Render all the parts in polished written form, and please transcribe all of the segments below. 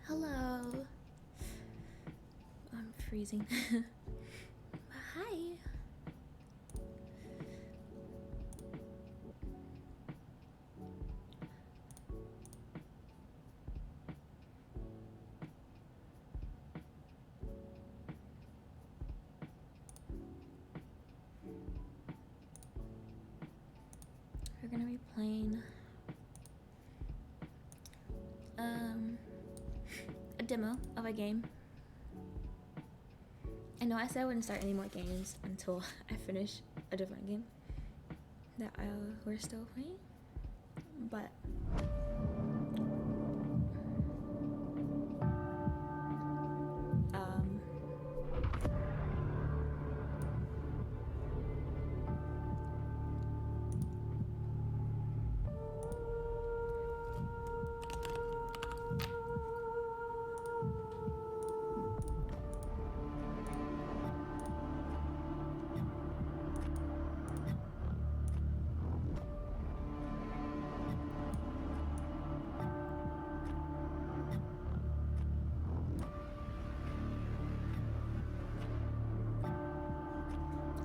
Hello. I'm freezing. Hi. We're gonna be playing a demo of a game. I know I said I wouldn't start any more games until I finish a different game that we're still playing, but um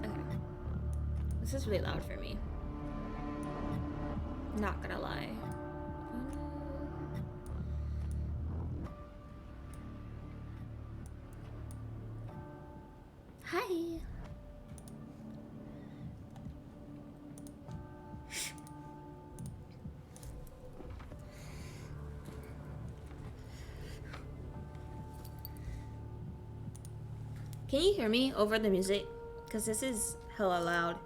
okay. This is really loud for me. Not gonna lie. Hi. Can you hear me over the music? Because this is hella loud.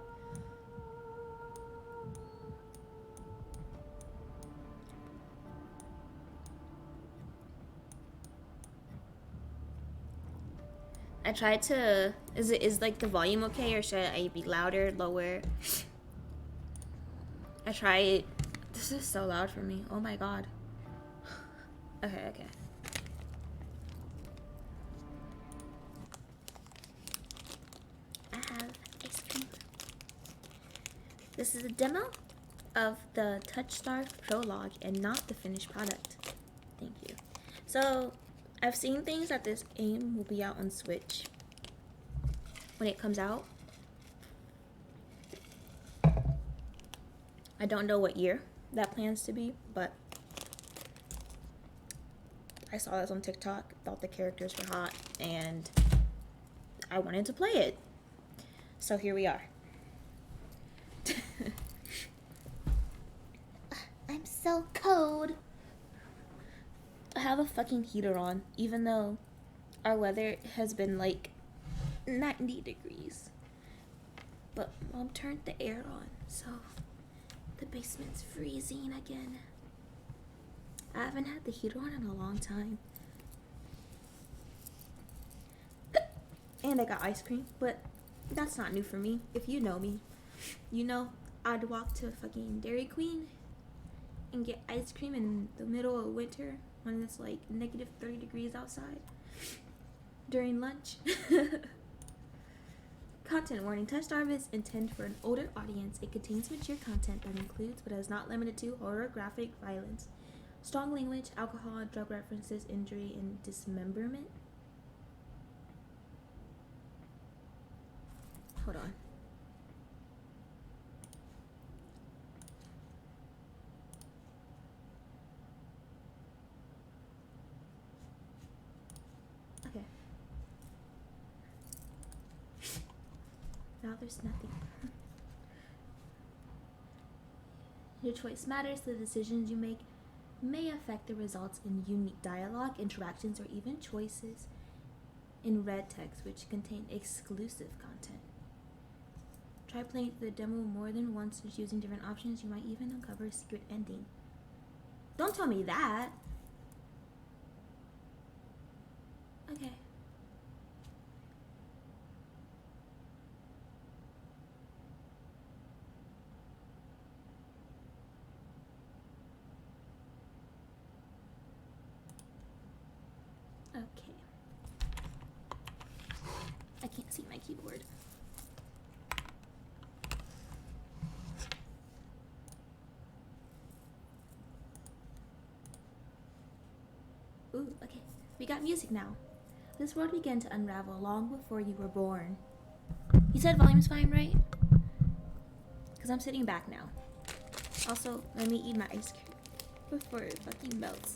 I tried to. Is like the volume okay, or should I be louder, lower? I tried. This is so loud for me. Oh my god. Okay. I have ice cream. This is a demo of the Touchstar prologue and not the finished product. Thank you. So, I've seen things that this game will be out on Switch when it comes out. I don't know what year that plans to be, but I saw this on TikTok, thought the characters were hot, and I wanted to play it. So here we are. I'm so cold. I have a fucking heater on, even though our weather has been like 90 degrees. But Mom turned the air on, so the basement's freezing again. I haven't had the heater on in a long time. And I got ice cream, but that's not new for me. If you know me, you know I'd walk to fucking Dairy Queen and get ice cream in the middle of winter when it's like negative 30 degrees outside during lunch. Content warning. Touchstar is intended for an older audience. It contains mature content that includes, but is not limited to, horror, graphic, violence, strong language, alcohol, drug references, injury, and dismemberment. Hold on. Okay. Now there's nothing. Your choice matters. The decisions you make may affect the results in unique dialogue, interactions, or even choices in red text, which contain exclusive content. Try playing the demo more than once, using different options. You might even uncover a secret ending. Don't tell me that. Okay. Okay. I can't see my keyboard. Ooh. Okay, we got music now. This world began to unravel long before you were born. You said volume's fine, right? Because I'm sitting back now. Also, let me eat my ice cream before it fucking melts.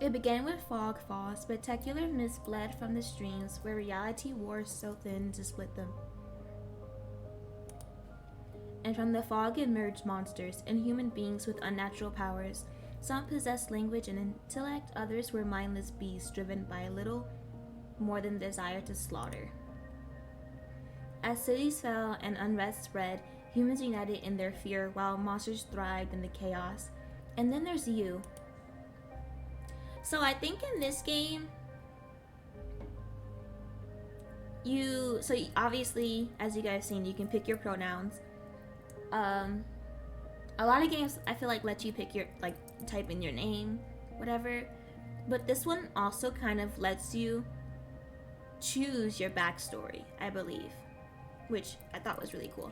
It began with fog falls, spectacular mist bled from the streams where reality wore so thin to split them. And from the fog emerged monsters and human beings with unnatural powers. Some possessed language and intellect, others were mindless beasts driven by little more than desire to slaughter. As cities fell and unrest spread, humans united in their fear while monsters thrived in the chaos. And then there's you. So I think in this game, obviously, as you guys have seen, you can pick your pronouns. A lot of games I feel like let you pick your, like, type in your name, whatever. But this one also kind of lets you choose your backstory, I believe, which I thought was really cool.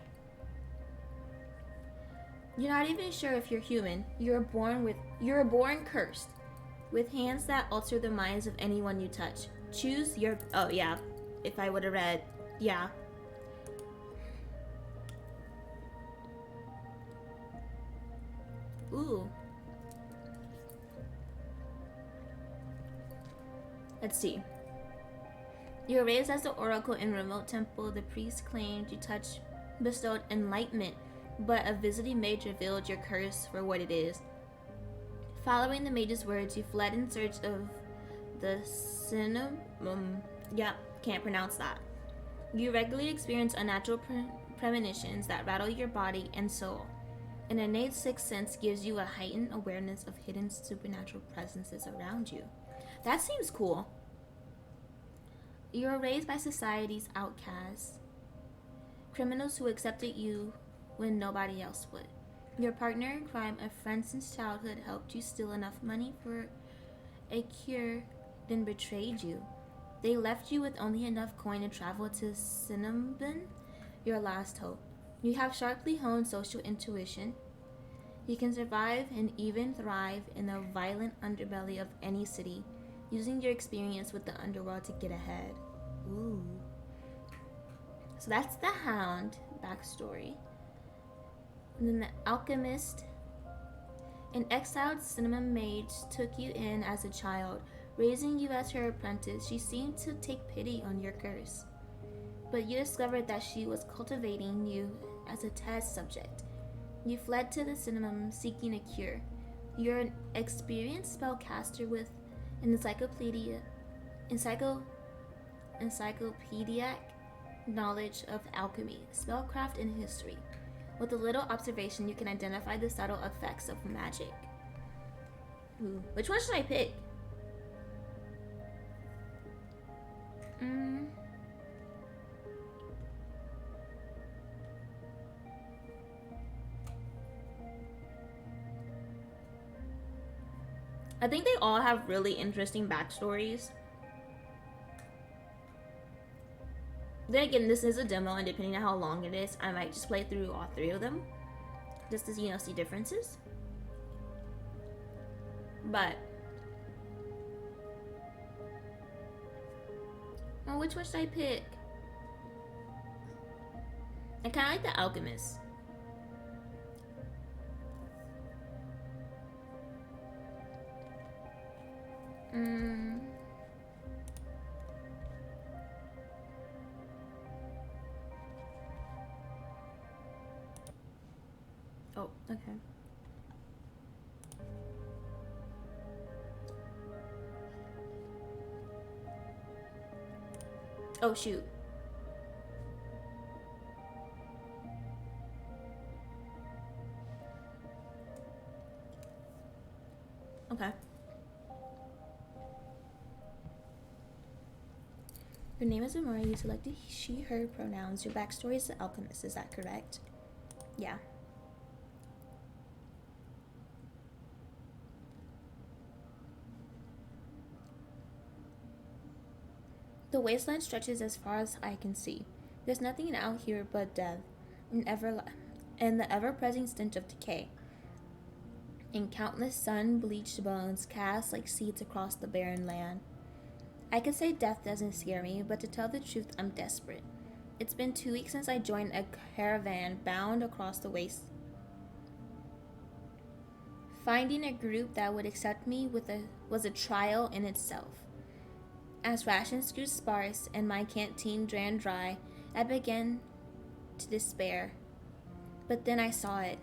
You're not even sure if you're human. You're born cursed, with hands that alter the minds of anyone you touch. Choose your... Oh, yeah. If I would have read... Yeah. Ooh. Let's see. You were raised as the oracle in a remote temple. The priest claimed you touch bestowed enlightenment, but a visiting mage revealed your curse for what it is. Following the mage's words, you fled in search of the can't pronounce that. You regularly experience unnatural premonitions that rattle your body and soul. An innate sixth sense gives you a heightened awareness of hidden supernatural presences around you. That seems cool. You were raised by society's outcasts, criminals who accepted you when nobody else would. Your partner in crime, a friend since childhood, helped you steal enough money for a cure, then betrayed you. They left you with only enough coin to travel to Cinnamon, your last hope. You have sharply honed social intuition. You can survive and even thrive in the violent underbelly of any city, using your experience with the underworld to get ahead. Ooh. So that's the Hound backstory. And then the Alchemist. An exiled cinnamon mage took you in as a child, raising you as her apprentice. She seemed to take pity on your curse, but you discovered that she was cultivating you as a test subject. You fled to the cinnamon seeking a cure. You're an experienced spellcaster with an encyclopedic knowledge of alchemy, spellcraft, and history. With a little observation, you can identify the subtle effects of magic. Ooh. Which one should I pick? I think they all have really interesting backstories. Then again, this is a demo, and depending on how long it is, I might just play through all three of them, just to see differences. But which one should I pick? I kind of like the Alchemist. Oh, okay. Oh, shoot. Okay. Your name is Amara. You selected she, her pronouns. Your backstory is the Alchemist. Is that correct? Yeah. The wasteland stretches as far as I can see. There's nothing out here but death and the ever-present stench of decay, and countless sun-bleached bones cast like seeds across the barren land. I could say death doesn't scare me, but to tell the truth, I'm desperate. It's been 2 weeks since I joined a caravan bound across the waste. Finding a group that would accept me was a trial in itself. As rations grew sparse and my canteen ran dry, I began to despair. But then I saw it.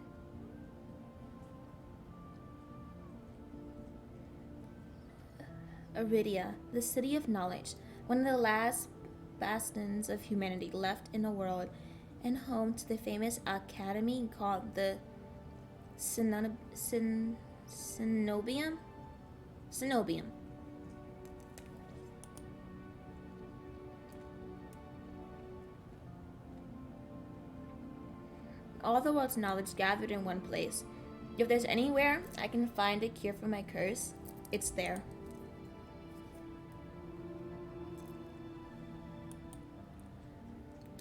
Aridia, the city of knowledge, one of the last bastions of humanity left in the world, and home to the famous academy called the Cenobium. Cenobium. All the world's knowledge gathered in one place. If there's anywhere I can find a cure for my curse, it's there.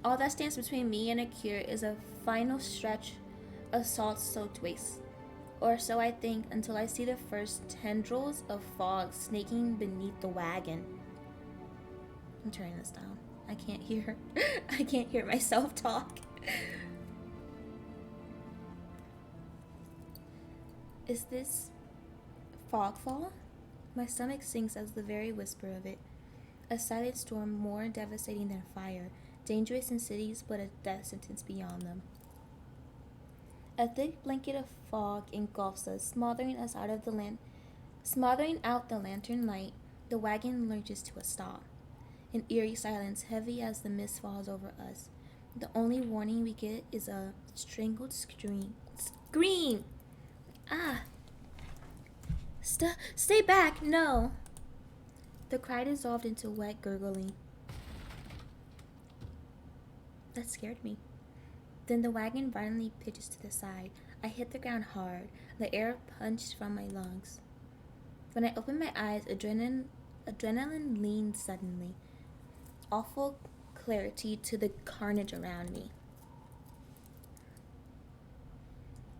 All that stands between me and a cure is a final stretch of salt-soaked waste. Or so I think, until I see the first tendrils of fog snaking beneath the wagon. I'm turning this down. I can't hear myself talk. Is this fogfall? My stomach sinks as the very whisper of it. A silent storm more devastating than fire, dangerous in cities but a death sentence beyond them. A thick blanket of fog engulfs us, smothering out the lantern light. The wagon lurches to a stop. An eerie silence, heavy as the mist falls over us. The only warning we get is a strangled scream. Scream! Ah! Stay back! No! The cry dissolved into wet gurgling. That scared me. Then the wagon violently pitches to the side. I hit the ground hard. The air punched from my lungs. When I opened my eyes, adrenaline leaned suddenly. Awful clarity to the carnage around me.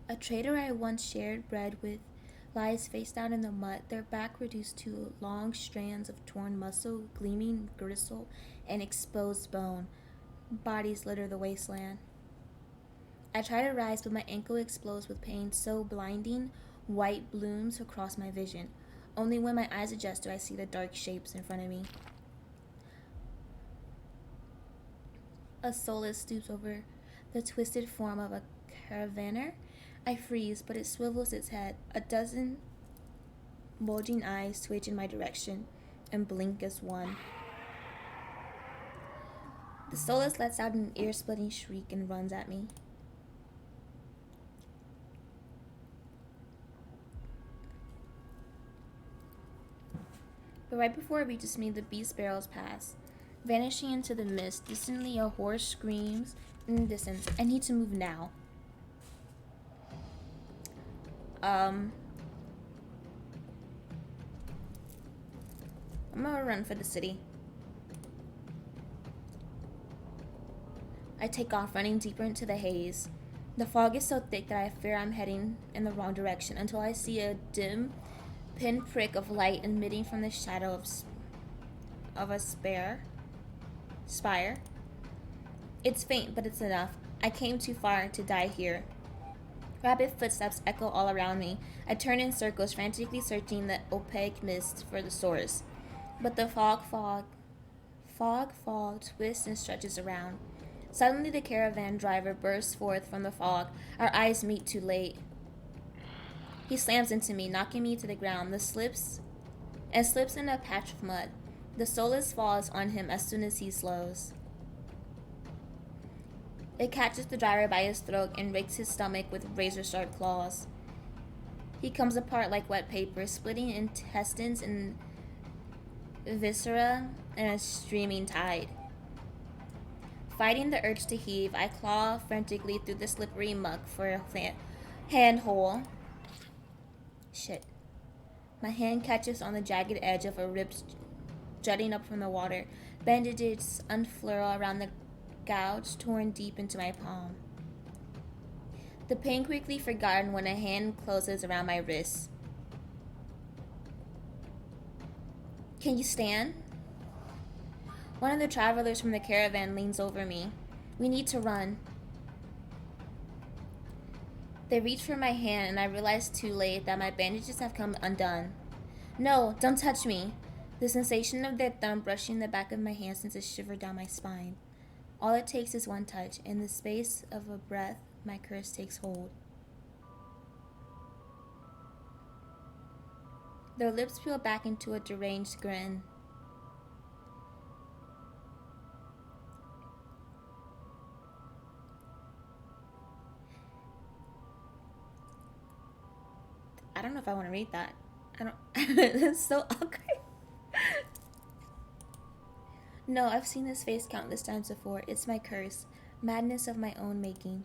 A trader I once shared bread with lies face down in the mud, their back reduced to long strands of torn muscle, gleaming gristle, and exposed bone. Bodies litter the wasteland. I try to rise, but my ankle explodes with pain so blinding, white blooms across my vision. Only when my eyes adjust do I see the dark shapes in front of me. A soulless stoops over the twisted form of a caravaner. I freeze, but it swivels its head. A dozen bulging eyes twitch in my direction and blink as one. The soulless lets out an ear-splitting shriek and runs at me. But right before it reaches me, the beast barrels past. Vanishing into the mist, distantly a horse screams in the distance. I need to move now. I'm gonna run for the city. I take off, running deeper into the haze. The fog is so thick that I fear I'm heading in the wrong direction until I see a dim pinprick of light emitting from the shadow of a spire. It's faint, but it's enough. I came too far to die here. Rapid footsteps echo all around me. I turn in circles, frantically searching the opaque mist for the source. But the fog twists and stretches around. Suddenly the caravan driver bursts forth from the fog. Our eyes meet too late. He slams into me, knocking me to the ground. Slips in a patch of mud. The soulless falls on him as soon as he slows. It catches the driver by his throat and rakes his stomach with razor-sharp claws. He comes apart like wet paper, splitting intestines and viscera in a streaming tide. Fighting the urge to heave, I claw frantically through the slippery muck for a handhold. Shit. My hand catches on the jagged edge of a ripped jutting up from the water. Bandages unfurl around the gouge torn deep into my palm. The pain quickly forgotten when a hand closes around my wrist. Can you stand? One of the travelers from the caravan leans over me. We need to run. They reach for my hand and I realize too late that my bandages have come undone. No, don't touch me. The sensation of their thumb brushing the back of my hand sends a shiver down my spine. All it takes is one touch. In the space of a breath, my curse takes hold. Their lips peel back into a deranged grin. I don't know if I want to read that. I don't. That's so awkward. No, I've seen this face countless times before. It's my curse. Madness of my own making.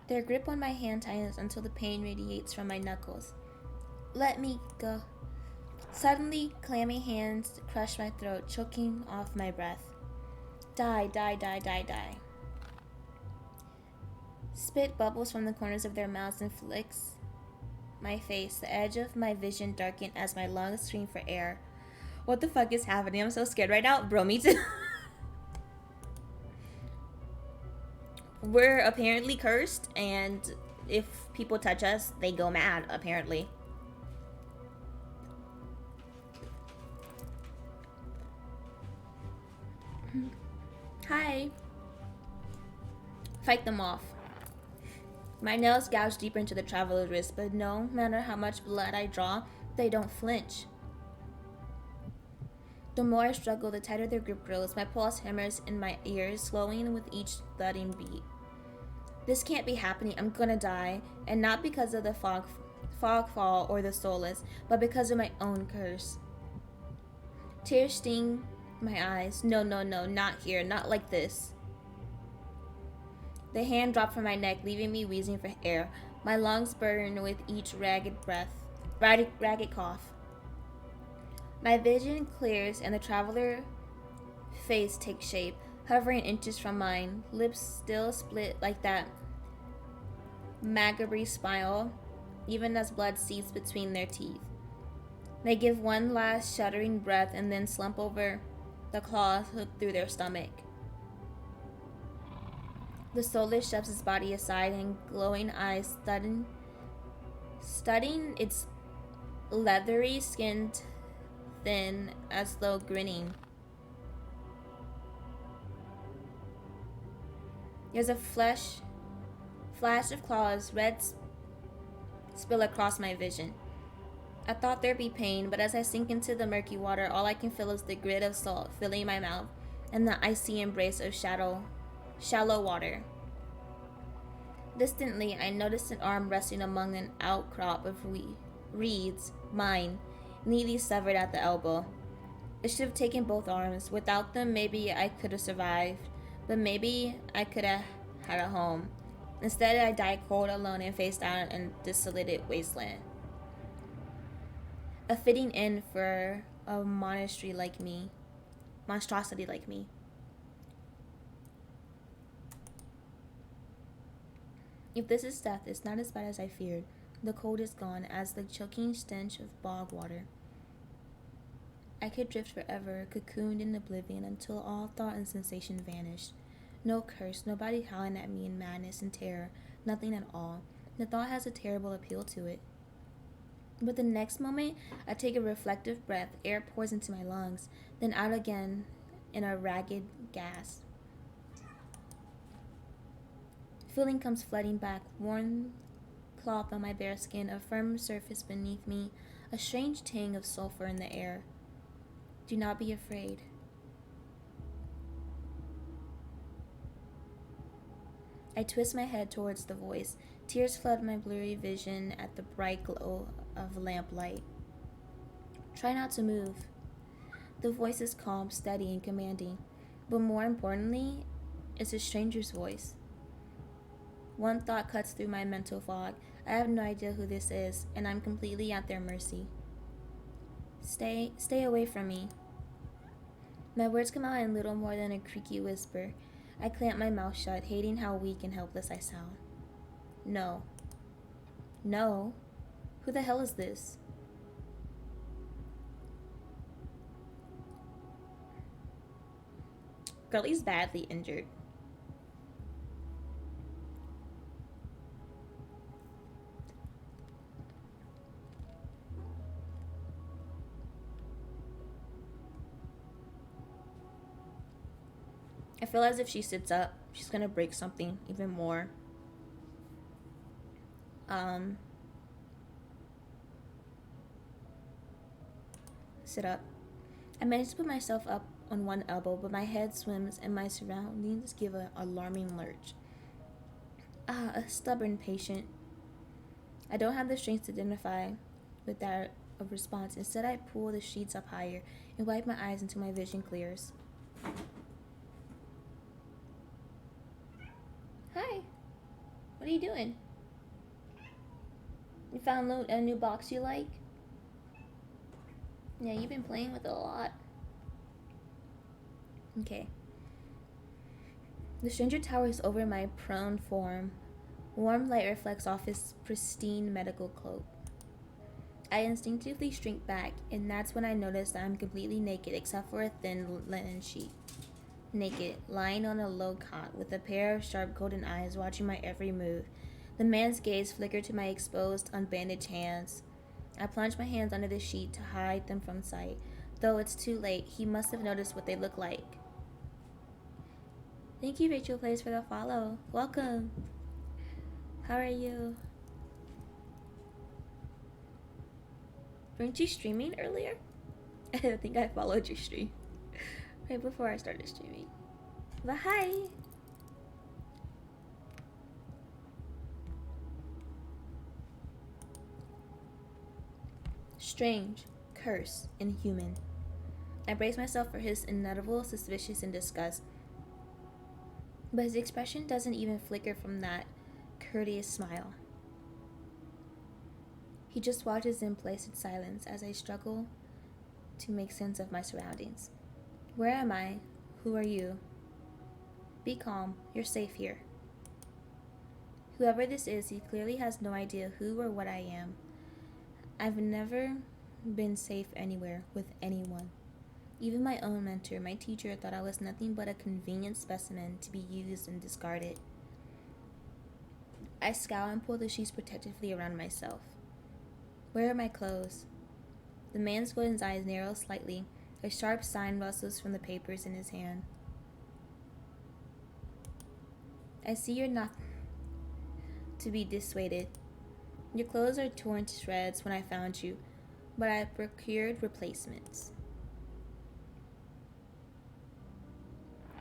Their grip on my hand tightens until the pain radiates from my knuckles. Let me go. Suddenly, clammy hands crush my throat, choking off my breath. Die, die, die, die, die. Spit bubbles from the corners of their mouths and flicks my face. The edge of my vision darkened as my lungs scream for air. What the fuck is happening? I'm so scared right now. Bro, me too. We're apparently cursed, and if people touch us, they go mad, apparently. Hi. Fight them off. My nails gouge deeper into the traveler's wrist, but no matter how much blood I draw, they don't flinch. The more I struggle, the tighter their grip grows. My pulse hammers in my ears, slowing with each thudding beat. This can't be happening. I'm gonna die. And not because of the fog fall or the soulless, but because of my own curse. Tears sting my eyes. No, no, no, not here. Not like this. The hand dropped from my neck, leaving me wheezing for air. My lungs burn with each ragged cough. My vision clears and the traveler face takes shape, hovering inches from mine, lips still split like that macabre smile, even as blood seeps between their teeth. They give one last shuddering breath and then slump over, the claws hooked through their stomach. The soulless shoves his body aside and glowing eyes studying its leathery skin thin as though grinning. There's a flash of claws, red spill across my vision. I thought there'd be pain, but as I sink into the murky water, all I can feel is the grit of salt filling my mouth and the icy embrace of shallow water. Distantly, I noticed an arm resting among an outcrop of reeds, mine, neatly severed at the elbow. I should have taken both arms. Without them, maybe I could have survived, but maybe I could have had a home. Instead, I died cold, alone, and face down in a desolated wasteland. A fitting end for a monstrosity like me. If this is death, it's not as bad as I feared. The cold is gone, as the choking stench of bog water. I could drift forever, cocooned in oblivion, until all thought and sensation vanished. No curse, nobody howling at me in madness and terror, nothing at all. The thought has a terrible appeal to it. But the next moment, I take a reflective breath, air pours into my lungs, then out again in a ragged gasp. Feeling comes flooding back, warm cloth on my bare skin, a firm surface beneath me, a strange tang of sulfur in the air. Do not be afraid. I twist my head towards the voice. Tears flood my blurry vision at the bright glow of lamplight. Try not to move. The voice is calm, steady, and commanding. But more importantly, it's a stranger's voice. One thought cuts through my mental fog. I have no idea who this is, and I'm completely at their mercy. Stay away from me. My words come out in little more than a creaky whisper. I clamp my mouth shut, hating how weak and helpless I sound. No. No? Who the hell is this? Girlie's badly injured. I feel as if she sits up, she's gonna break something even more. Sit up. I manage to put myself up on one elbow, but my head swims and my surroundings give an alarming lurch. A stubborn patient. I don't have the strength to identify with that of response. Instead, I pull the sheets up higher and wipe my eyes until my vision clears. Hi. What are you doing? You found a new box you like? Yeah, you've been playing with it a lot. Okay. The stranger towers over my prone form. Warm light reflects off his pristine medical cloak. I instinctively shrink back, and that's when I notice that I'm completely naked except for a thin linen sheet. Naked, lying on a low cot with a pair of sharp golden eyes watching my every move. The man's gaze flickered to my exposed, unbandaged hands. I plunge my hands under the sheet to hide them from sight. Though it's too late, he must have noticed what they look like. Thank you, Rachel Plays, for the follow. Welcome. How are you? Weren't you streaming earlier? I think I followed your stream right before I started streaming. But hi! Strange, curse, inhuman. I brace myself for his inevitable suspicion and disgust. But his expression doesn't even flicker from that courteous smile. He just watches in placid silence as I struggle to make sense of my surroundings. Where am I? Who are you? Be calm. You're safe here. Whoever this is, he clearly has no idea who or what I am. I've never been safe anywhere with anyone. Even my own mentor, my teacher, thought I was nothing but a convenient specimen to be used and discarded. I scowl and pull the sheets protectively around myself. Where are my clothes? The man's golden eyes narrow slightly. A sharp sign rustles from the papers in his hand. I see you're not to be dissuaded. Your clothes are torn to shreds when I found you, but I procured replacements.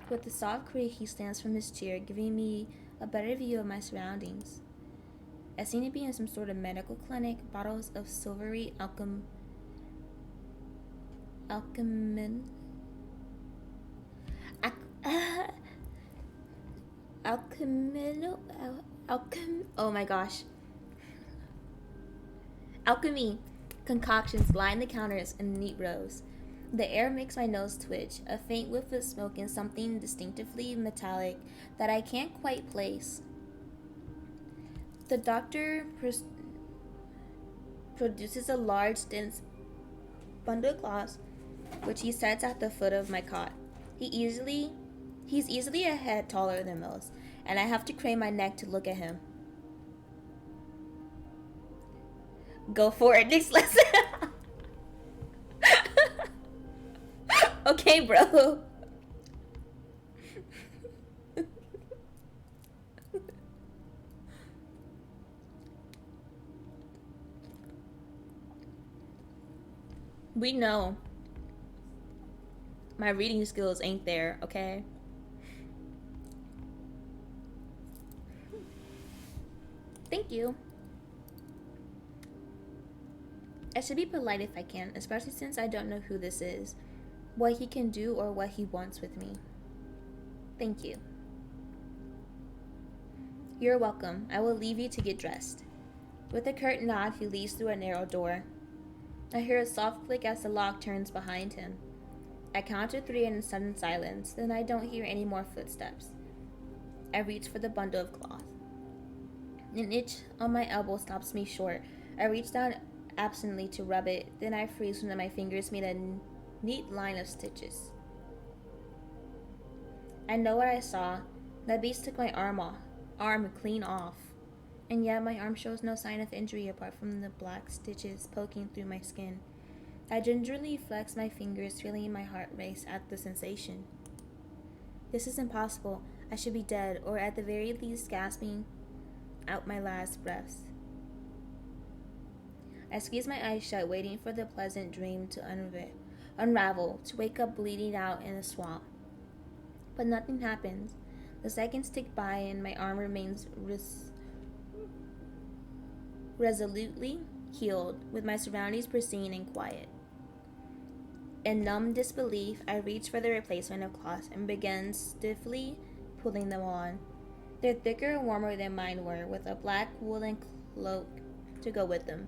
With a soft creak, he stands from his chair, giving me a better view of my surroundings. I seem to be in some sort of medical clinic. Bottles of silvery alchemy concoctions line the counters in neat rows. The air makes my nose twitch, a faint whiff of smoke and something distinctively metallic that I can't quite place. The doctor produces a large, dense bundle of cloths, which he sets at the foot of my cot. He's easily a head taller than most, and I have to crane my neck to look at him. Go for it, next lesson. Okay, bro. We know my reading skills ain't there, okay? Thank you. I should be polite if I can, especially since I don't know who this is, what he can do, or what he wants with me. Thank you. You're welcome. I will leave you to get dressed. With a curt nod, he leads through a narrow door. I hear a soft click as the lock turns behind him. I count to 3 in sudden silence, then I don't hear any more footsteps. I reach for the bundle of cloth. An itch on my elbow stops me short. I reach down absently to rub it, then I freeze when my fingers meet a neat line of stitches. I know what I saw. That beast took my arm clean off. And yet my arm shows no sign of injury apart from the black stitches poking through my skin. I gingerly flex my fingers, feeling my heart race at the sensation. This is impossible. I should be dead, or at the very least gasping out my last breaths. I squeeze my eyes shut, waiting for the pleasant dream to unravel, to wake up bleeding out in a swamp. But nothing happens. The seconds tick by and my arm remains resolutely healed, with my surroundings pristine and quiet. In numb disbelief, I reach for the replacement of cloths and begin stiffly pulling them on. They're thicker and warmer than mine were, with a black woolen cloak to go with them.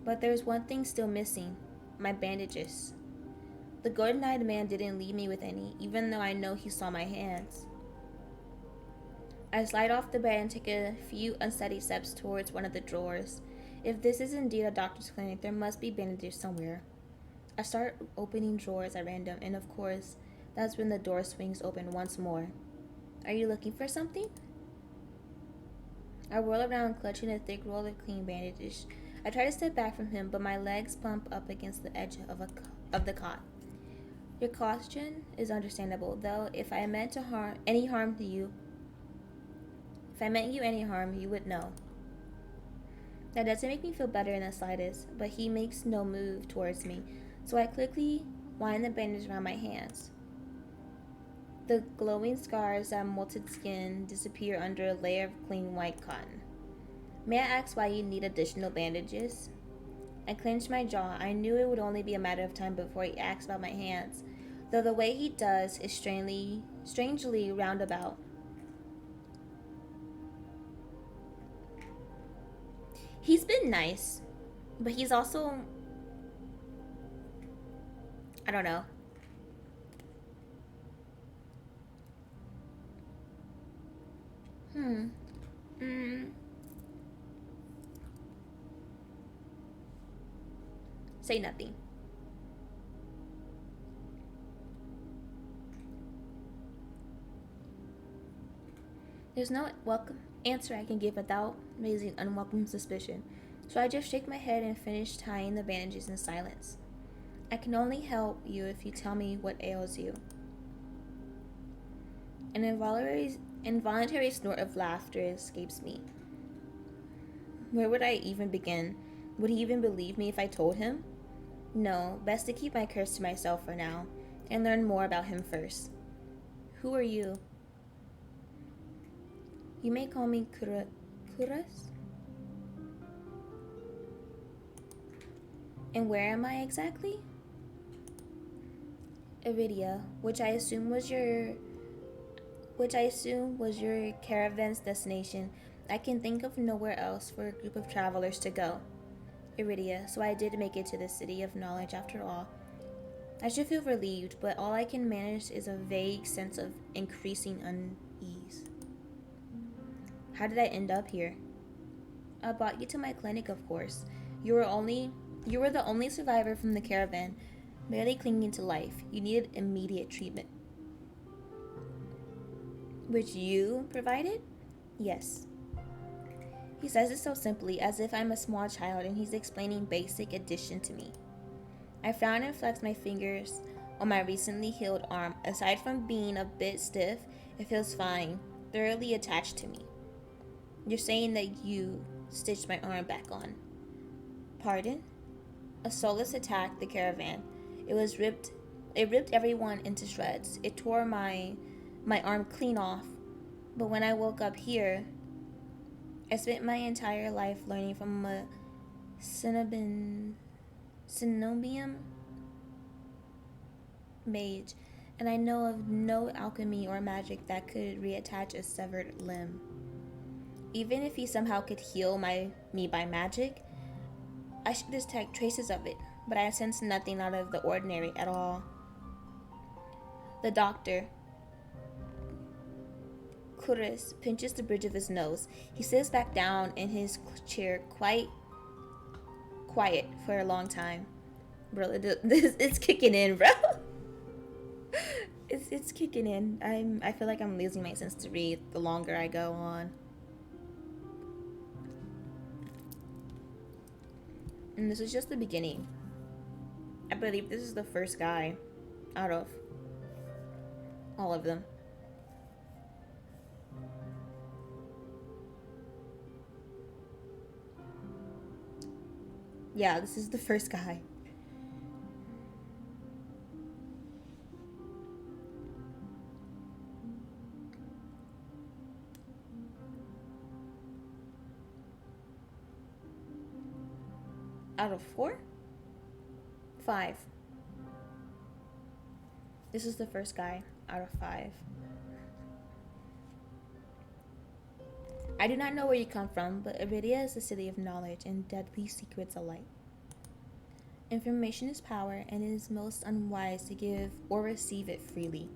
But there's one thing still missing: my bandages. The golden-eyed man didn't leave me with any, even though I know he saw my hands. I slide off the bed and take a few unsteady steps towards one of the drawers. If this is indeed a doctor's clinic, there must be bandages somewhere. I start opening drawers at random, and of course, that's when the door swings open once more. Are you looking for something? I whirl around, clutching a thick roll of clean bandages. I try to step back from him, but my legs bump up against the edge of the cot. Your caution is understandable, though if I meant any harm, you would know. That doesn't make me feel better in the slightest, but he makes no move towards me, so I quickly wind the bandage around my hands. The glowing scars that molted skin disappear under a layer of clean white cotton. May I ask why you need additional bandages? I clenched my jaw. I knew it would only be a matter of time before he asks about my hands, though the way he does is strangely roundabout. He's been nice, but he's also, I don't know. Say nothing. There's no welcome answer I can give without raising unwelcome suspicion, so I just shake my head and finish tying the bandages in silence. I can only help you if you tell me what ails you. An involuntary snort of laughter escapes me. Where would I even begin? Would he even believe me if I told him? No, best to keep my curse to myself for now, and learn more about him first. Who are you? You may call me Kuras? And where am I exactly? Iridia, which I assume was your caravan's destination. I can think of nowhere else for a group of travelers to go. Iridia, so I did make it to the city of knowledge after all. I should feel relieved, but all I can manage is a vague sense of increasing unease. How did I end up here? I brought you to my clinic, of course. You were the only survivor from the caravan, barely clinging to life. You needed immediate treatment. Which you provided? Yes. He says it so simply, as if I'm a small child and he's explaining basic addition to me. I frown and flex my fingers on my recently healed arm. Aside from being a bit stiff, it feels fine, thoroughly attached to me. You're saying that you stitched my arm back on. Pardon? A Solus attacked the caravan. It ripped everyone into shreds. It tore my arm clean off. But when I woke up here, I spent my entire life learning from a Cenobium mage, and I know of no alchemy or magic that could reattach a severed limb. Even if he somehow could heal me by magic, I should detect traces of it, but I sense nothing out of the ordinary at all. The doctor, Kuris, pinches the bridge of his nose. He sits back down in his chair, quite quiet for a long time. Bro, it's kicking in, bro. It's kicking in. I feel like I'm losing my sense to read the longer I go on. And this is just the beginning. I believe this is the first guy out of all of them. Yeah, this is the first guy. Out of 4? 5. This is the first guy out of 5. I do not know where you come from, but Iridia is a city of knowledge and deadly secrets alike. Information is power, and it is most unwise to give or receive it freely.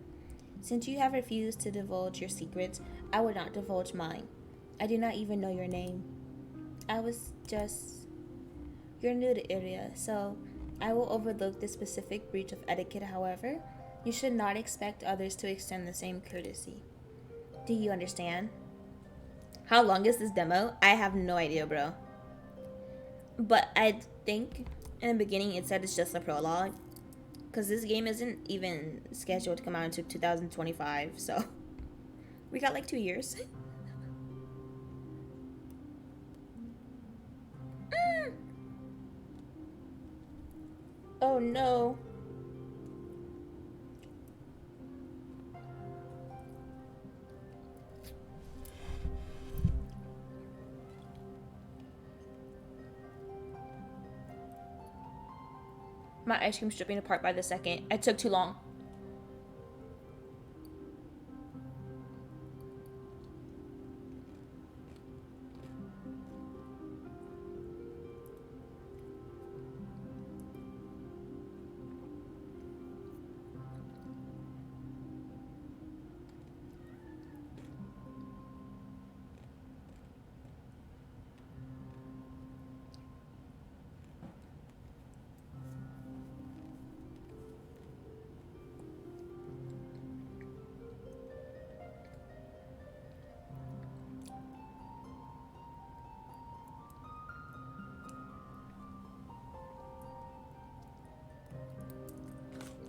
Since you have refused to divulge your secrets, I would not divulge mine. I do not even know your name. You're new to Iria, so I will overlook this specific breach of etiquette. However, you should not expect others to extend the same courtesy. Do you understand? How long is this demo? I have no idea, bro. But I think in the beginning it said it's just a prologue, because this game isn't even scheduled to come out until 2025, so we got like 2 years. Oh no. My ice cream's stripping apart by the second. I took too long.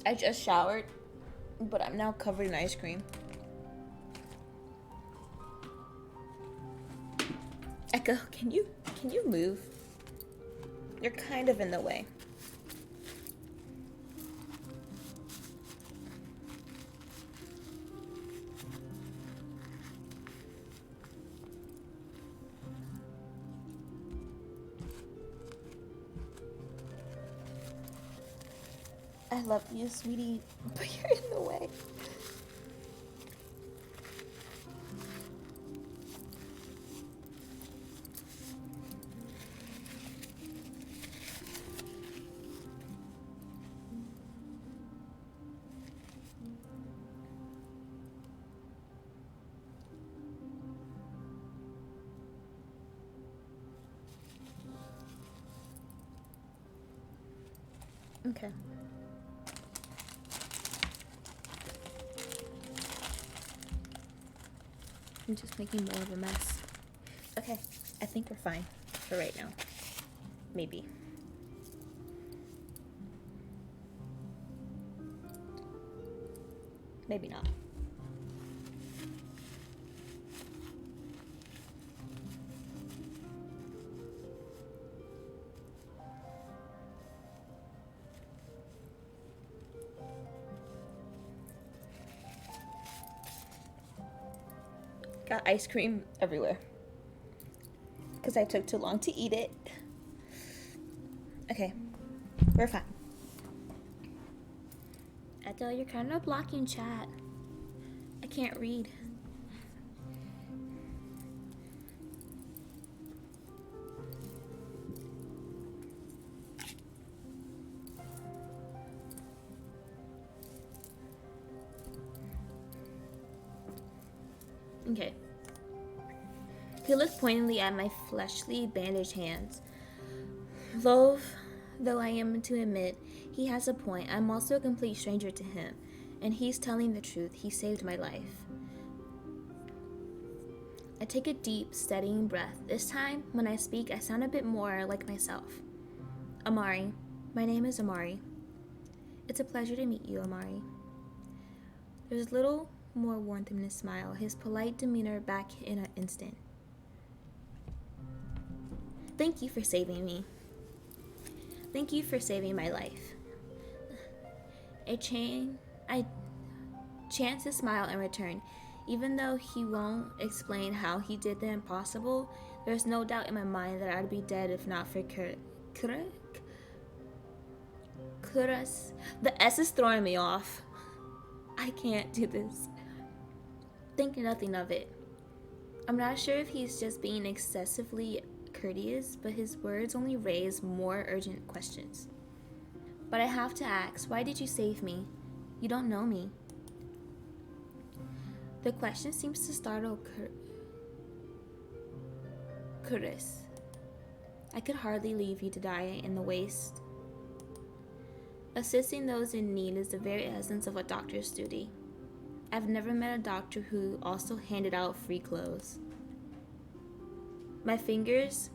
I just showered, but I'm now covered in ice cream. Echo, can you move? You're kind of in the way. I love you, sweetie, but you're in the way. Okay. I'm just making more of a mess. Okay, I think we're fine for right now. Maybe. Maybe not. Got ice cream everywhere because I took too long to eat it. Okay, we're fine. Echo, you're kind of blocking chat. I can't read. Okay. He looked pointedly at my fleshly, bandaged hands. Though I am to admit he has a point, I'm also a complete stranger to him, and he's telling the truth. He saved my life. I take a deep, steadying breath. This time, when I speak, I sound a bit more like myself. Amari. My name is Amari. It's a pleasure to meet you, Amari. There's little more warmth in his smile, his polite demeanor back in an instant. Thank you for saving me. Thank you for saving my life. I chance to smile in return. Even though he won't explain how he did the impossible, there's no doubt in my mind that I'd be dead if not for Kuras. The S is throwing me off. I can't do this. Think nothing of it. I'm not sure if he's just being excessively courteous, but his words only raise more urgent questions. But I have to ask, why did you save me? You don't know me. The question seems to startle Kuras. I could hardly leave you to die in the waste. Assisting those in need is the very essence of a doctor's duty. I've never met a doctor who also handed out free clothes. My fingers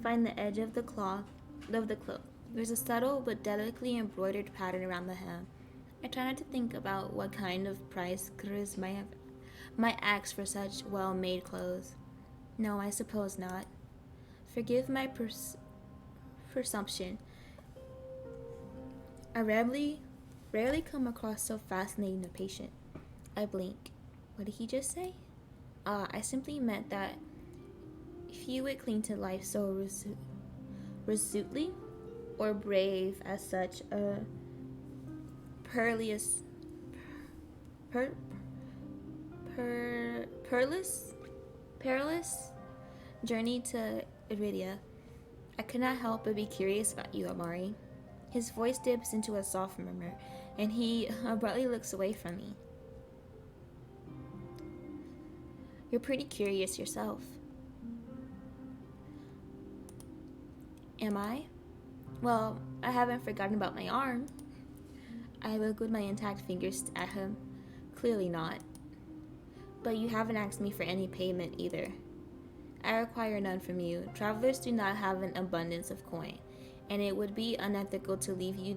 find the edge of the cloth. There's a subtle but delicately embroidered pattern around the hem. I try not to think about what kind of price Kuras might ask for such well-made clothes. No, I suppose not. Forgive my presumption. I rarely come across so fascinating a patient. I blink. What did he just say? I simply meant that if you would cling to life so resolutely or brave as such a perilous journey to Iridia, I could not help but be curious about you, Amari. His voice dips into a soft murmur, and he abruptly looks away from me. You're pretty curious yourself. Am I? Well, I haven't forgotten about my arm. I wiggled my intact fingers at him. Clearly not. But you haven't asked me for any payment either. I require none from you. Travelers do not have an abundance of coin, and it would be unethical to leave you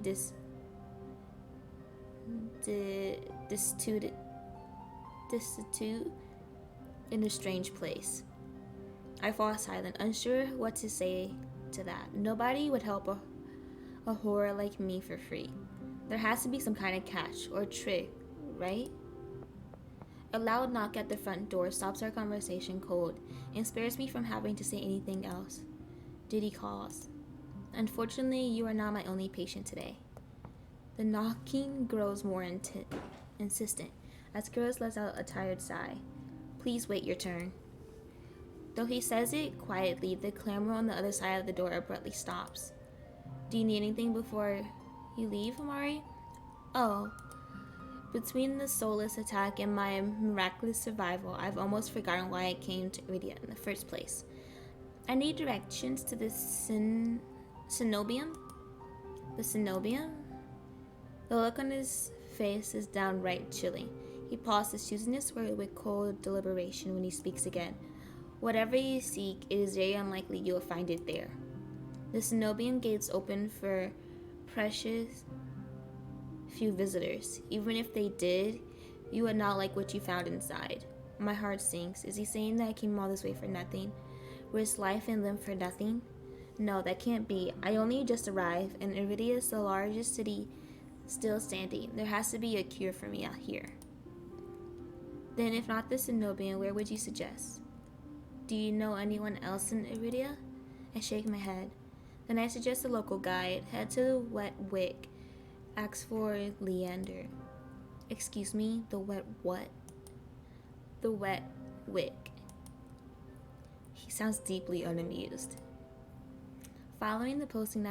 destitute in a strange place. I fall silent, unsure what to say to that. Nobody would help a horror like me for free. There has to be some kind of catch or trick, right? A loud knock at the front door stops our conversation cold and spares me from having to say anything else. Diddy calls. Unfortunately, you are not my only patient today. The knocking grows more insistent as Kuras lets out a tired sigh. Please wait your turn. Though he says it quietly, the clamor on the other side of the door abruptly stops. Do you need anything before you leave, Amari? Oh. Between the soulless attack and my miraculous survival, I've almost forgotten why I came to Iridia in the first place. I need directions to the Cenobium? The Cenobium? The look on his face is downright chilling. He pauses, choosing his word with cold deliberation when he speaks again. Whatever you seek, it is very unlikely you will find it there. The Cenobium gates open for precious few visitors. Even if they did, you would not like what you found inside. My heart sinks. Is he saying that I came all this way for nothing? Risk life and limb for nothing? No, that can't be. I only just arrived, and Iridia is the largest city still standing. There has to be a cure for me out here. Then if not the Cenobium, where would you suggest? Do you know anyone else in Iridia? I shake my head. Then I suggest a local guide. Head to the Wet Wick. Ask for Leander. Excuse me, the wet what? The Wet Wick. He sounds deeply unamused. Following the posting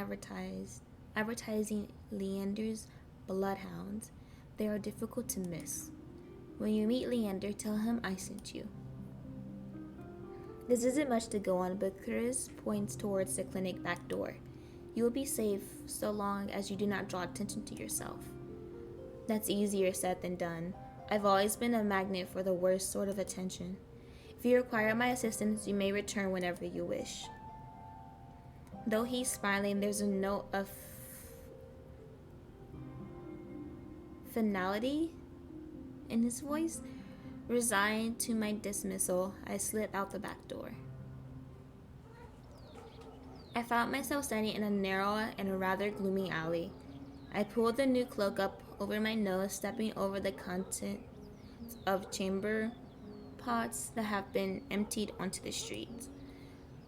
advertising Leander's bloodhounds, they are difficult to miss. When you meet Leander, tell him I sent you. This isn't much to go on, but Chris points towards the clinic back door. You will be safe so long as you do not draw attention to yourself. That's easier said than done. I've always been a magnet for the worst sort of attention. If you require my assistance, you may return whenever you wish. Though he's smiling, there's a note of finality in his voice. Resigned to my dismissal, I slip out the back door. I found myself standing in a narrow and rather gloomy alley. I pulled the new cloak up over my nose, stepping over the contents of chamber pots that have been emptied onto the street.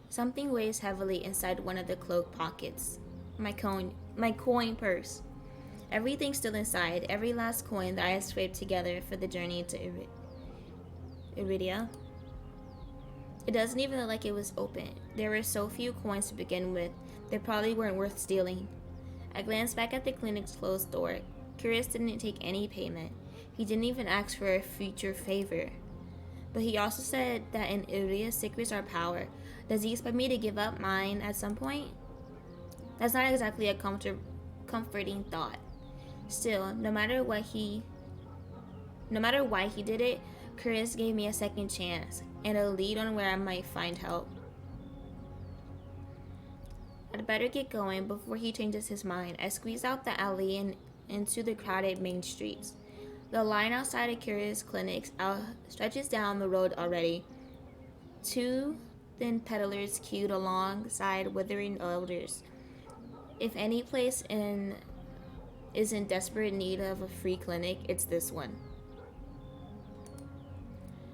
Something weighs heavily inside one of the cloak pockets. My coin purse. Everything's still inside, every last coin that I had scraped together for the journey to Iridia. It doesn't even look like it was open. There were so few coins to begin with, they probably weren't worth stealing. I glanced back at the clinic's closed door. Curious didn't take any payment. He didn't even ask for a future favor. But he also said that in Iridia's secrets are power. Does he expect me to give up mine at some point? That's not exactly a comforting thought. Still, no matter why he did it, Chris gave me a second chance and a lead on where I might find help. I'd better get going before he changes his mind. I squeeze out the alley and into the crowded main streets. The line outside of Curious Clinics stretches down the road already. Two thin peddlers queued alongside withering elders. If any place is in desperate need of a free clinic, it's this one.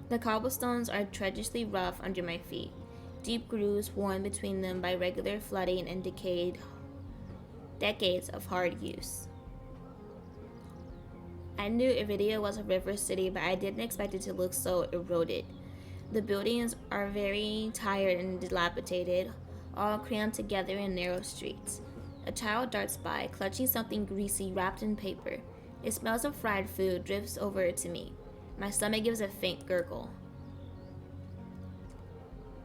The cobblestones are treacherously rough under my feet, deep grooves worn between them by regular flooding and decades of hard use. I knew Iridia was a river city, but I didn't expect it to look so eroded. The buildings are very tired and dilapidated, all crammed together in narrow streets. A child darts by, clutching something greasy wrapped in paper. It smells of fried food, drifts over to me. My stomach gives a faint gurgle.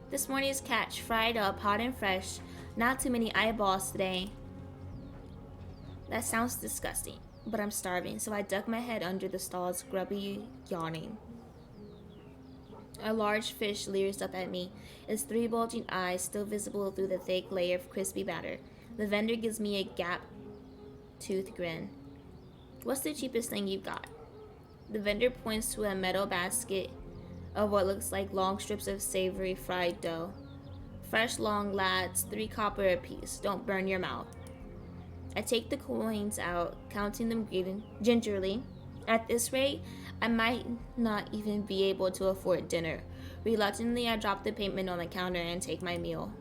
This morning's catch, fried up, hot and fresh. Not too many eyeballs today. That sounds disgusting, but I'm starving, so I duck my head under the stall's grubby yawning. A large fish leers up at me, its 3 bulging eyes still visible through the thick layer of crispy batter. The vendor gives me a gap-toothed grin. What's the cheapest thing you've got? The vendor points to a metal basket of what looks like long strips of savory fried dough. Fresh long lads, 3 copper apiece. Don't burn your mouth. I take the coins out, counting them gingerly. At this rate, I might not even be able to afford dinner. Reluctantly, I drop the payment on the counter and take my meal.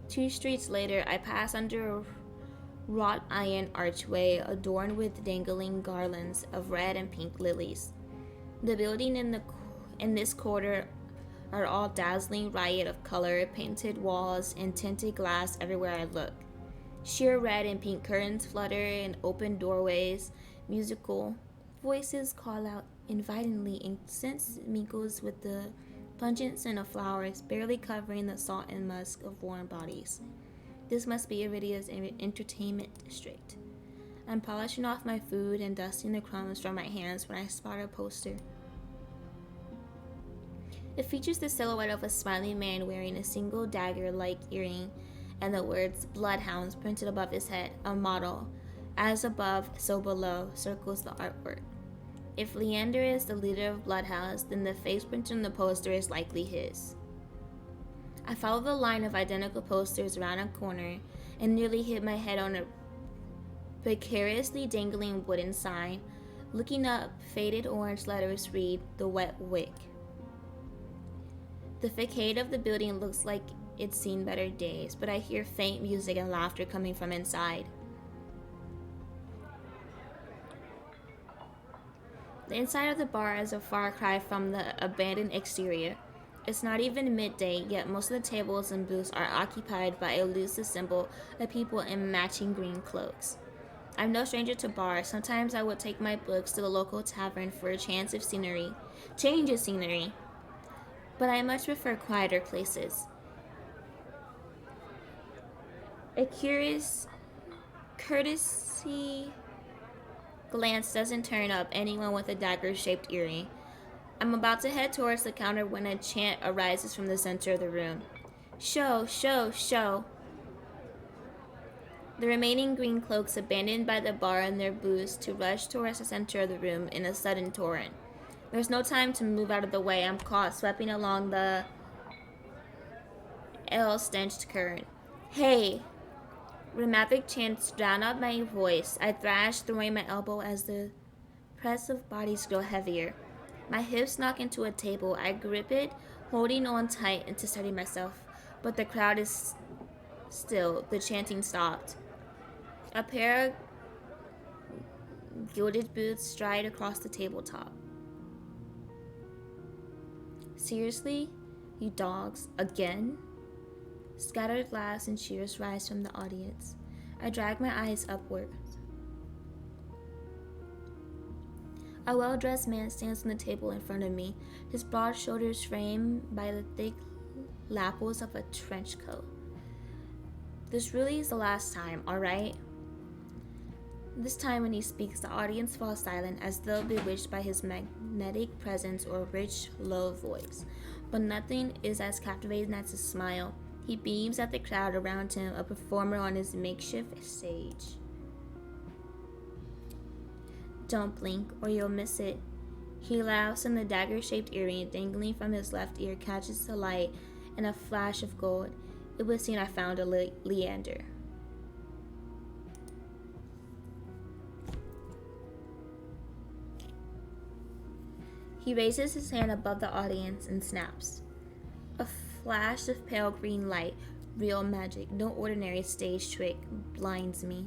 2 streets later, I pass under a wrought iron archway adorned with dangling garlands of red and pink lilies. The building in this quarter are all dazzling riot of color, painted walls and tinted glass everywhere I look. Sheer red and pink curtains flutter in open doorways. Musical voices call out invitingly, and scent mingles with the pungent scent of flowers, barely covering the salt and musk of warm bodies. This must be Iridia's entertainment district. I'm polishing off my food and dusting the crumbs from my hands when I spot a poster. It features the silhouette of a smiling man wearing a single dagger-like earring and the words Bloodhounds printed above his head. A motto, as above, so below, circles the artwork. If Leander is the leader of Bloodhounds, then the face printed on the poster is likely his. I follow the line of identical posters around a corner and nearly hit my head on a precariously dangling wooden sign. Looking up, faded orange letters read, "The Wet Wick." The facade of the building looks like it's seen better days, but I hear faint music and laughter coming from inside. The inside of the bar is a far cry from the abandoned exterior. It's not even midday, yet most of the tables and booths are occupied by a loose assemble of people in matching green cloaks. I'm no stranger to bars. Sometimes I would take my books to the local tavern for a change of scenery. But I much prefer quieter places. A curious courtesy glance doesn't turn up anyone with a dagger-shaped earring. I'm about to head towards the counter when a chant arises from the center of the room. Show, show, show. The remaining green cloaks abandoned by the bar and their booths to rush towards the center of the room in a sudden torrent. There's no time to move out of the way. I'm caught sweeping along the ale-stenched current. Hey! Rhythmic chants drown out my voice. I thrash, throwing my elbow as the press of bodies grow heavier. My hips knock into a table. I grip it, holding on tight and to steady myself. But the crowd is still. The chanting stopped. A pair of gilded boots stride across the tabletop. Seriously? You dogs? Again? Scattered laughs and cheers rise from the audience. I drag my eyes upward. A well-dressed man stands on the table in front of me, his broad shoulders framed by the thick lapels of a trench coat. This really is the last time, all right? This time when he speaks, the audience falls silent as though bewitched by his magnetic presence or rich, low voice. But nothing is as captivating as his smile. He beams at the crowd around him, a performer on his makeshift stage. Don't blink or you'll miss it. He laughs and the dagger-shaped earring dangling from his left ear catches the light in a flash of gold. It was seen I found a Leander. He raises his hand above the audience and snaps. A flash of pale green light, real magic, no ordinary stage trick, blinds me.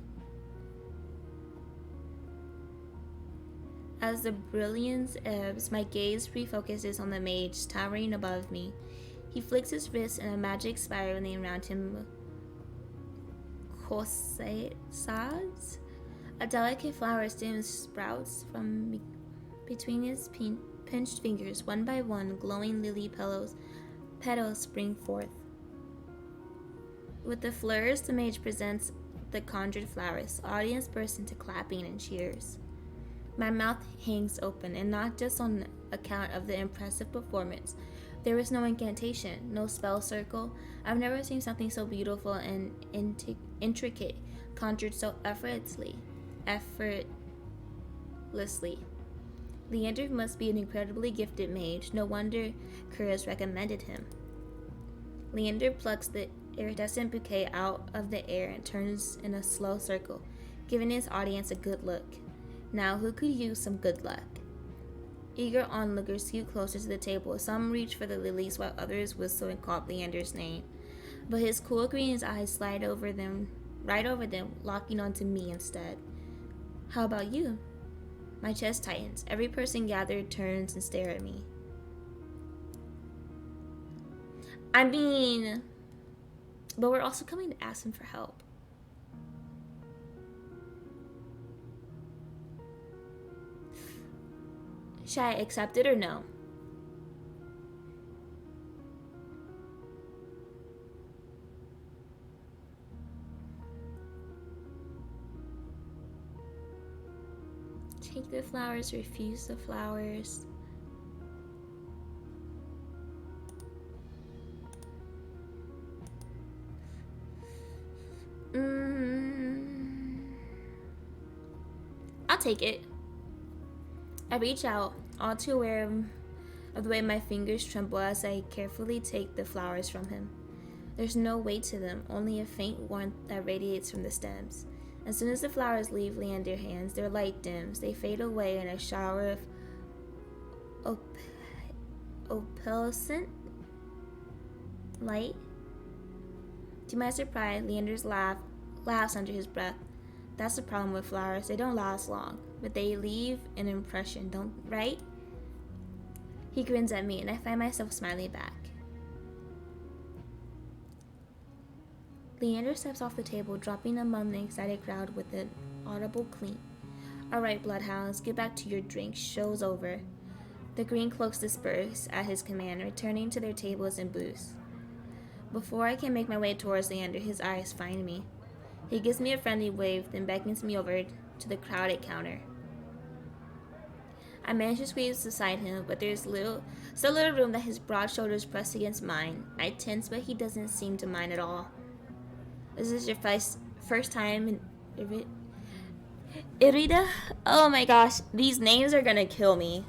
As the brilliance ebbs, my gaze refocuses on the mage towering above me. He flicks his wrist and a magic spiraling around him coincides. A delicate flower stem sprouts from between his pinched fingers. One by one, glowing lily petals spring forth. With the flourish, the mage presents the conjured flowers. The audience bursts into clapping and cheers. My mouth hangs open, and not just on account of the impressive performance. There was no incantation, no spell circle. I've never seen something so beautiful and intricate conjured so effortlessly. Leander must be an incredibly gifted mage. No wonder Curtis recommended him. Leander plucks the iridescent bouquet out of the air and turns in a slow circle, giving his audience a good look. Now, who could use some good luck? Eager onlookers scoot closer to the table. Some reach for the lilies while others whistle and call Leander's name. But his cool green eyes slide right over them, locking onto me instead. How about you? My chest tightens. Every person gathered turns and stares at me. But we're also coming to ask him for help. Should I accept it or no? Take the flowers, refuse the flowers. I'll take it. I reach out, all too aware of the way my fingers tremble as I carefully take the flowers from him. There's no weight to them, only a faint warmth that radiates from the stems. As soon as the flowers leave Leander's hands, their light dims. They fade away in a shower of opalescent light. To my surprise, Leander's laughs under his breath. That's the problem with flowers. They don't last long, but they leave an impression, right? He grins at me, and I find myself smiling back. Leander steps off the table, dropping among the excited crowd with an audible clink. All right, bloodhounds, get back to your drink. Show's over. The green cloaks disperse at his command, returning to their tables and booths. Before I can make my way towards Leander, his eyes find me. He gives me a friendly wave, then beckons me over to the crowded counter. I manage to squeeze beside him, but there's so little room that his broad shoulders press against mine. I tense, but he doesn't seem to mind at all. Is this your first time in Irida? Oh my gosh, these names are gonna kill me.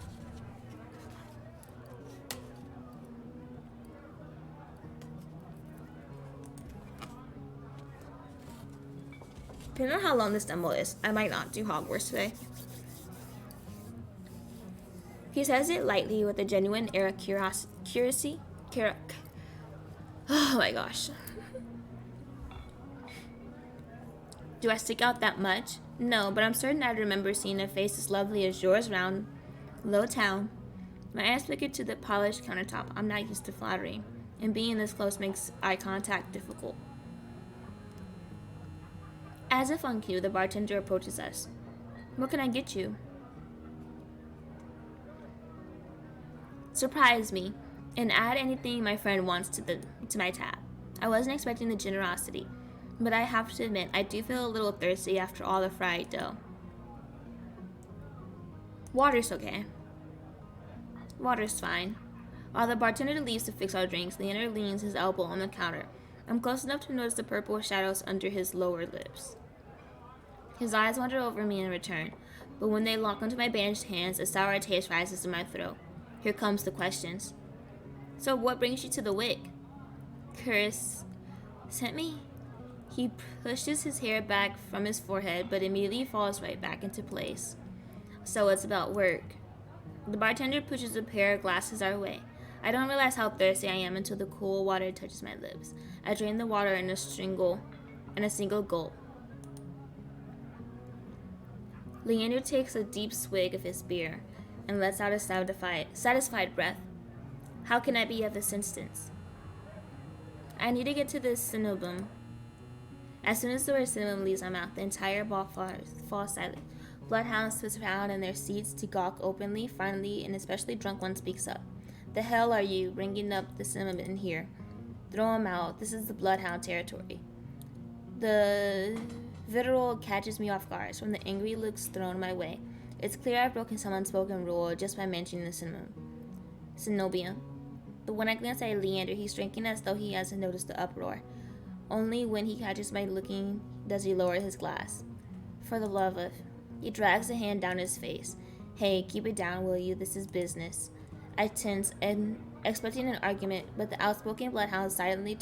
Depending on how long this demo is, I might not do Hogwarts today. He says it lightly with a genuine air of curiosity. Oh my gosh. Do I stick out that much? No, but I'm certain I remember seeing a face as lovely as yours round Lowtown. My eyes flicker to the polished countertop. I'm not used to flattery, and being this close makes eye contact difficult. As if on cue, the bartender approaches us. What can I get you? Surprise me, and add anything my friend wants to my tab. I wasn't expecting the generosity, but I have to admit I do feel a little thirsty after all the fried dough. Water's okay. Water's fine. While the bartender leaves to fix our drinks, Leander leans his elbow on the counter. I'm close enough to notice the purple shadows under his lower lips. His eyes wander over me in return, but when they lock onto my bandaged hands, a sour taste rises in my throat. Here comes the questions. So what brings you to the Wick? Curse sent me? He pushes his hair back from his forehead, but immediately falls right back into place. So it's about work. The bartender pushes a pair of glasses our way. I don't realize how thirsty I am until the cool water touches my lips. I drain the water in a single gulp. Leander takes a deep swig of his beer and lets out a satisfied breath. How can I be of assistance? I need to get to the Cinnabon. As soon as the word cinnamon leaves my mouth, the entire ball falls silent. Bloodhounds twist around in their seats to gawk openly. Finally, an especially drunk one speaks up. The hell are you bringing up the cinnamon in here? Throw him out. This is the bloodhound territory. The vitriol catches me off guard from the angry looks thrown my way. It's clear I've broken some unspoken rule just by mentioning the Cenobia. But when I glance at Leander, he's drinking as though he hasn't noticed the uproar. Only when he catches my looking does he lower his glass. For the love of... He drags a hand down his face. Hey, keep it down, will you? This is business. I tense and expecting an argument, but the outspoken bloodhounds silently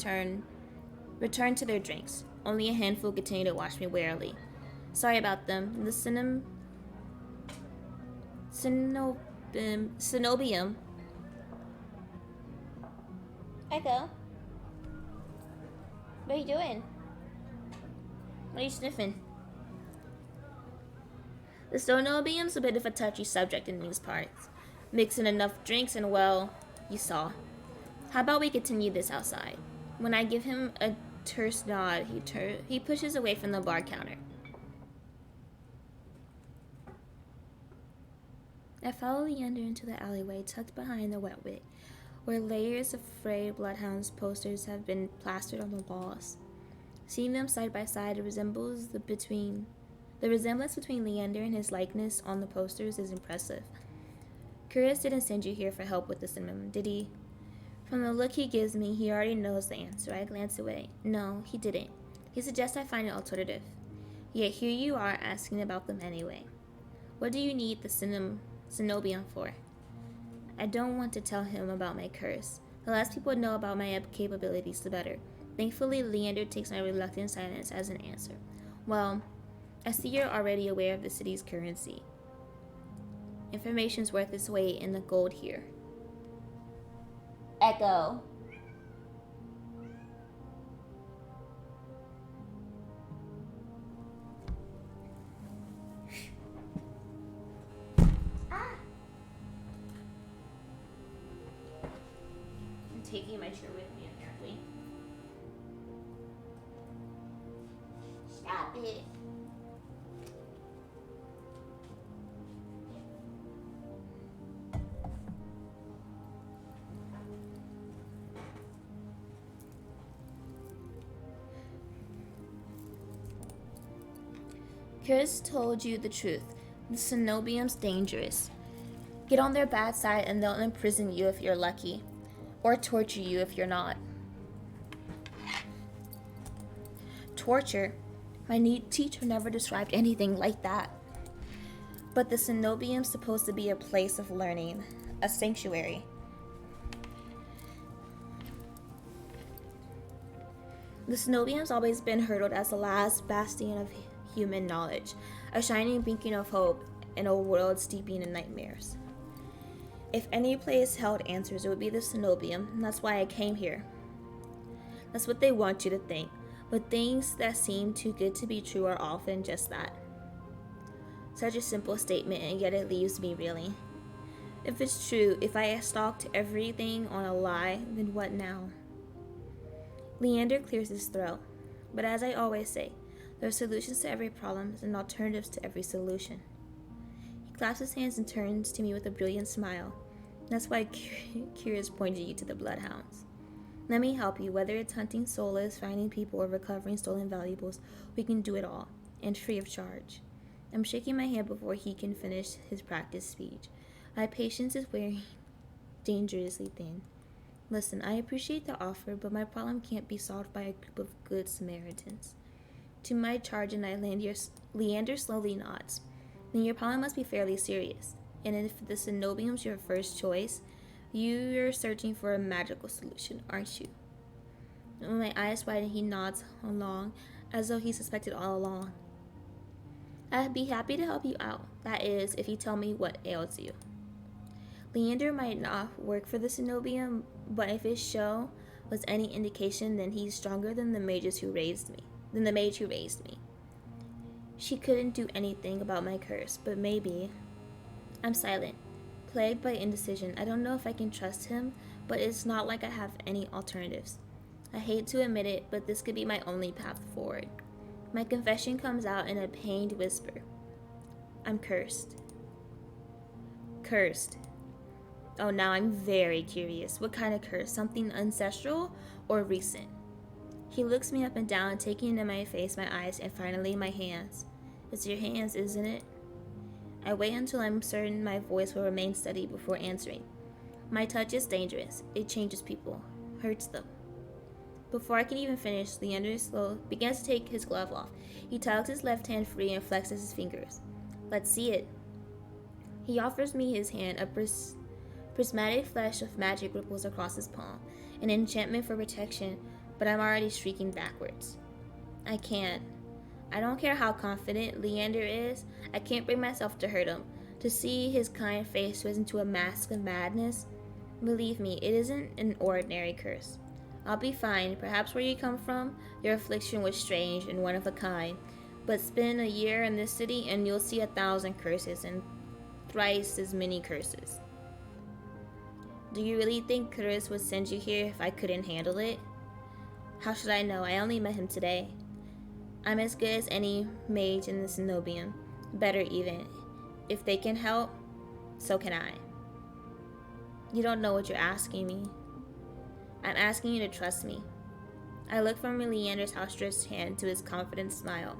return to their drinks. Only a handful continue to watch me warily. Sorry about them. The Cenobium. Echo? What are you doing? What are you sniffing? The Cenobium's a bit of a touchy subject in these parts. Mixing enough drinks and, well, you saw. How about we continue this outside? When I give him a terse nod, he pushes away from the bar counter. I follow Leander into the alleyway tucked behind the wet wick, where layers of frayed bloodhounds posters have been plastered on the walls. Seeing them side by side, the resemblance between Leander and his likeness on the posters is impressive. Curious didn't send you here for help with the cinnamon, did he? From the look he gives me, he already knows the answer. I glance away. No, he didn't. He suggests I find an alternative. Yet here you are asking about them anyway. What do you need the Cenobium for? I don't want to tell him about my curse. The less people know about my capabilities, the better. Thankfully, Leander takes my reluctant silence as an answer. Well, I see you're already aware of the city's currency. Information's worth its weight in the gold here. Echo. I'm taking my chair with me, apparently. Chris told you the truth. The Cenobium's dangerous. Get on their bad side and they'll imprison you if you're lucky. Or torture you if you're not. Torture? My teacher never described anything like that. But the Cenobium's supposed to be a place of learning. A sanctuary. The Cenobium's always been heralded as the last bastion of human knowledge, a shining beacon of hope in a world steeping in nightmares. If any place held answers, it would be the Cenobium, and that's why I came here. That's what they want you to think, but things that seem too good to be true are often just that. Such a simple statement, and yet it leaves me reeling. If it's true, if I stalked everything on a lie, then what now? Leander clears his throat, but as I always say, there are solutions to every problem and alternatives to every solution. He clasps his hands and turns to me with a brilliant smile. That's why Curious pointed you to the Bloodhounds. Let me help you, whether it's hunting soulless, finding people, or recovering stolen valuables, we can do it all, and free of charge. I'm shaking my hand before he can finish his practice speech. My patience is wearing dangerously thin. Listen, I appreciate the offer, but my problem can't be solved by a group of good Samaritans. To my charge and Leander slowly nods. Then your problem must be fairly serious. And if the Cenobium's your first choice, you're searching for a magical solution, aren't you? When my eyes widen, he nods along, as though he suspected all along. I'd be happy to help you out. That is, if you tell me what ails you. Leander might not work for the Cenobium, but if his show was any indication, then he's stronger than the mage who raised me. She couldn't do anything about my curse, but maybe. I'm silent, plagued by indecision. I don't know if I can trust him, but it's not like I have any alternatives. I hate to admit it, but this could be my only path forward. My confession comes out in a pained whisper. I'm cursed. Cursed. Oh, now I'm very curious. What kind of curse? Something ancestral or recent? He looks me up and down, taking into my face, my eyes, and finally my hands. It's your hands, isn't it? I wait until I'm certain my voice will remain steady before answering. My touch is dangerous. It changes people, hurts them. Before I can even finish, Leander begins to take his glove off. He tugs his left hand free and flexes his fingers. Let's see it. He offers me his hand. A prismatic flash of magic ripples across his palm, an enchantment for protection, but I'm already streaking backwards. I can't. I don't care how confident Leander is, I can't bring myself to hurt him. To see his kind face twist into a mask of madness. Believe me, it isn't an ordinary curse. I'll be fine. Perhaps where you come from, your affliction was strange and one of a kind. But spend a year in this city and you'll see 1,000 curses and thrice as many curses. Do you really think Chris would send you here if I couldn't handle it? How should I know? I only met him today. I'm as good as any mage in the Cenobium. Better even. If they can help, so can I. You don't know what you're asking me. I'm asking you to trust me. I look from Leander's outstretched hand to his confident smile.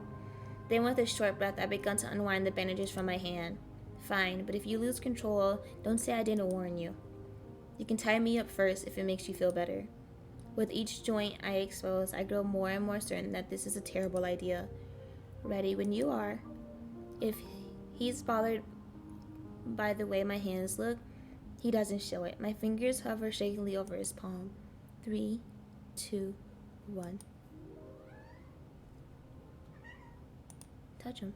Then with a short breath, I begun to unwind the bandages from my hand. Fine, but if you lose control, don't say I didn't warn you. You can tie me up first if it makes you feel better. With each joint I expose, I grow more and more certain that this is a terrible idea. Ready when you are. If he's bothered by the way my hands look, he doesn't show it. My fingers hover shakily over his palm. 3, 2, 1. Touch him.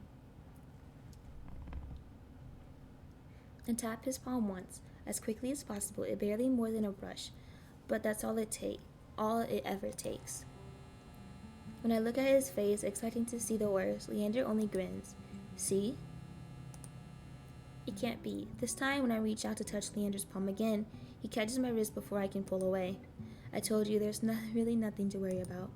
And tap his palm once, as quickly as possible. It barely more than a brush, but that's all it ever takes. When I look at his face, expecting to see the worst, Leander only grins. See? It can't be. This time, when I reach out to touch Leander's palm again, he catches my wrist before I can pull away. I told you there's really nothing to worry about.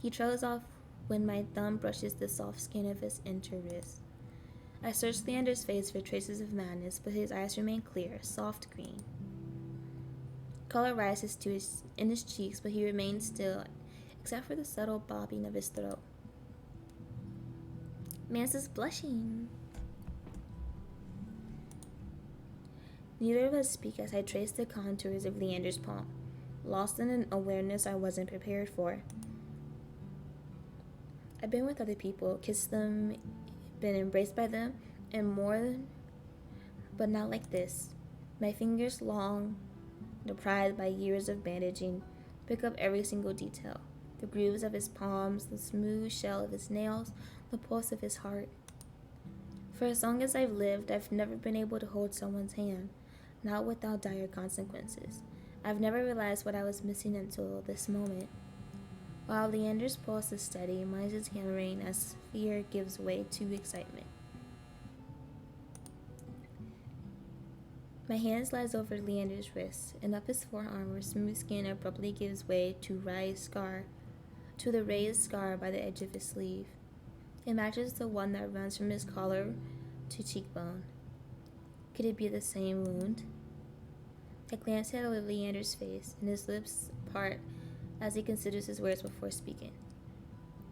He trails off when my thumb brushes the soft skin of his interwrist. I search Leander's face for traces of madness, but his eyes remain clear, soft green. Color rises in his cheeks, but he remains still, except for the subtle bobbing of his throat. Mance is blushing. Neither of us speak as I trace the contours of Leander's palm, lost in an awareness I wasn't prepared for. I've been with other people, kissed them, been embraced by them, and more, but not like this. My fingers, long, deprived by years of bandaging, pick up every single detail. The grooves of his palms, the smooth shell of his nails, the pulse of his heart. For as long as I've lived, I've never been able to hold someone's hand, not without dire consequences. I've never realized what I was missing until this moment. While Leander's pulse is steady, mine is hammering as fear gives way to excitement. My hand slides over Leander's wrist and up his forearm where smooth skin abruptly gives way to the raised scar by the edge of his sleeve. It matches the one that runs from his collar to cheekbone. Could it be the same wound? I glance at Leander's face, and his lips part as he considers his words before speaking.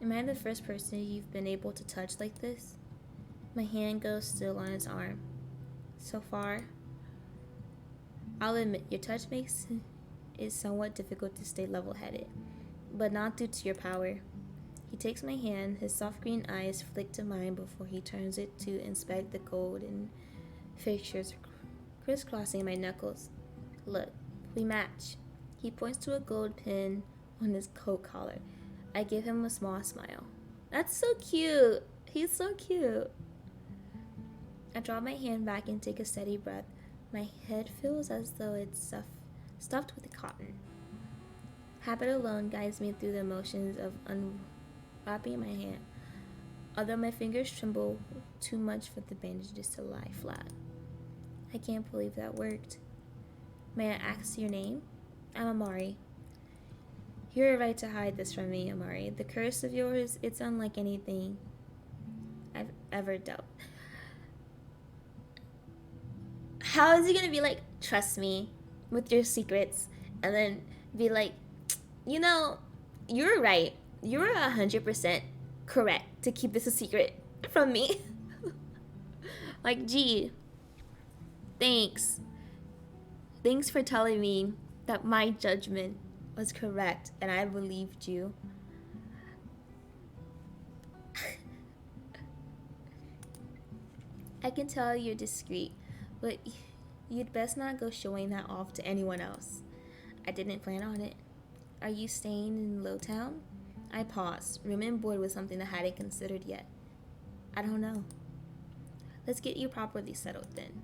Am I the first person you've been able to touch like this? My hand goes still on his arm. So far, I'll admit your touch makes it somewhat difficult to stay level-headed, but not due to your power. He takes my hand, his soft green eyes flick to mine before he turns it to inspect the golden fixtures crisscrossing my knuckles. Look, we match. He points to a gold pin on his coat collar. I give him a small smile. That's so cute. He's so cute. I draw my hand back and take a steady breath. My head feels as though it's stuffed with cotton. Habit alone guides me through the motions of unwrapping my hand, although my fingers tremble too much for the bandages to lie flat. I can't believe that worked. May I ask your name? I'm Amari. You're right to hide this from me, Amari. The curse of yours, it's unlike anything I've ever dealt. How is he gonna be like, trust me with your secrets, and then be like, you're right. You're 100% correct to keep this a secret from me. Like, gee, thanks. Thanks for telling me that my judgment was correct and I believed you. I can tell you're discreet, but you'd best not go showing that off to anyone else. I didn't plan on it. Are you staying in Lowtown? I paused, room and board was something I hadn't considered yet. I don't know. Let's get you properly settled then.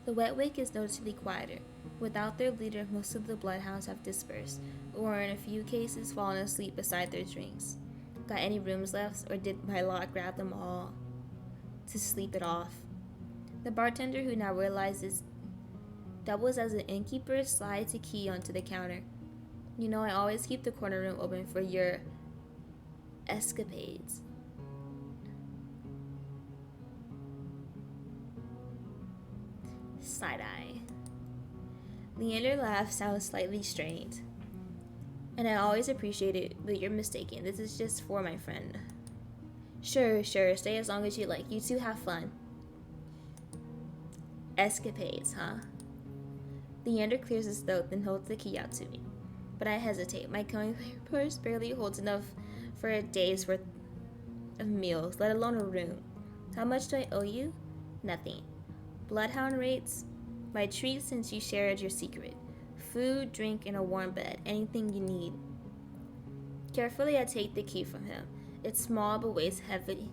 The Wetwick is noticeably quieter. Without their leader, most of the bloodhounds have dispersed, or in a few cases fallen asleep beside their drinks. Got any rooms left, or did my lot grab them all to sleep it off? The bartender, who now realizes doubles as an innkeeper, slides a key onto the counter. I always keep the corner room open for your escapades. Side-eye. Leander laughs, sounds slightly strained. And I always appreciate it, but you're mistaken. This is just for my friend. Sure, stay as long as you like. You two have fun. Escapades, huh? Leander clears his throat, then holds the key out to me. But I hesitate. My coin purse barely holds enough for a day's worth of meals, let alone a room. How much do I owe you? Nothing. Bloodhound rates? My treat since you shared your secret. Food, drink, and a warm bed. Anything you need. Carefully, I take the key from him. It's small but weighs heavy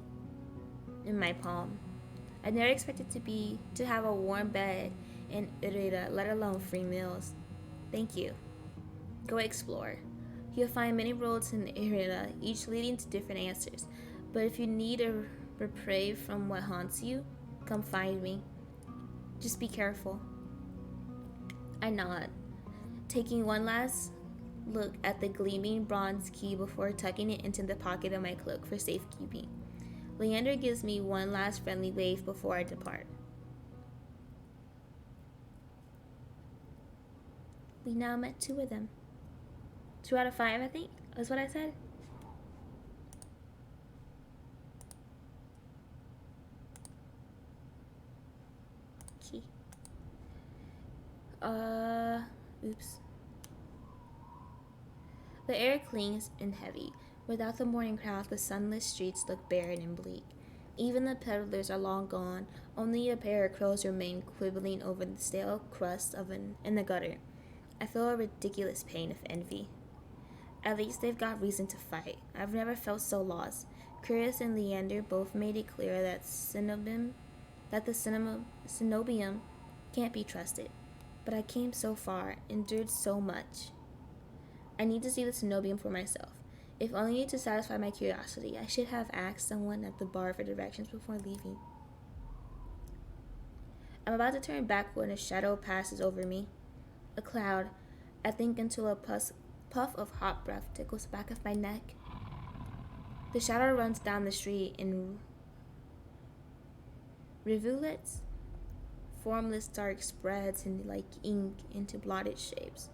in my palm. I never expected to have a warm bed in Irida, let alone free meals. Thank you. Go explore. You'll find many roads in Irida, each leading to different answers. But if you need a reprieve from what haunts you, come find me. Just be careful. I nod, taking one last look at the gleaming bronze key before tucking it into the pocket of my cloak for safekeeping. Leander gives me one last friendly wave before I depart. We now met 2 of them. 2 out of 5, I think. That's what I said. key. Oops. The air clean and heavy. Without the morning crowd, the sunless streets look barren and bleak. Even the peddlers are long gone. Only a pair of crows remain quibbling over the stale crust in the gutter. I feel a ridiculous pain of envy. At least they've got reason to fight. I've never felt so lost. Curious and Leander both made it clear that the Cenobium can't be trusted. But I came so far, endured so much. I need to see the Cenobium for myself. If only to satisfy my curiosity, I should have asked someone at the bar for directions before leaving. I'm about to turn back when a shadow passes over me. A cloud, I think, until a puff of hot breath tickles the back of my neck. The shadow runs down the street in rivulets. Formless dark spreads like ink into blotted shapes.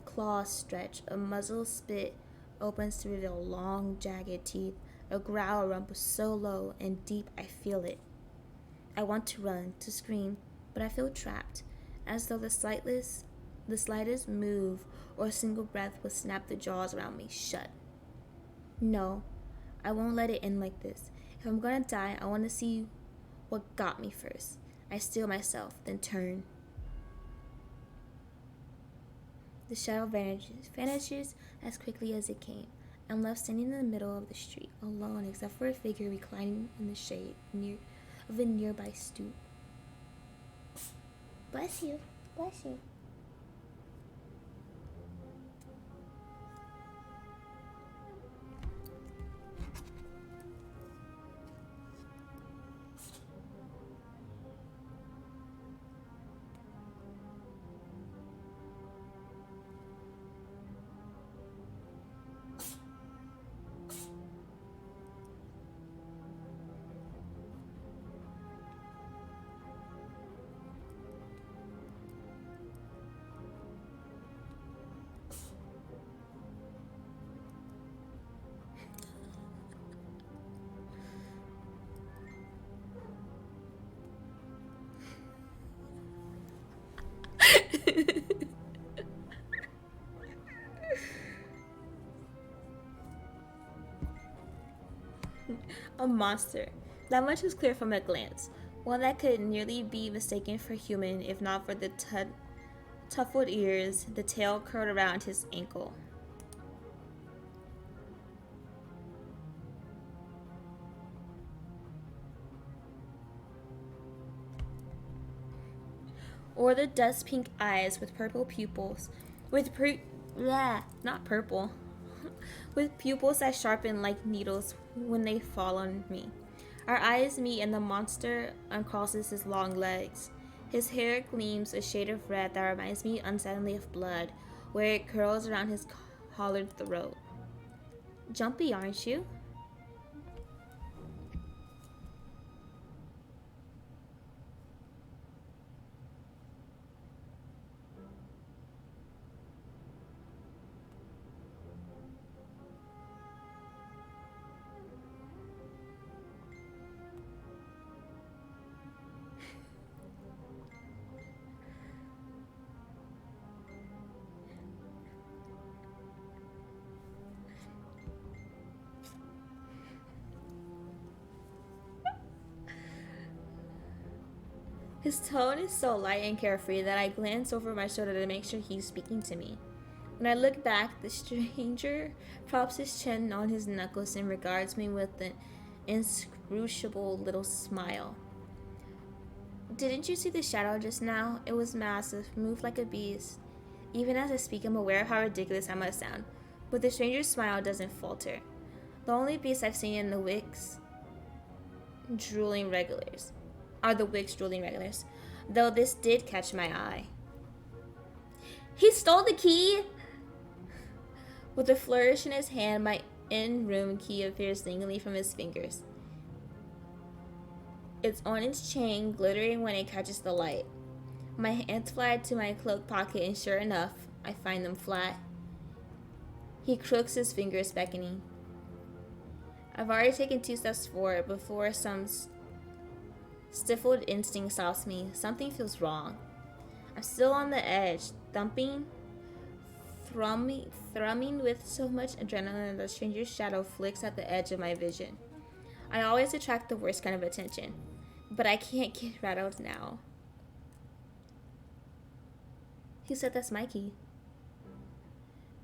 Claws stretch, a muzzle spit opens to reveal long, jagged teeth. A growl rumbles so low and deep I feel it. I want to run, to scream, but I feel trapped, as though the slightest move or a single breath would snap the jaws around me shut. No, I won't let it end like this. If I'm gonna die, I want to see what got me first. I steel myself, then turn. The shadow vanishes as quickly as it came. I'm left standing in the middle of the street, alone except for a figure reclining in the shade of a nearby stoop. Bless you. Bless you. A monster. That much was clear from a glance. One that could nearly be mistaken for human if not for the tuffled ears, the tail curled around his ankle. Or the dust pink eyes with purple pupils, not purple, with pupils that sharpen like needles when they fall on me. Our eyes meet and the monster uncrosses his long legs. His hair gleams a shade of red that reminds me unsettlingly of blood, where it curls around his collared throat. Jumpy, aren't you? His tone is so light and carefree that I glance over my shoulder to make sure he's speaking to me. When I look back, the stranger props his chin on his knuckles and regards me with an inscrutable little smile. Didn't you see the shadow just now? It was massive, moved like a beast. Even as I speak, I'm aware of how ridiculous I must sound, but the stranger's smile doesn't falter. The only beast I've seen in the Wicks drooling regulars. Though this did catch my eye. He stole the key! With a flourish in his hand, my in-room key appears singly from his fingers. It's on its chain, glittering when it catches the light. My hands fly to my cloak pocket, and sure enough, I find them flat. He crooks his fingers, beckoning. I've already taken 2 steps forward before some Stifled instinct stops me. Something feels wrong. I'm still on the edge, thrumming with so much adrenaline that a stranger's shadow flicks at the edge of my vision. I always attract the worst kind of attention, but I can't get rattled now. Who said that's my key?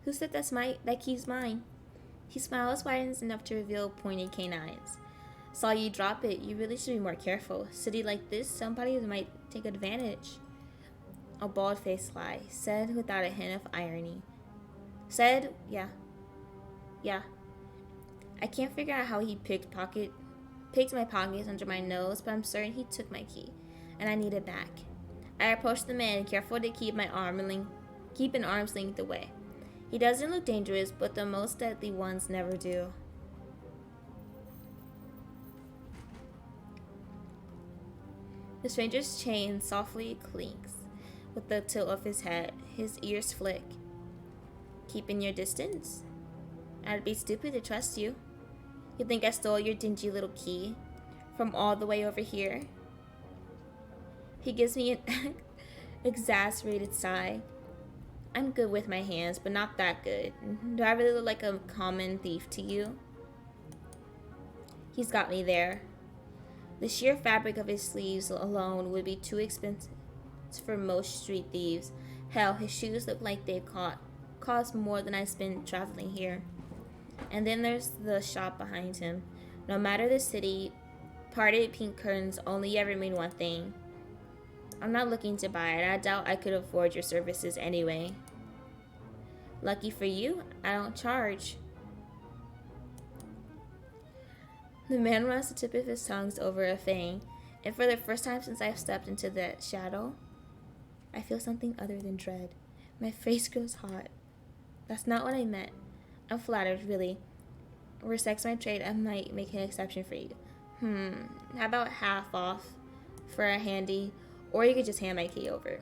Who said that key's mine? His smile widens enough to reveal pointed canines. Saw you drop it. You really should be more careful. City like this, somebody might take advantage. A bald-faced lie, said without a hint of irony. Said, yeah. I can't figure out how he picked my pockets under my nose, but I'm certain he took my key, and I need it back. I approached the man, careful to keep an arm's length away. He doesn't look dangerous, but the most deadly ones never do. The stranger's chain softly clinks with the tilt of his head. His ears flick. Keeping your distance? I'd be stupid to trust you. You think I stole your dingy little key from all the way over here? He gives me an exasperated sigh. I'm good with my hands, but not that good. Do I really look like a common thief to you? He's got me there. The sheer fabric of his sleeves alone would be too expensive for most street thieves. Hell, his shoes look like they cost more than I spent traveling here. And then there's the shop behind him. No matter the city, parted pink curtains only ever mean one thing. I'm not looking to buy it. I doubt I could afford your services anyway. Lucky for you, I don't charge. The man runs the tip of his tongue over a fang, and for the first time since I've stepped into that shadow, I feel something other than dread. My face grows hot. That's not what I meant. I'm flattered, really. Respects my trade, I might make an exception for you. How about half off for a handy, or you could just hand my key over.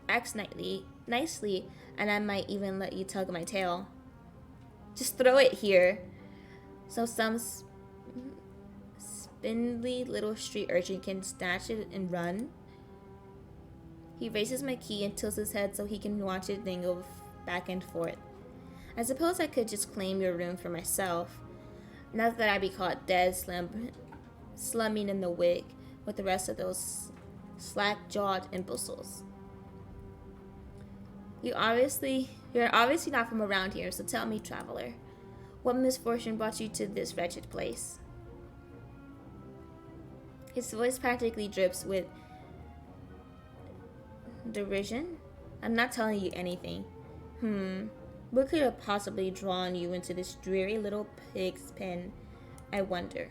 Act nicely, and I might even let you tug my tail. Just throw it here, so some spindly little street urchin can snatch it and run. He raises my key and tilts his head so he can watch it dangle back and forth. I suppose I could just claim your room for myself. Not that I'd be caught dead slumming in the wig with the rest of those slack-jawed imbeciles. You're obviously not from around here, so tell me, traveler, what misfortune brought you to this wretched place? His voice practically drips with derision. I'm not telling you anything. What could have possibly drawn you into this dreary little pig's pen, I wonder?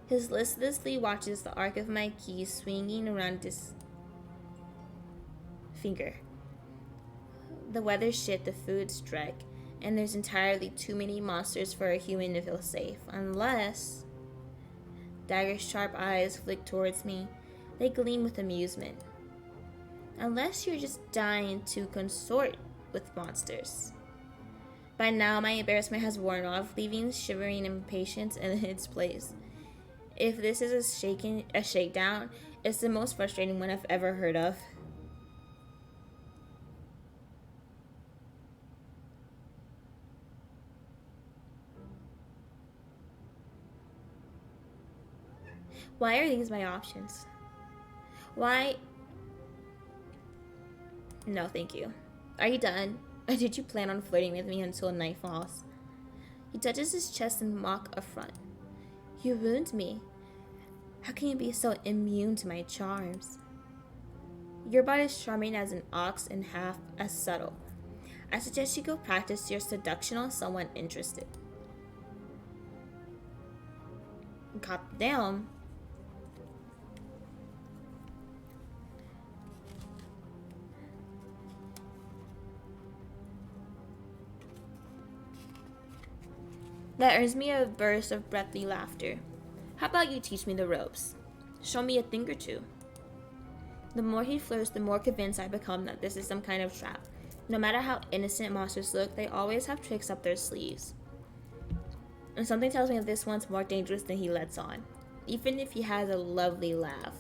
His listlessly watches the arc of my key swinging around his finger. The weather's shit, the food's dreck, and there's entirely too many monsters for a human to feel safe. Unless... Dagger's sharp eyes flick towards me. They gleam with amusement. Unless you're just dying to consort with monsters. By now, my embarrassment has worn off, leaving shivering impatience in its place. If this is a shakedown, it's the most frustrating one I've ever heard of. Why are these my options? Why? No, thank you. Are you done? Or did you plan on flirting with me until night falls? He touches his chest in mock affront. You ruined me. How can you be so immune to my charms? You're about as charming as an ox and half as subtle. I suggest you go practice your seduction on someone interested. Goddamn. That earns me a burst of breathy laughter. How about you teach me the ropes? Show me a thing or two. The more he flirts, the more convinced I become that this is some kind of trap. No matter how innocent monsters look, they always have tricks up their sleeves. And something tells me that this one's more dangerous than he lets on. even if he has a lovely laugh.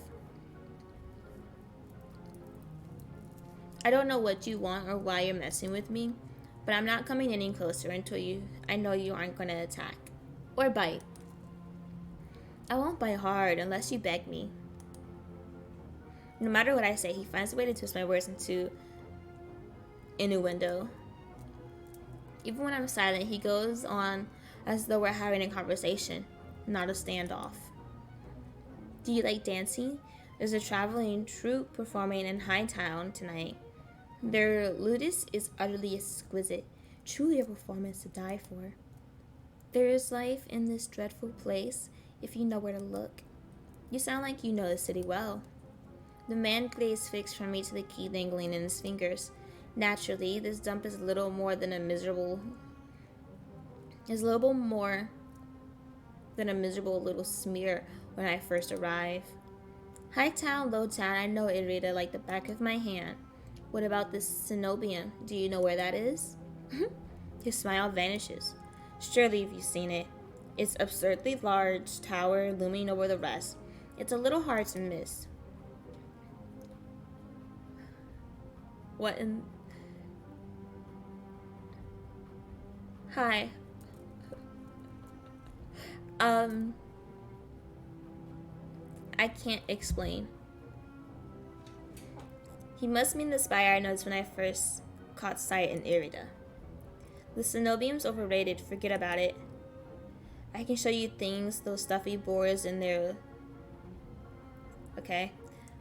I don't know what you want or why you're messing with me, but I'm not coming any closer until I know you aren't going to attack. Or bite. I won't bite hard unless you beg me. No matter what I say, he finds a way to twist my words into innuendo. Even when I'm silent, he goes on as though we're having a conversation, not a standoff. Do you like dancing? There's a traveling troupe performing in Hightown tonight. Their ludus is utterly exquisite, truly a performance to die for. There is life in this dreadful place if you know where to look. You sound like you know the city well. The man gazed fixed from me to the key dangling in his fingers. Naturally, this dump is little more than a miserable little smear when I first arrive. Hightown, Lowtown, I know Irida like the back of my hand. What about this cenobium? Do you know where that is? His smile vanishes. Surely you've seen it. It's absurdly large tower looming over the rest. It's a little hard to miss. What in... Hi. I can't explain. He must mean the spire I noticed when I first caught sight in Irida. The cenobium's overrated, forget about it. I can show you things those stuffy boars in their... Okay.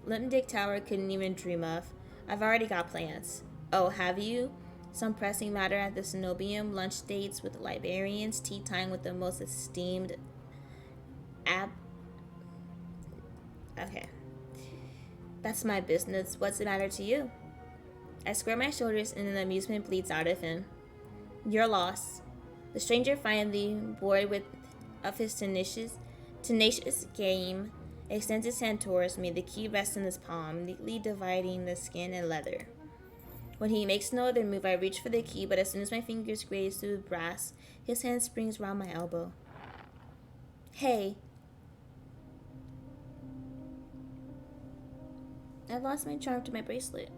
Limdick Tower couldn't even dream of. I've already got plans. Oh, have you? Some pressing matter at the cenobium, lunch dates with the librarians, tea time with the most esteemed Okay. That's my business. What's the matter to you? I square my shoulders and an amusement bleeds out of him. Your loss. The stranger finally, bored of his tenacious game, extends his hand towards me. The key rests in his palm, neatly dividing the skin and leather. When he makes no other move, I reach for the key, but as soon as my fingers graze through the brass, his hand springs round my elbow. Hey. I've lost my charm to my bracelet.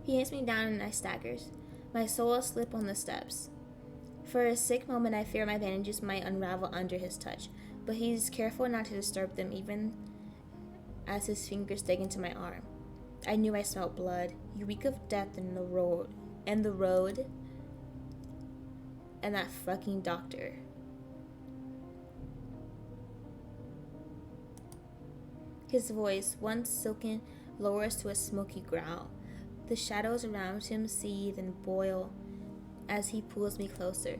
He hands me down and I staggers. My soul slip on the steps. For a sick moment, I fear my bandages might unravel under his touch, but he's careful not to disturb them even as his fingers dig into my arm. I knew I smelled blood. You reek of death in the road, and that fucking doctor. His voice, once silken, lowers to a smoky growl. The shadows around him seethe and boil as he pulls me closer.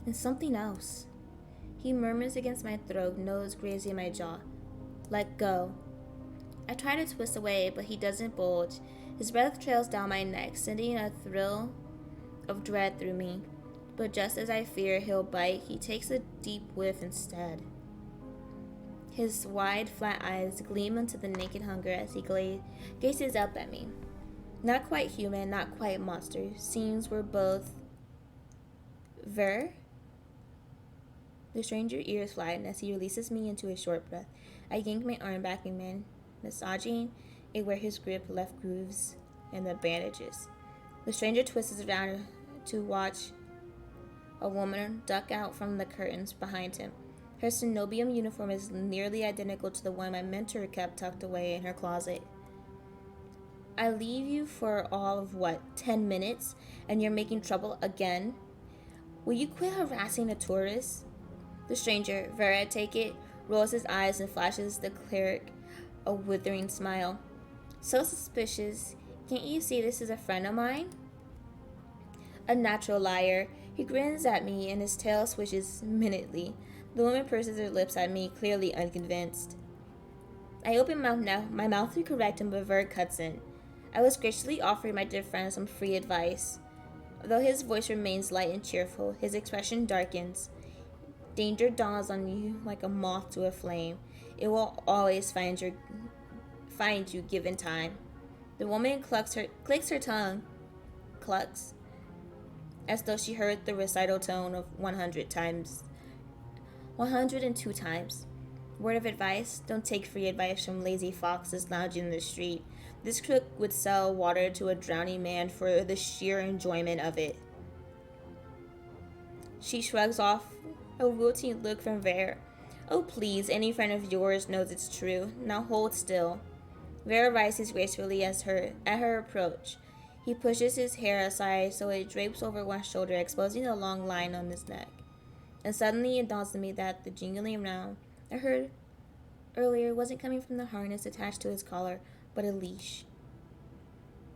And something else. He murmurs against my throat, nose grazing my jaw. Let go. I try to twist away, but he doesn't budge. His breath trails down my neck, sending a thrill of dread through me. But just as I fear he'll bite, he takes a deep whiff instead. His wide, flat eyes gleam into the naked hunger as he gazes up at me. Not quite human, not quite monster. Seems we're both... Ver? The stranger ears flatten as he releases me into a short breath. I yank my arm back and massaging it where his grip left grooves in the bandages. The stranger twists around to watch a woman duck out from the curtains behind him. Her cenobium uniform is nearly identical to the one my mentor kept tucked away in her closet. I leave you for all of 10 minutes, and you're making trouble again? Will you quit harassing a tourist? The stranger, Vera, take it, rolls his eyes and flashes the cleric a withering smile. So suspicious. Can't you see this is a friend of mine? A natural liar. He grins at me and his tail swishes minutely. The woman purses her lips at me, clearly unconvinced. I open my mouth to correct him, but Vert cuts in. I was graciously offering my dear friend some free advice. Though his voice remains light and cheerful, his expression darkens. Danger dawns on you like a moth to a flame. It will always find you given time. The woman clicks her tongue, as though she heard the recital tone of 102 times. Word of advice: don't take free advice from lazy foxes lounging in the street. This crook would sell water to a drowning man for the sheer enjoyment of it. She shrugs off a wilting look from Vare. Oh, please, any friend of yours knows it's true. Now hold still. Vera rises gracefully at her approach. He pushes his hair aside so it drapes over one shoulder, exposing a long line on his neck. And suddenly it dawns on me that the jingling round I heard earlier wasn't coming from the harness attached to his collar, but a leash.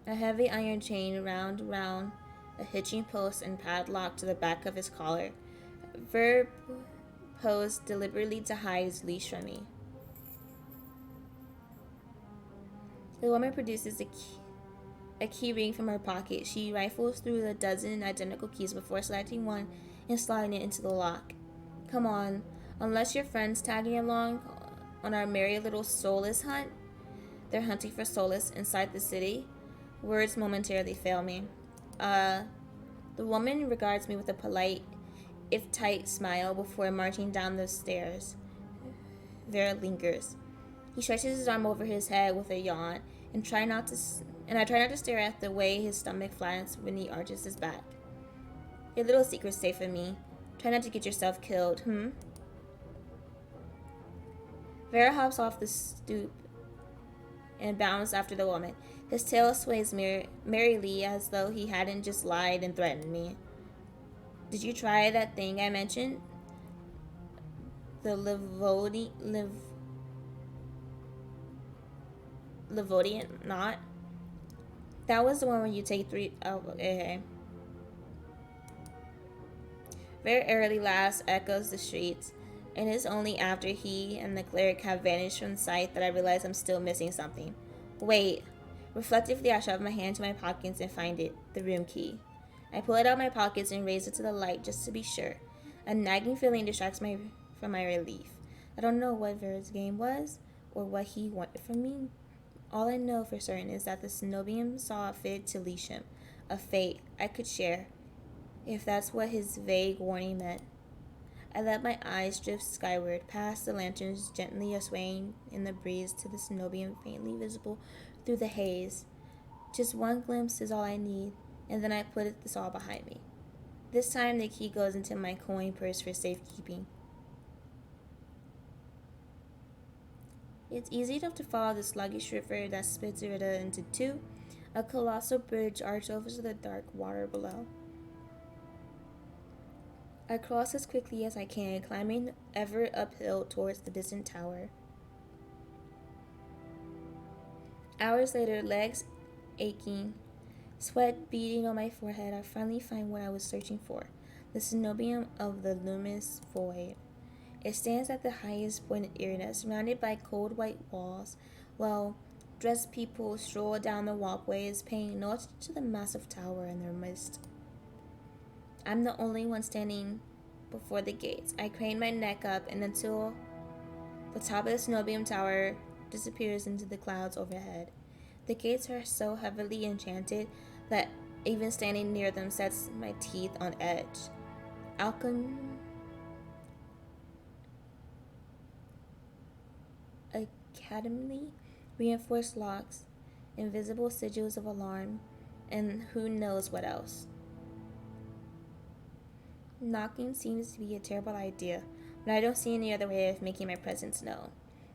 A heavy iron chain wound round a hitching post and padlocked to the back of his collar. Ver posed deliberately to hide his leash from me. The woman produces a key ring from her pocket. She rifles through the dozen identical keys before selecting one and sliding it into the lock. Come on, unless your friend's tagging along on our merry little soulless hunt. They're hunting for solace inside the city. Words momentarily fail me. The woman regards me with a polite, if tight, smile before marching down the stairs. Vera lingers. He stretches his arm over his head with a yawn, and I try not to stare at the way his stomach flattens when he arches his back. Your little secret's safe from me. Try not to get yourself killed, Vera hops off the stoop and bounds after the woman. His tail sways merrily as though he hadn't just lied and threatened me. Did you try that thing I mentioned? The Levodian knot? That was the one where you take three... Oh, okay. Very early laughs echoes the streets, and it's only after he and the cleric have vanished from sight that I realize I'm still missing something. Wait. Reflectively, I shove my hand to my pockets and find it, the room key. I pull it out of my pockets and raise it to the light just to be sure. A nagging feeling distracts me from my relief. I don't know what Vera's game was or what he wanted from me. All I know for certain is that the Cenobium saw fit to leash him, a fate I could share, if that's what his vague warning meant. I let my eyes drift skyward, past the lanterns gently swaying in the breeze to the Cenobium faintly visible through the haze. Just one glimpse is all I need, and then I put this all behind me. This time the key goes into my coin purse for safekeeping. It's easy enough to follow the sluggish river that splits the river into two. A colossal bridge arches over the dark water below. I cross as quickly as I can, climbing ever uphill towards the distant tower. Hours later, legs aching, sweat beading on my forehead, I finally find what I was searching for, the cenobium of the luminous void. It stands at the highest point of Irina, surrounded by cold white walls, while dressed people stroll down the walkways, paying no attention to the massive tower in their midst. I'm the only one standing before the gates. I crane my neck up, and until the top of the cenobium tower disappears into the clouds overhead. The gates are so heavily enchanted that even standing near them sets my teeth on edge. Academically reinforced locks, invisible sigils of alarm, and who knows what else. Knocking seems to be a terrible idea, but I don't see any other way of making my presence known.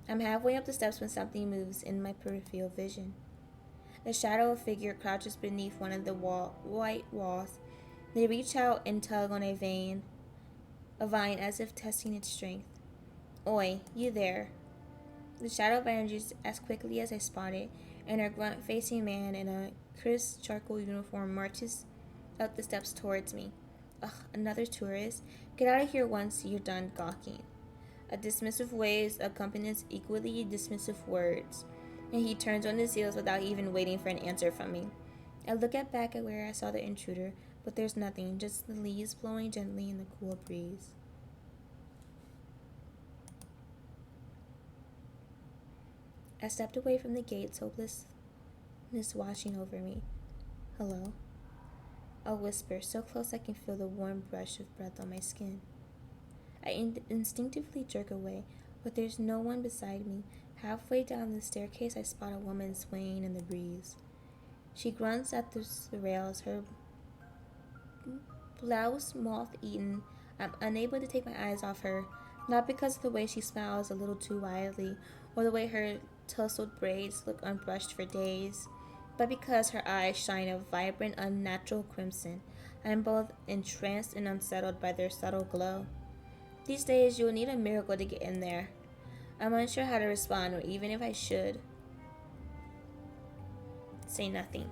I'm halfway up the steps when something moves in my peripheral vision. A shadow of figure crouches beneath one of the white walls. They reach out and tug on a vine as if testing its strength. Oi, you there. The shadow vanishes as quickly as I spot it, and a grunt-facing man in a crisp charcoal uniform marches up the steps towards me. Ugh, another tourist? Get out of here once you're done gawking. A dismissive waves accompanies equally dismissive words, and he turns on his heels without even waiting for an answer from me. I look back at where I saw the intruder, but there's nothing, just the leaves blowing gently in the cool breeze. I stepped away from the gates, hopelessness washing over me. Hello? A whisper, so close I can feel the warm brush of breath on my skin. I instinctively jerk away. but there's no one beside me. Halfway down the staircase, I spot a woman swaying in the breeze. She grunts at the rails, her blouse moth-eaten. I'm unable to take my eyes off her, not because of the way she smiles a little too wildly, or the way her tousled braids look unbrushed for days, but because her eyes shine a vibrant, unnatural crimson. I am both entranced and unsettled by their subtle glow. These days, you will need a miracle to get in there. I'm unsure how to respond, or even if I should. Say nothing.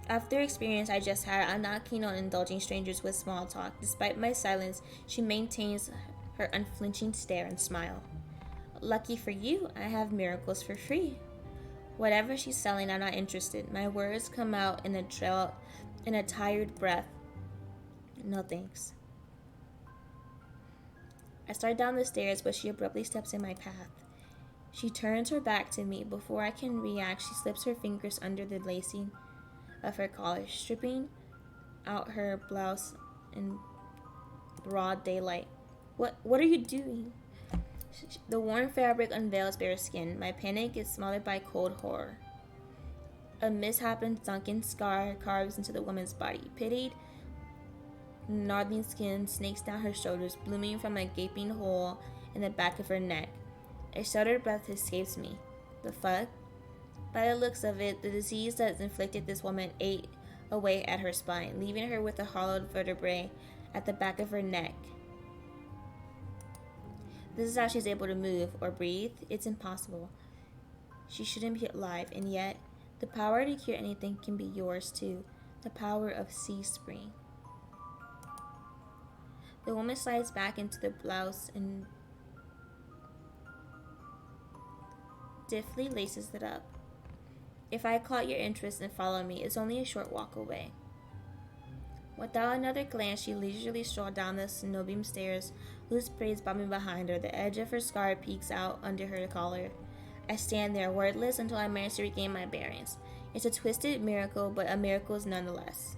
After experience I just had, I'm not keen on indulging strangers with small talk. Despite my silence, she maintains her unflinching stare and smile. Lucky for you, I have miracles for free. Whatever she's selling, I'm not interested. My words come out in a tired breath. No thanks. I start down the stairs, but she abruptly steps in my path. She turns her back to me. Before I can react, she slips her fingers under the lacing of her collar, stripping out her blouse in broad daylight. What are you doing? The worn fabric unveils bare skin. My panic is smothered by cold horror. A misshapen sunken scar carves into the woman's body. Pitted, gnarly skin snakes down her shoulders, blooming from a gaping hole in the back of her neck. A shuddered breath escapes me. The fuck? By the looks of it, the disease that inflicted this woman ate away at her spine, leaving her with a hollowed vertebrae at the back of her neck. This is how she's able to move or breathe. It's impossible. She shouldn't be alive, and yet, the power to cure anything can be yours too. The power of Seaspring. The woman slides back into the blouse and stiffly laces it up. If I caught your interest and follow me, it's only a short walk away. Without another glance, she leisurely strolled down the snowbeam stairs, loose braids bobbing behind her. The edge of her scarf peeks out under her collar. I stand there, wordless, until I manage to regain my bearings. It's a twisted miracle, but a miracle nonetheless.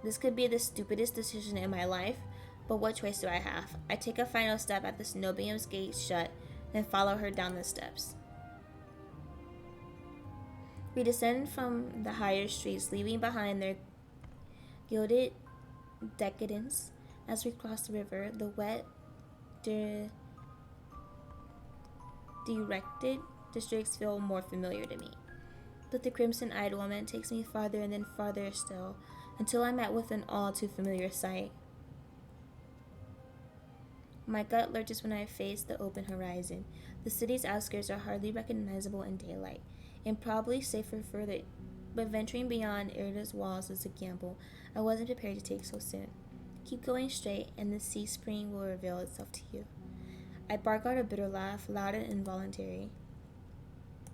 This could be the stupidest decision in my life, but what choice do I have? I take a final step at the snowbeam's gate shut, then follow her down the steps. We descend from the higher streets, leaving behind their gilded decadence. As we cross the river, the wet, directed districts feel more familiar to me. But the crimson-eyed woman takes me farther and then farther still, until I'm met with an all too familiar sight. My gut lurches when I face the open horizon. The city's outskirts are hardly recognizable in daylight, and probably safer further, but venturing beyond Erida's walls is a gamble I wasn't prepared to take so soon. Keep going straight, and the Seaspring will reveal itself to you. I bark out a bitter laugh, loud and involuntary.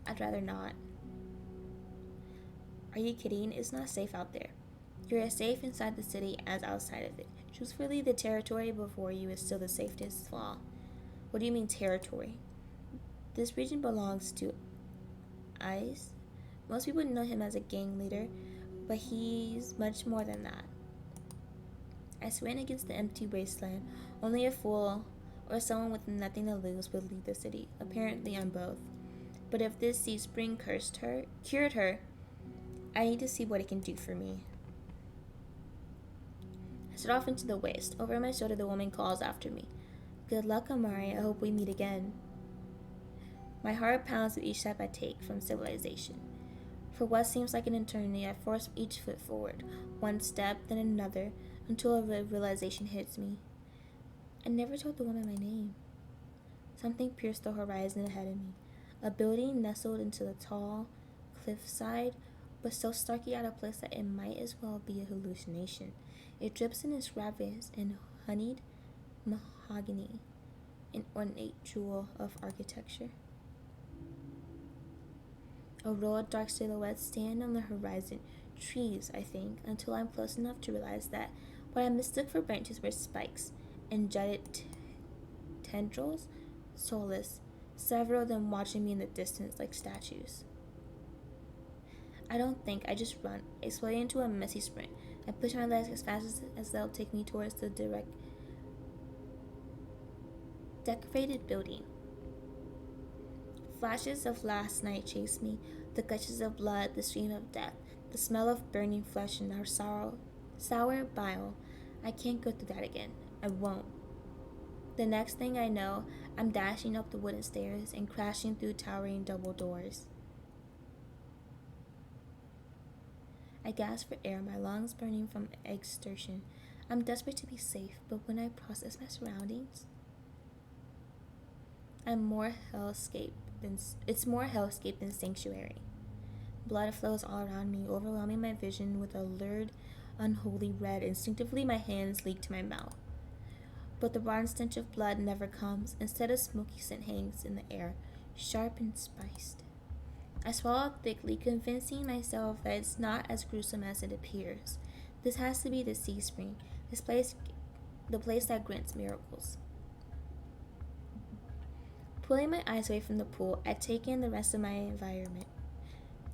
I'd rather not. Are you kidding? It's not safe out there. You're as safe inside the city as outside of it. Truthfully, the territory before you is still the safest of all. What do you mean, territory? This region belongs to Ice. Most people know him as a gang leader, but he's much more than that. I swing against the empty wasteland. Only a fool or someone with nothing to lose would leave the city. Apparently, I'm both. But if this Seaspring cured her, I need to see what it can do for me. I set off into the waste. Over my shoulder, the woman calls after me. Good luck, Amari. I hope we meet again. My heart pounds with each step I take from civilization. For what seems like an eternity, I force each foot forward, one step, then another, until a realization hits me. I never told the woman my name. Something pierced the horizon ahead of me. A building nestled into the tall cliffside, but so starkly out of place that it might as well be a hallucination. It drips in its ravish and honeyed mahogany, an ornate jewel of architecture. A row of dark silhouettes stand on the horizon, trees, I think, until I'm close enough to realize that what I mistook for branches were spikes and jutted tendrils, soulless, several of them watching me in the distance like statues. I don't think, I just run, exploding into a messy sprint. I push my legs as fast as they'll take me towards the Decorated building. Flashes of last night chase me, the gushes of blood, the stream of death, the smell of burning flesh and our sour bile. I can't go through that again. I won't. The next thing I know, I'm dashing up the wooden stairs and crashing through towering double doors. I gasp for air, my lungs burning from exertion. I'm desperate to be safe, but when I process my surroundings, it's more hellscape than sanctuary. Blood flows all around me, overwhelming my vision with a lurid, unholy red. Instinctively, my hands leak to my mouth. But the rotten stench of blood never comes. Instead, a smoky scent hangs in the air, sharp and spiced. I swallow thickly, convincing myself that it's not as gruesome as it appears. This has to be the sea spring, the place that grants miracles. Pulling my eyes away from the pool, I take in the rest of my environment.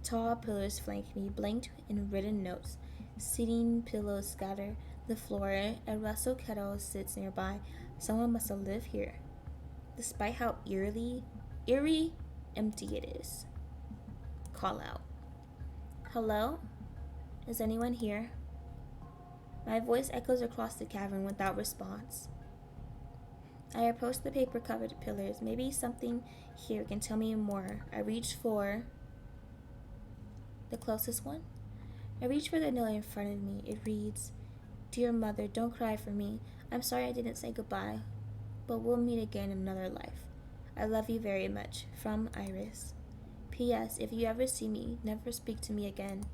Tall pillars flank me, blanked in written notes. Seating pillows scatter the floor. A rustle kettle sits nearby. Someone must have lived here, despite how eerie empty it is. Call out. Hello? Is anyone here? My voice echoes across the cavern without response. I approach the paper-covered pillars. Maybe something here can tell me more. I reach for the closest one. I reach for the note in front of me. It reads, "Dear Mother, don't cry for me. I'm sorry I didn't say goodbye, but we'll meet again in another life. I love you very much. From Iris. P.S. If you ever see me, never speak to me again."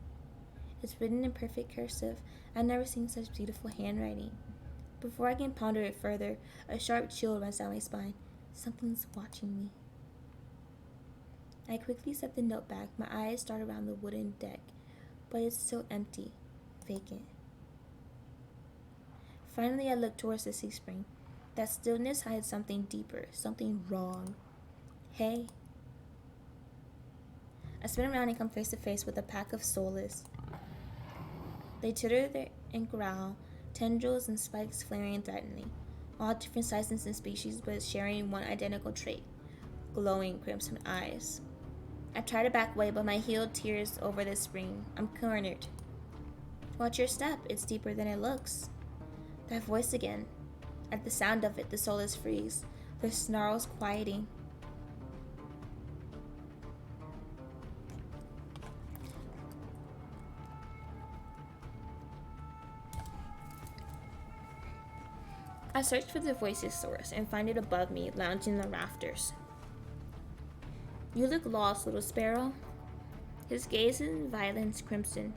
It's written in perfect cursive. I've never seen such beautiful handwriting. Before I can ponder it further, a sharp chill runs down my spine. Something's watching me. I quickly set the note back. My eyes dart around the wooden deck, but it's still empty, vacant. Finally, I look towards the sea spring. That stillness hides something deeper, something wrong. Hey. I spin around and come face to face with a pack of soulless. They titter and growl, tendrils and spikes flaring threateningly, all different sizes and species but sharing one identical trait, glowing crimson eyes. I try to back away, but my heel tears over the spring. I'm cornered. Watch your step, it's deeper than it looks. That voice again. At the sound of it, the soulless freeze, their snarls quieting. I search for the voice's source and find it above me, lounging in the rafters. "You look lost, little sparrow." His gaze is violence crimson,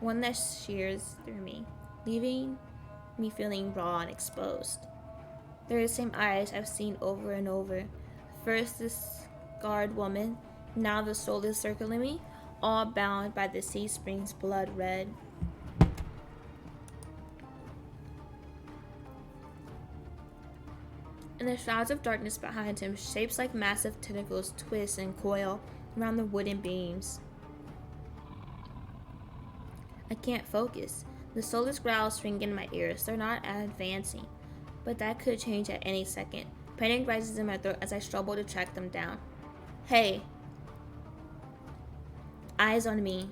one that shears through me, leaving me feeling raw and exposed. They're the same eyes I've seen over and over. First this scarred woman, now the soulless circling me, all bound by the sea spring's blood red. In the shrouds of darkness behind him, shapes like massive tentacles twist and coil around the wooden beams. I can't focus. The soulless growls ring in my ears. They're not advancing, but that could change at any second. Panic rises in my throat as I struggle to track them down. Hey. Eyes on me.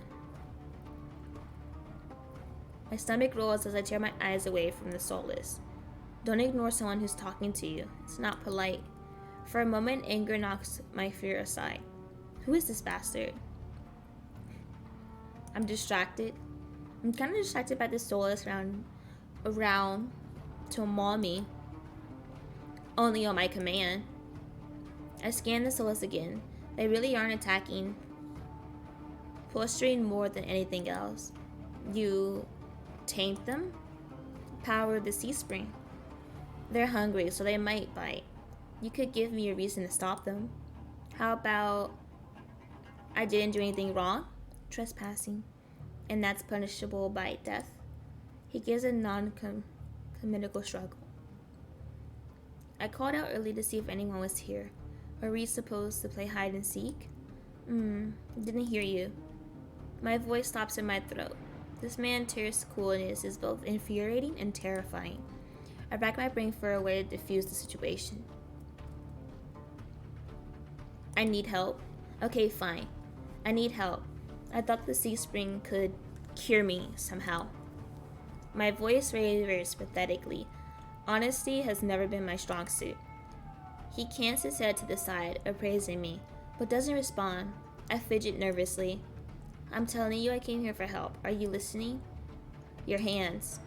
My stomach rolls as I tear my eyes away from the soulless. Don't ignore someone who's talking to you. It's not polite. For a moment, anger knocks my fear aside. Who is this bastard? I'm distracted. I'm kind of distracted by the soulless around to maul me. Only on my command. I scan the soulless again. They really aren't attacking. Posturing more than anything else. You tamed them? Power of the sea spring. They're hungry, so they might bite. You could give me a reason to stop them. How about I didn't do anything wrong? Trespassing. And that's punishable by death. He gives a non-committal shrug. I called out early to see if anyone was here. Are we supposed to play hide and seek? Didn't hear you. My voice stops in my throat. This man's coolness is both infuriating and terrifying. I rack my brain for a way to diffuse the situation. I need help. Okay, fine. I need help. I thought the sea spring could cure me somehow. My voice wavers pathetically. Honesty has never been my strong suit. He cants his head to the side, appraising me, but doesn't respond. I fidget nervously. I'm telling you I came here for help. Are you listening? Your hands.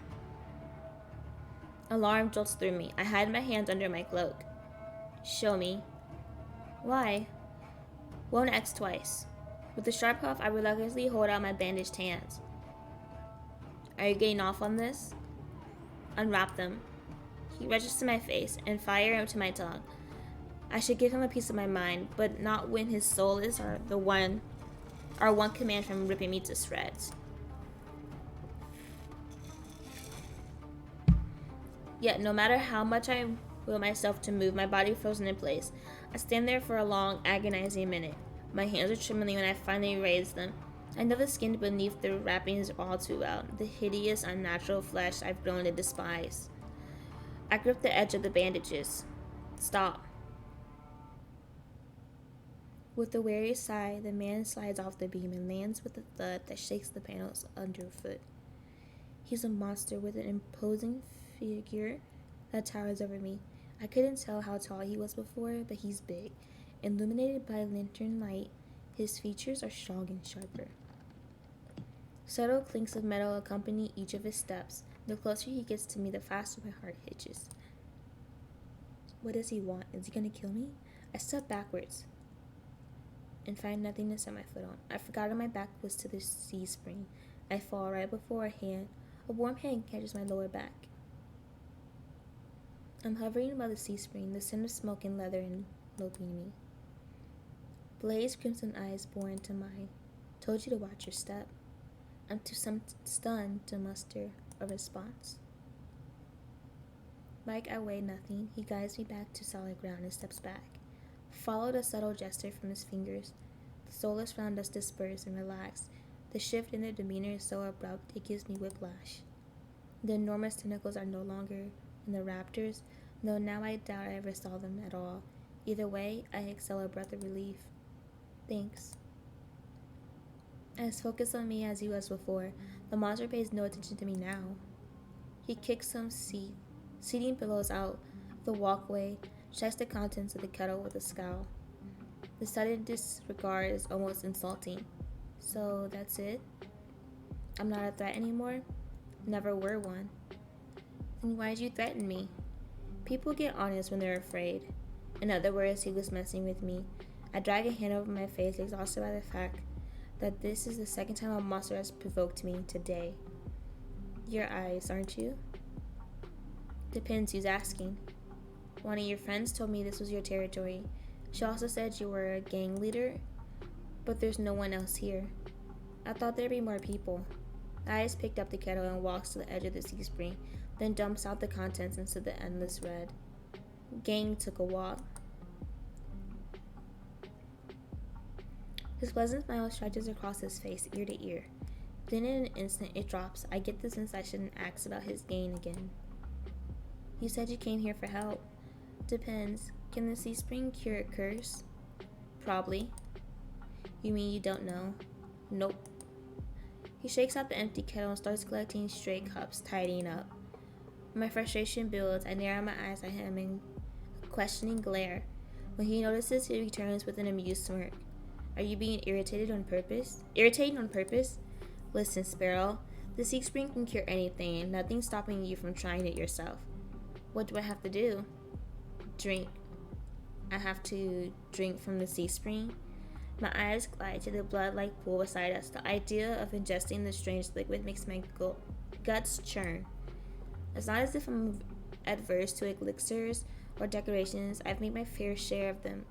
Alarm jolts through me. I hide my hands under my cloak. Show me. Why? Won't X twice. With a sharp huff, I reluctantly hold out my bandaged hands. Are you getting off on this? Unwrap them. He reaches to my face and fire him to my tongue. I should give him a piece of my mind, but not when his soul is our one command from ripping me to shreds. Yet, no matter how much I will myself to move, my body frozen in place. I stand there for a long, agonizing minute. My hands are trembling when I finally raise them. I know the skin beneath the wrappings all too well, the hideous, unnatural flesh I've grown to despise. I grip the edge of the bandages. Stop. With a weary sigh, the man slides off the beam and lands with a thud that shakes the panels underfoot. He's a monster with an imposing figure that towers over me. I couldn't tell how tall he was before, but he's big. Illuminated by lantern light, his features are strong and sharper. Subtle clinks of metal accompany each of his steps. The closer he gets to me, the faster my heart hitches. What does he want? Is he going to kill me? I step backwards and find nothing to set my foot on. I forgot my back was to the sea spring. I fall right before a warm hand catches my lower back. I'm hovering above the sea spring, the scent of smoke and leather enveloping me. Blaze crimson eyes bore into mine. Told you to watch your step. I'm too stunned to muster a response. Like I weigh nothing, he guides me back to solid ground and steps back. Followed a subtle gesture from his fingers. The soulless round us disperse and relax. The shift in their demeanor is so abrupt it gives me whiplash. The enormous tentacles are no longer in the raptors, though now I doubt I ever saw them at all. Either way, I exhale a breath of relief. Thanks. As focused on me as he was before, the monster pays no attention to me now. He kicks some seating pillows out of the walkway, checks the contents of the kettle with a scowl. The sudden disregard is almost insulting. So that's it? I'm not a threat anymore? Never were one. Then why'd you threaten me? People get honest when they're afraid. In other words, he was messing with me. I drag a hand over my face, exhausted by the fact that this is the second time a monster has provoked me today. Your eyes, aren't you? Depends who's asking. One of your friends told me this was your territory. She also said you were a gang leader, but there's no one else here. I thought there'd be more people. Eyes picked up the kettle and walks to the edge of the sea spring, then dumps out the contents into the endless red. Gang took a walk. His pleasant smile stretches across his face, ear to ear. Then in an instant it drops. I get the sense I shouldn't ask about his gain again. You said you came here for help. Depends. Can the sea spring cure a curse? Probably. You mean you don't know? Nope. He shakes out the empty kettle and starts collecting stray cups, tidying up. My frustration builds. I narrow my eyes at him in a questioning glare. When he notices, he returns with an amused smirk. Are you being irritated on purpose? Irritated on purpose? Listen, Sparrow. The sea spring can cure anything, and nothing's stopping you from trying it yourself. What do I have to do? Drink. I have to drink from the sea spring? My eyes glide to the blood-like pool beside us. The idea of ingesting the strange liquid makes my guts churn. It's not as if I'm adverse to elixirs or decorations. I've made my fair share of them.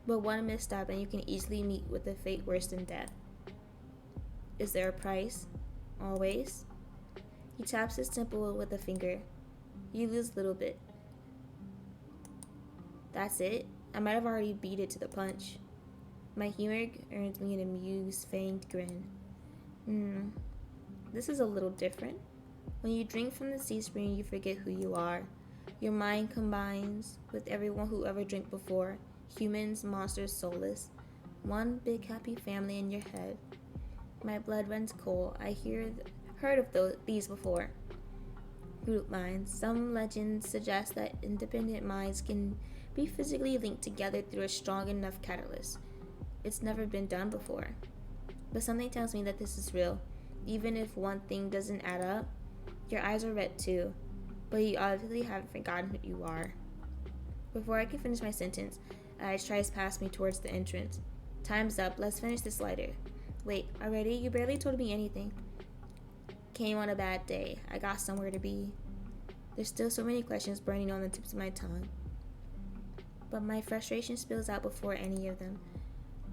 But one misstep and you can easily meet with a fate worse than death. Is there a price? Always? He taps his temple with a finger. You lose a little bit. That's it? I might have already beat it to the punch. My humor earns me an amused, feigned grin. This is a little different. When you drink from the sea spring, you forget who you are. Your mind combines with everyone who ever drank before. humans, monsters, soulless. One big happy family in your head. My blood runs cold. Heard of these before. Group minds. Some legends suggest that independent minds can be physically linked together through a strong enough catalyst. It's never been done before. But something tells me that this is real. Even if one thing doesn't add up, your eyes are red too. But you obviously haven't forgotten who you are. Before I can finish my sentence, Ige tries past me towards the entrance. Time's up. Let's finish this later. Wait, already? You barely told me anything. Came on a bad day. I got somewhere to be. There's still so many questions burning on the tips of my tongue. But my frustration spills out before any of them.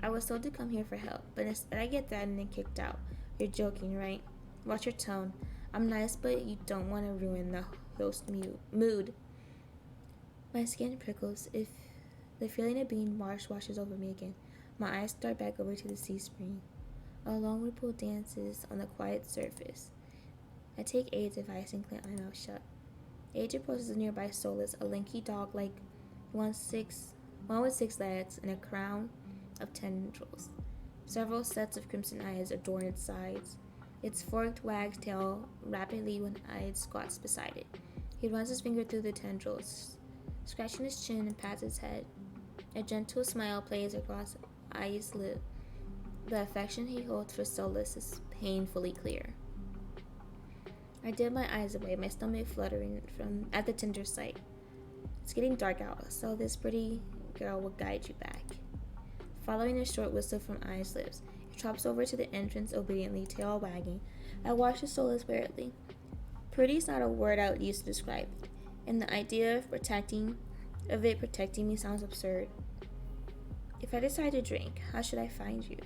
I was told to come here for help, but instead I get threatened and kicked out. You're joking, right? Watch your tone. I'm nice, but you don't want to ruin the host mood. My skin prickles if the feeling of being washes over me again. My eyes start back over to the sea spring. A long ripple dances on the quiet surface. I take Aid's advice and clamp my mouth shut. Aid approaches a nearby Solus, a lanky dog like one with 6 legs and a crown of tendrils. Several sets of crimson eyes adorn its sides. Its forked wags tail rapidly when Aid squats beside it. He runs his finger through the tendrils, scratching his chin and pats his head. A gentle smile plays across Aid's lip. The affection he holds for Solus is painfully clear. I dip my eyes away, my stomach fluttering at the tender sight. It's getting dark out, so this pretty girl will guide you back. Following a short whistle from Aid's lips, he trots over to the entrance obediently, tail wagging. I watch the Solus warily. Pretty's not a word I would use to describe it, and the idea of it protecting me sounds absurd. If I decide to drink, how should I find you?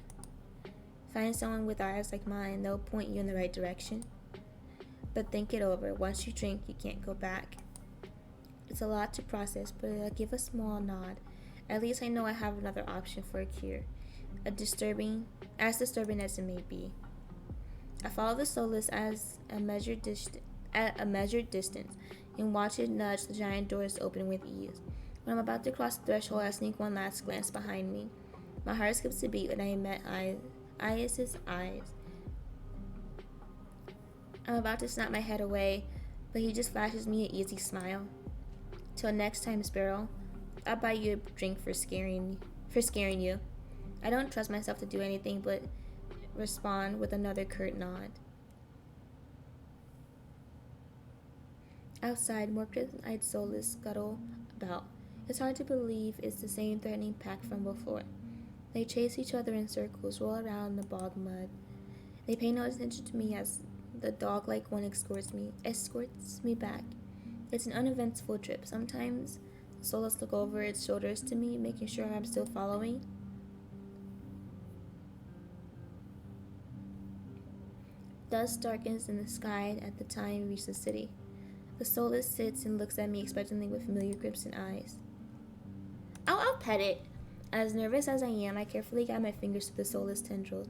Find someone with eyes like mine, they'll point you in the right direction. But think it over. Once you drink, you can't go back. It's a lot to process, but I'll give a small nod. At least I know I have another option for a cure, as disturbing as it may be. I follow the Solus at a measured distance and watch it nudge the giant doors open with ease. When I'm about to cross the threshold, I sneak one last glance behind me. My heart skips a beat when I met Ias's eyes. I'm about to snap my head away, but he just flashes me an easy smile. Till next time, Sparrow. I'll buy you a drink for scaring you. I don't trust myself to do anything but respond with another curt nod. Outside, more crimson-eyed Solus scuttle about. It's hard to believe it's the same threatening pack from before. They chase each other in circles, roll around in the bog mud. They pay no attention to me as the dog-like one escorts me back. It's an uneventful trip. Sometimes Solus look over its shoulders to me, making sure I'm still following. Dusk darkens in the sky at the time we reach the city. The Solus sits and looks at me expectantly with familiar crimson eyes. I'll pet it. As nervous as I am, I carefully guide my fingers through the Solus tendrils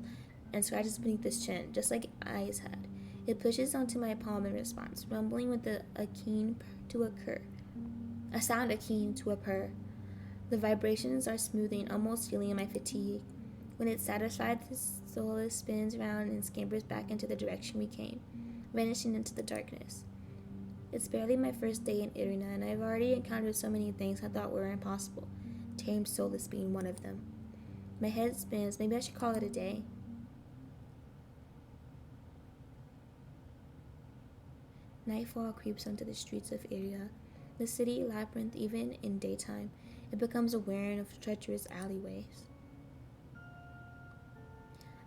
and scratches beneath its chin, just like Eyes had. It pushes onto my palm in response, rumbling with a sound akin to a purr. The vibrations are smoothing, almost healing my fatigue. When it's satisfied, the Solus spins around and scampers back into the direction we came, vanishing into the darkness. It's barely my first day in Irina, and I've already encountered so many things I thought were impossible, tamed Solus being one of them. My head spins. Maybe I should call it a day. Nightfall creeps onto the streets of Iria. The city labyrinth, even in daytime, it becomes aware of treacherous alleyways.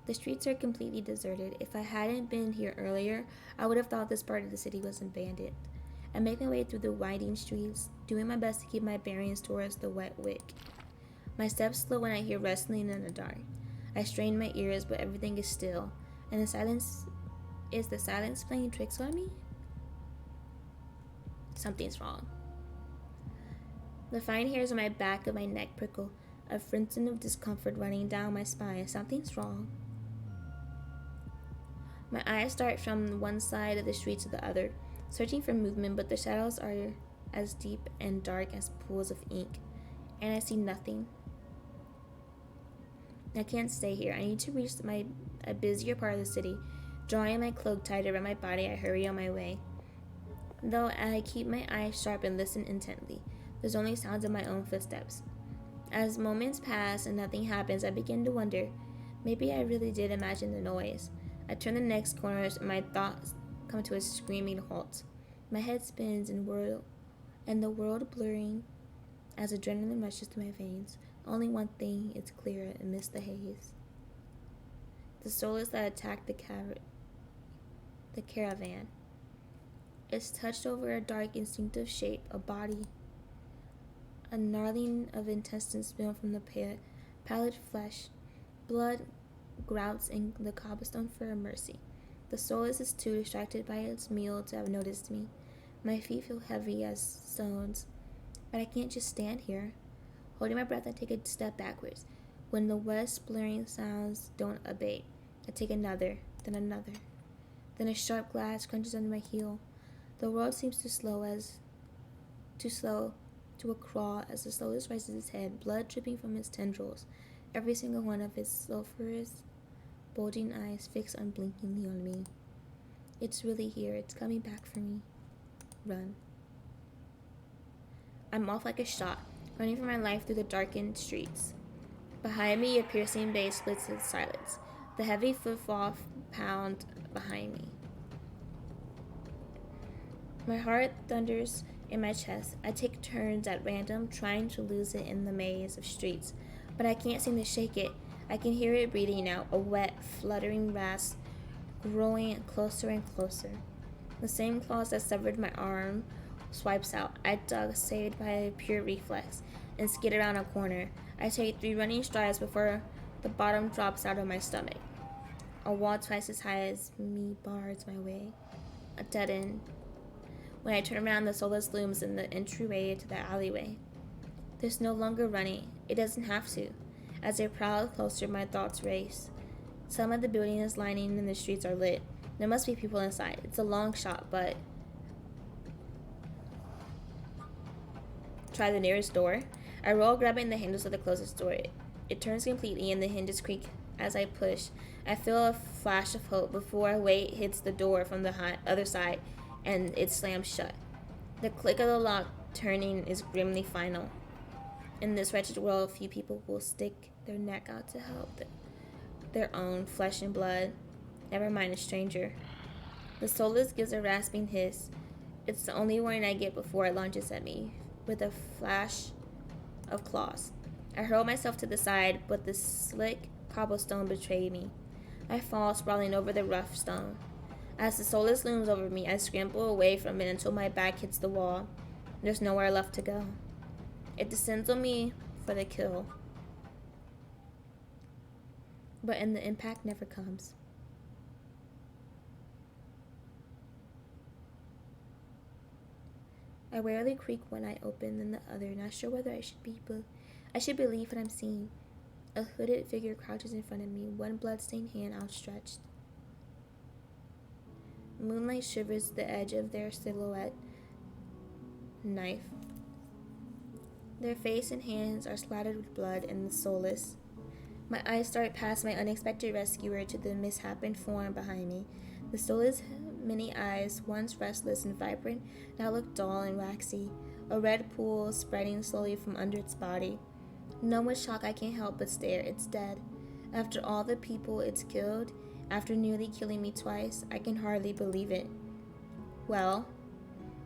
The streets are completely deserted. If I hadn't been here earlier, I would have thought this part of the city was abandoned. I make my way through the winding streets, doing my best to keep my bearings towards the wet wick. My steps slow when I hear rustling in the dark. I strain my ears, but everything is still, and the silence playing tricks on me? Something's wrong. The fine hairs on my back of my neck prickle, a frenzy of discomfort running down my spine. Something's wrong. My eyes dart from one side of the street to the other, searching for movement, but the shadows are as deep and dark as pools of ink, and I see nothing. I can't stay here. I need to reach a busier part of the city. Drawing my cloak tight around my body, I hurry on my way. Though I keep my eyes sharp and listen intently, there's only sounds of my own footsteps. As moments pass and nothing happens, I begin to wonder, maybe I really did imagine the noise. I turn the next corners and my thoughts come to a screaming halt. My head spins and the world blurring as adrenaline rushes through my veins. Only one thing is clear amidst the haze. The soulless that attacked the caravan. It's touched over a dark, instinctive shape, a body. A gnarling of intestines spill from the pallid flesh. Blood grouts in the cobblestone for mercy. The soulless is too distracted by its meal to have noticed me. My feet feel heavy as stones, but I can't just stand here. Holding my breath, I take a step backwards. When the west blurring sounds don't abate, I take another, then another. Then a sharp glass crunches under my heel. The world seems too slow to a crawl as the slowest raises its head, blood dripping from its tendrils, every single one of its sulphurous, bulging eyes fixed unblinkingly on me. It's really here. It's coming back for me. Run. I'm off like a shot, running for my life through the darkened streets. Behind me, a piercing bass splits the silence. The heavy footfall pound behind me. My heart thunders in my chest. I take turns at random, trying to lose it in the maze of streets, but I can't seem to shake it. I can hear it breathing out, a wet, fluttering rasp growing closer and closer. The same claws that severed my arm swipes out. I duck, saved by a pure reflex, and skid around a corner. I take 3 running strides before the bottom drops out of my stomach. A wall twice as high as me bars my way. A dead end. When I turn around, the soulless looms in the entryway to the alleyway. There's no longer running. It doesn't have to. As I prowl closer, my thoughts race. Some of the buildings lining in the streets are lit. There must be people inside. It's a long shot, but... Try the nearest door. I roll, grabbing the handles of the closest door. It turns completely and the hinges creak as I push. I feel a flash of hope before a weight hits the door from the other side, and it slams shut. The click of the lock turning is grimly final. In this wretched world, few people will stick their neck out to help their own flesh and blood, never mind a stranger. The soulless gives a rasping hiss. It's the only warning I get before it launches at me, with a flash of claws. I hurl myself to the side, but the slick cobblestone betrayed me. I fall, sprawling over the rough stone. As the soulless looms over me, I scramble away from it until my back hits the wall. There's nowhere left to go. It descends on me for the kill. But the impact never comes. I rarely creak one eye open, then the other, not sure whether I should believe what I'm seeing. A hooded figure crouches in front of me, one blood-stained hand outstretched. Moonlight shivers the edge of their silhouette. Knife. Their face and hands are splattered with blood and the soulless. My eyes start past my unexpected rescuer to the misshapen form behind me. The soulless many eyes, once restless and vibrant, now look dull and waxy, a red pool spreading slowly from under its body. Numb with shock, I can't help but stare. It's dead. After all the people it's killed, after nearly killing me twice, I can hardly believe it. Well,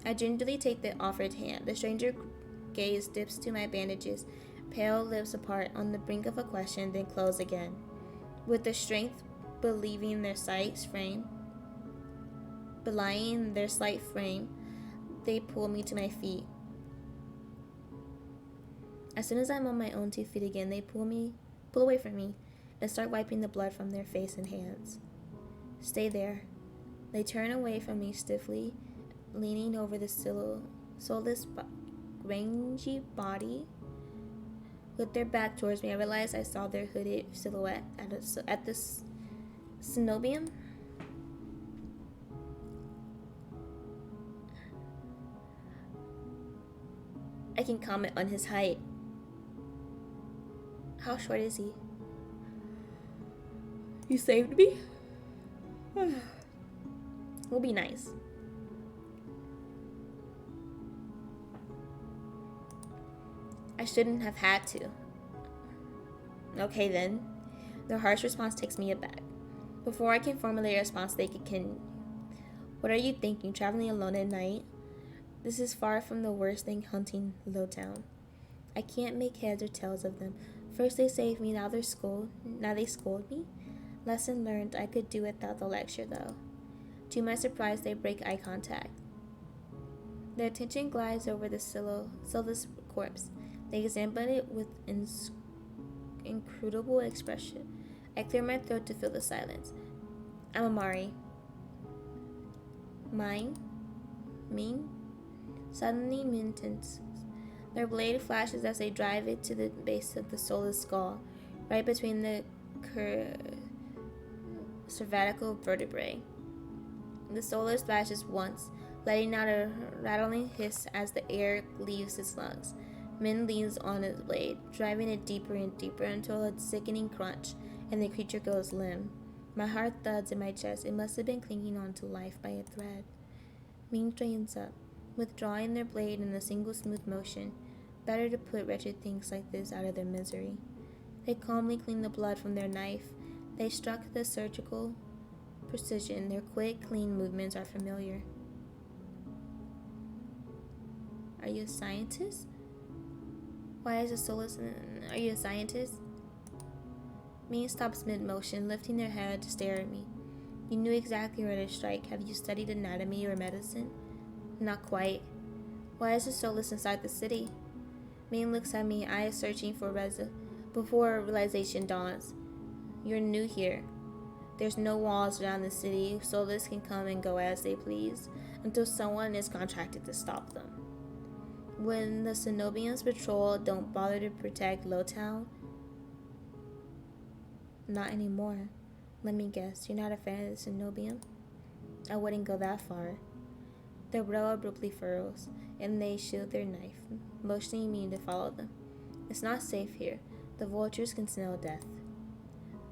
I gingerly take the offered hand. The stranger gaze dips to my bandages, pale lips apart, on the brink of a question, then close again. With the strength belying their slight frame, they pull me to my feet. As soon as I'm on my own 2 feet again, they pull away from me, and start wiping the blood from their face and hands. Stay there. They turn away from me stiffly, leaning over the soulless, rangy body. With their back towards me, I realized I saw their hooded silhouette at the cenobium. I can comment on his height. How short is he? You saved me? Will be nice. I shouldn't have had to. Okay then. Their harsh response takes me aback. Before I can formulate a response, they can. What are you thinking, traveling alone at night? This is far from the worst thing hunting Lowtown. I can't make heads or tails of them. First they save me, now they scold me? Lesson learned, I could do without the lecture though. To my surprise, they break eye contact. Their attention glides over the soulless corpse. They examine it with inscrutable expression. I clear my throat to fill the silence. I'm Amari. Mine? Mean? Suddenly intense. Their blade flashes as they drive it to the base of the soulless skull, right between the cervical vertebrae. The soulless flashes once, letting out a rattling hiss as the air leaves its lungs. Min leans on his blade, driving it deeper and deeper until a sickening crunch, and the creature goes limp. My heart thuds in my chest. It must have been clinging on to life by a thread. Min straightens up, withdrawing their blade in a single smooth motion. Better to put wretched things like this out of their misery. They calmly clean the blood from their knife. They struck the surgical precision. Their quick, clean movements are familiar. Are you a scientist? Why is a soulless? Are you a scientist? Min stops mid-motion, lifting their head to stare at me. You knew exactly where to strike. Have you studied anatomy or medicine? Not quite. Why is a soulless inside the city? Min looks at me, eyes searching for before realization dawns. You're new here. There's no walls around the city. Soulless can come and go as they please until someone is contracted to stop them. When the Cenobians patrol, don't bother to protect Lowtown? Not anymore. Let me guess, you're not a fan of the Cenobian? I wouldn't go that far. Their brow abruptly furrows, and they shield their knife, motioning me to follow them. It's not safe here. The vultures can smell death.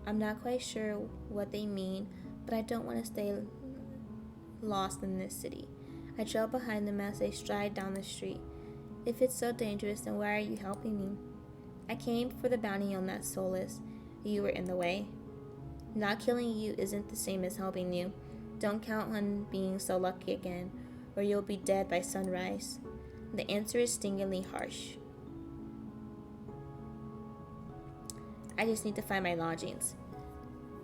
I'm not quite sure what they mean, but I don't want to stay lost in this city. I trail behind them as they stride down the street. If it's so dangerous, then why are you helping me? I came for the bounty on that soulless. You were in the way. Not killing you isn't the same as helping you. Don't count on being so lucky again, or you'll be dead by sunrise. The answer is stingingly harsh. I just need to find my lodgings.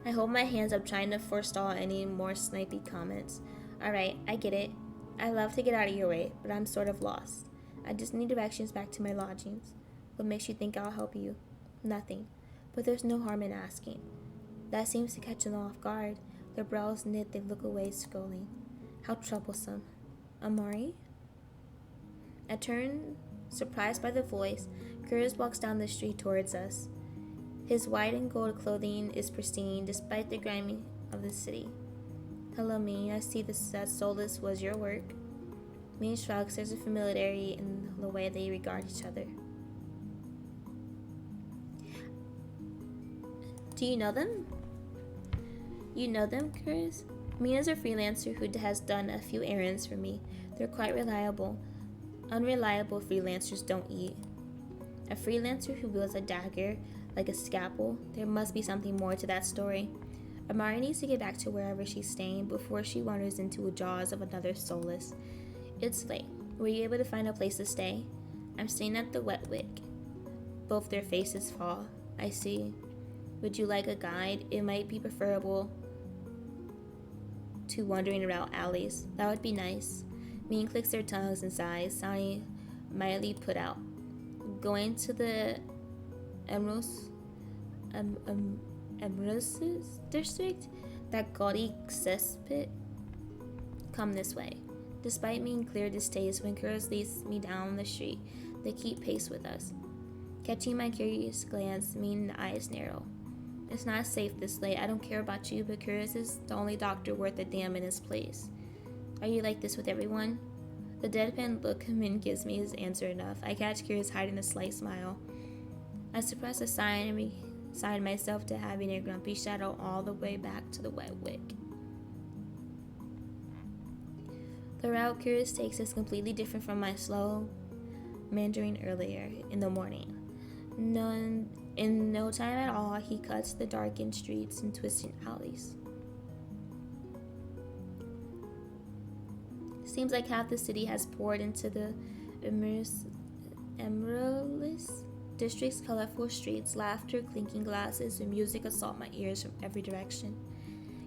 I hold my hands up, trying to forestall any more snipey comments. Alright, I get it. I love to get out of your way, but I'm sort of lost. I just need directions back to my lodgings. What makes you think I'll help you? Nothing, but there's no harm in asking. That seems to catch them off guard. Their brows knit, they look away, scowling. How troublesome. Amari? I turn, surprised by the voice. Curtis walks down the street towards us. His white and gold clothing is pristine, despite the grimy of the city. Hello, Min. I see that soulless was your work. Min shrugs. There's a familiarity in the way they regard each other. Do you know them? You know them, Curtis? Min is a freelancer who has done a few errands for me. They're quite reliable. Unreliable freelancers don't eat. A freelancer who wields a dagger like a scalpel. There must be something more to that story. Amari needs to get back to wherever she's staying before she wanders into the jaws of another soulless. It's late. Were you able to find a place to stay? I'm staying at the Wetwick. Both their faces fall. I see. Would you like a guide? It might be preferable to wandering around alleys. That would be nice. Min clicks their tongues and sighs, sounding mildly put out. Going to the Emeralds district? That gaudy cesspit? Come this way. Despite Min clear distaste, when Curtis leads me down the street, they keep pace with us. Catching my curious glance, Min's eyes narrow. It's not safe this late. I don't care about you, but Curtis is the only doctor worth a damn in his place. Are you like this with everyone? The deadpan look Min gives me is answer enough. I catch Curtis hiding a slight smile. I suppress a sigh and resigned myself to having a grumpy shadow all the way back to the wet wick. The route Curious takes is completely different from my slow meandering earlier in the morning. In no time at all, he cuts the darkened streets and twisting alleys. Seems like half the city has poured into the Emeraldless district's colorful streets, laughter, clinking glasses, and music assault my ears from every direction.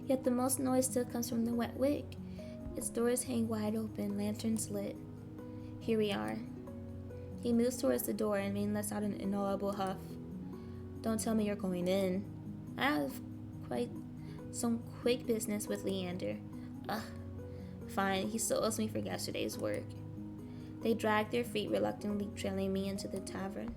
Yet the most noise still comes from the wet wick. Its doors hang wide open, lanterns lit. Here we are. He moves towards the door and lets out an inaudible huff. Don't tell me you're going in. I have quite some quick business with Leander. Ugh. Fine, he still owes me for yesterday's work. They drag their feet, reluctantly trailing me into the tavern.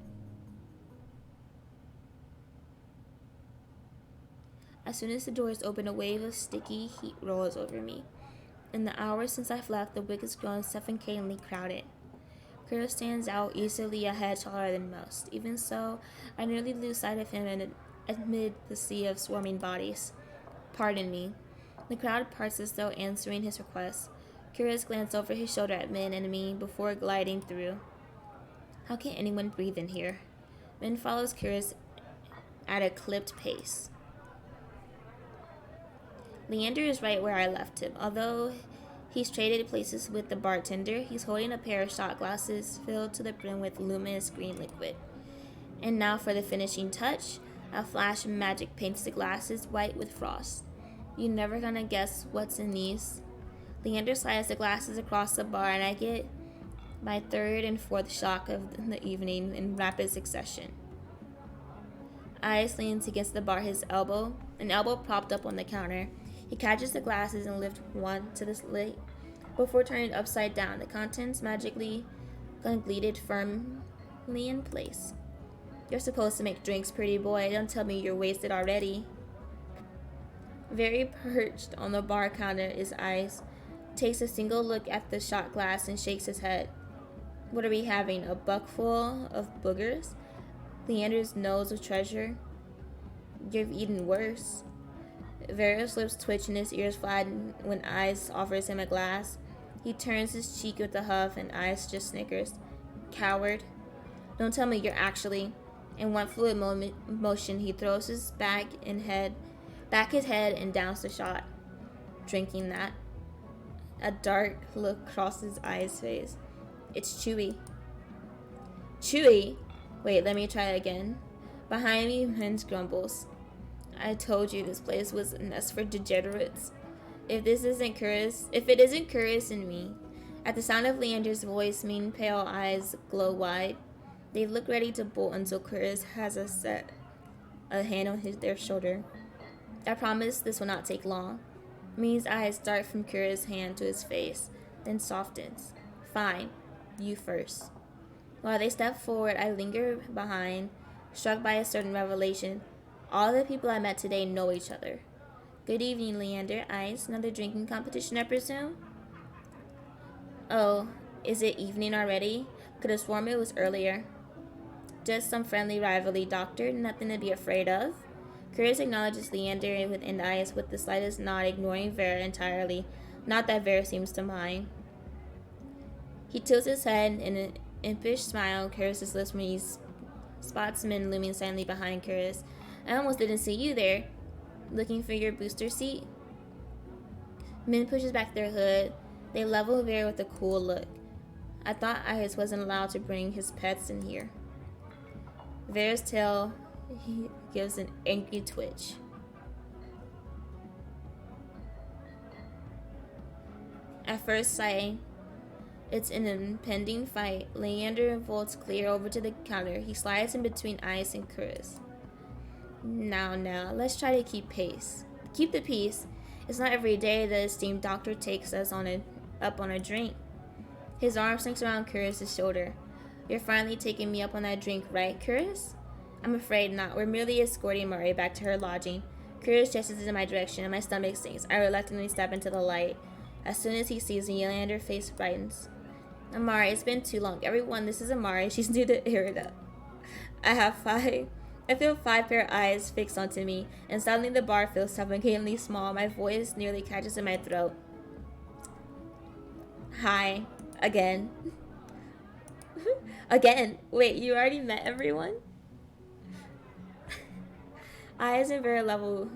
As soon as the doors open, a wave of sticky heat rolls over me. In the hours since I've left, the wick has grown suffocatingly crowded. Kuro stands out, easily a head taller than most. Even so, I nearly lose sight of him amid the sea of swarming bodies. Pardon me. The crowd parts as though answering his request. Curious glanced over his shoulder at Min and me before gliding through. How can anyone breathe in here? Min follows Curious at a clipped pace. Leander is right where I left him. Although he's traded places with the bartender, he's holding a pair of shot glasses filled to the brim with luminous green liquid. And now for the finishing touch. A flash of magic paints the glasses white with frost. You're never gonna guess what's in these. Leander slides the glasses across the bar, and I get my third and fourth shock of the evening in rapid succession. Ice leans against the bar, an elbow propped up on the counter. He catches the glasses and lifts one to the slate before turning it upside down. The contents magically gleated firmly in place. You're supposed to make drinks, pretty boy. Don't tell me you're wasted already. Very perched on the bar counter is Ice. Takes a single look at the shot glass and shakes his head. What are we having, a buckful of boogers? Leander's nose of treasure? You've eaten worse. Vario's lips twitch and his ears flatten when Ice offers him a glass. He turns his cheek with a huff and Ice just snickers. Coward. Don't tell me you're actually... In one fluid motion, he throws his back his head and downs the shot. Drinking that. A dark look crosses I's face. It's chewy. Chewy? Wait, let me try it again. Behind me, Min grumbles. I told you this place was a nest for degenerates. If it isn't Curious in me. At the sound of Leander's voice, Min pale eyes glow wide. They look ready to bolt until Curious has a hand on their shoulder. I promise this will not take long. Min's eyes dart from Curious' hand to his face, then softens. Fine, you first. While they step forward, I linger behind, struck by a certain revelation. All the people I met today know each other. Good evening, Leander. Ice, another drinking competition, I presume? Oh, is it evening already? Could have sworn it was earlier. Just some friendly rivalry, Doctor. Nothing to be afraid of. Curious acknowledges Leander and Ice with the slightest nod, ignoring Vera entirely. Not that Vera seems to mind. He tilts his head in an impish smile, Curious's lips when he spots Min looming silently behind Curious. I almost didn't see you there. Looking for your booster seat? Min pushes back their hood. They level Vera with a cool look. I thought Ice wasn't allowed to bring his pets in here. Vera's tail gives an angry twitch. At first sight, it's an impending fight. Leander vaults clear over to the counter. He slides in between Ice and Curious. Now, let's try to keep pace. Keep the peace. It's not every day the esteemed doctor takes us up on a drink. His arm sinks around Curious's shoulder. You're finally taking me up on that drink, right, Curious? I'm afraid not. We're merely escorting Murray back to her lodging. Curious gestures in my direction, and my stomach sinks. I reluctantly step into the light. As soon as he sees me, Leander's face brightens. Amari, it's been too long. Everyone, this is Amari. She's new to Irida. I have 5 I feel 5 pair of eyes fixed onto me, and suddenly the bar feels suffocatingly small. My voice nearly catches in my throat. Hi. Again. Again. Wait, you already met everyone? Eyes and Vera level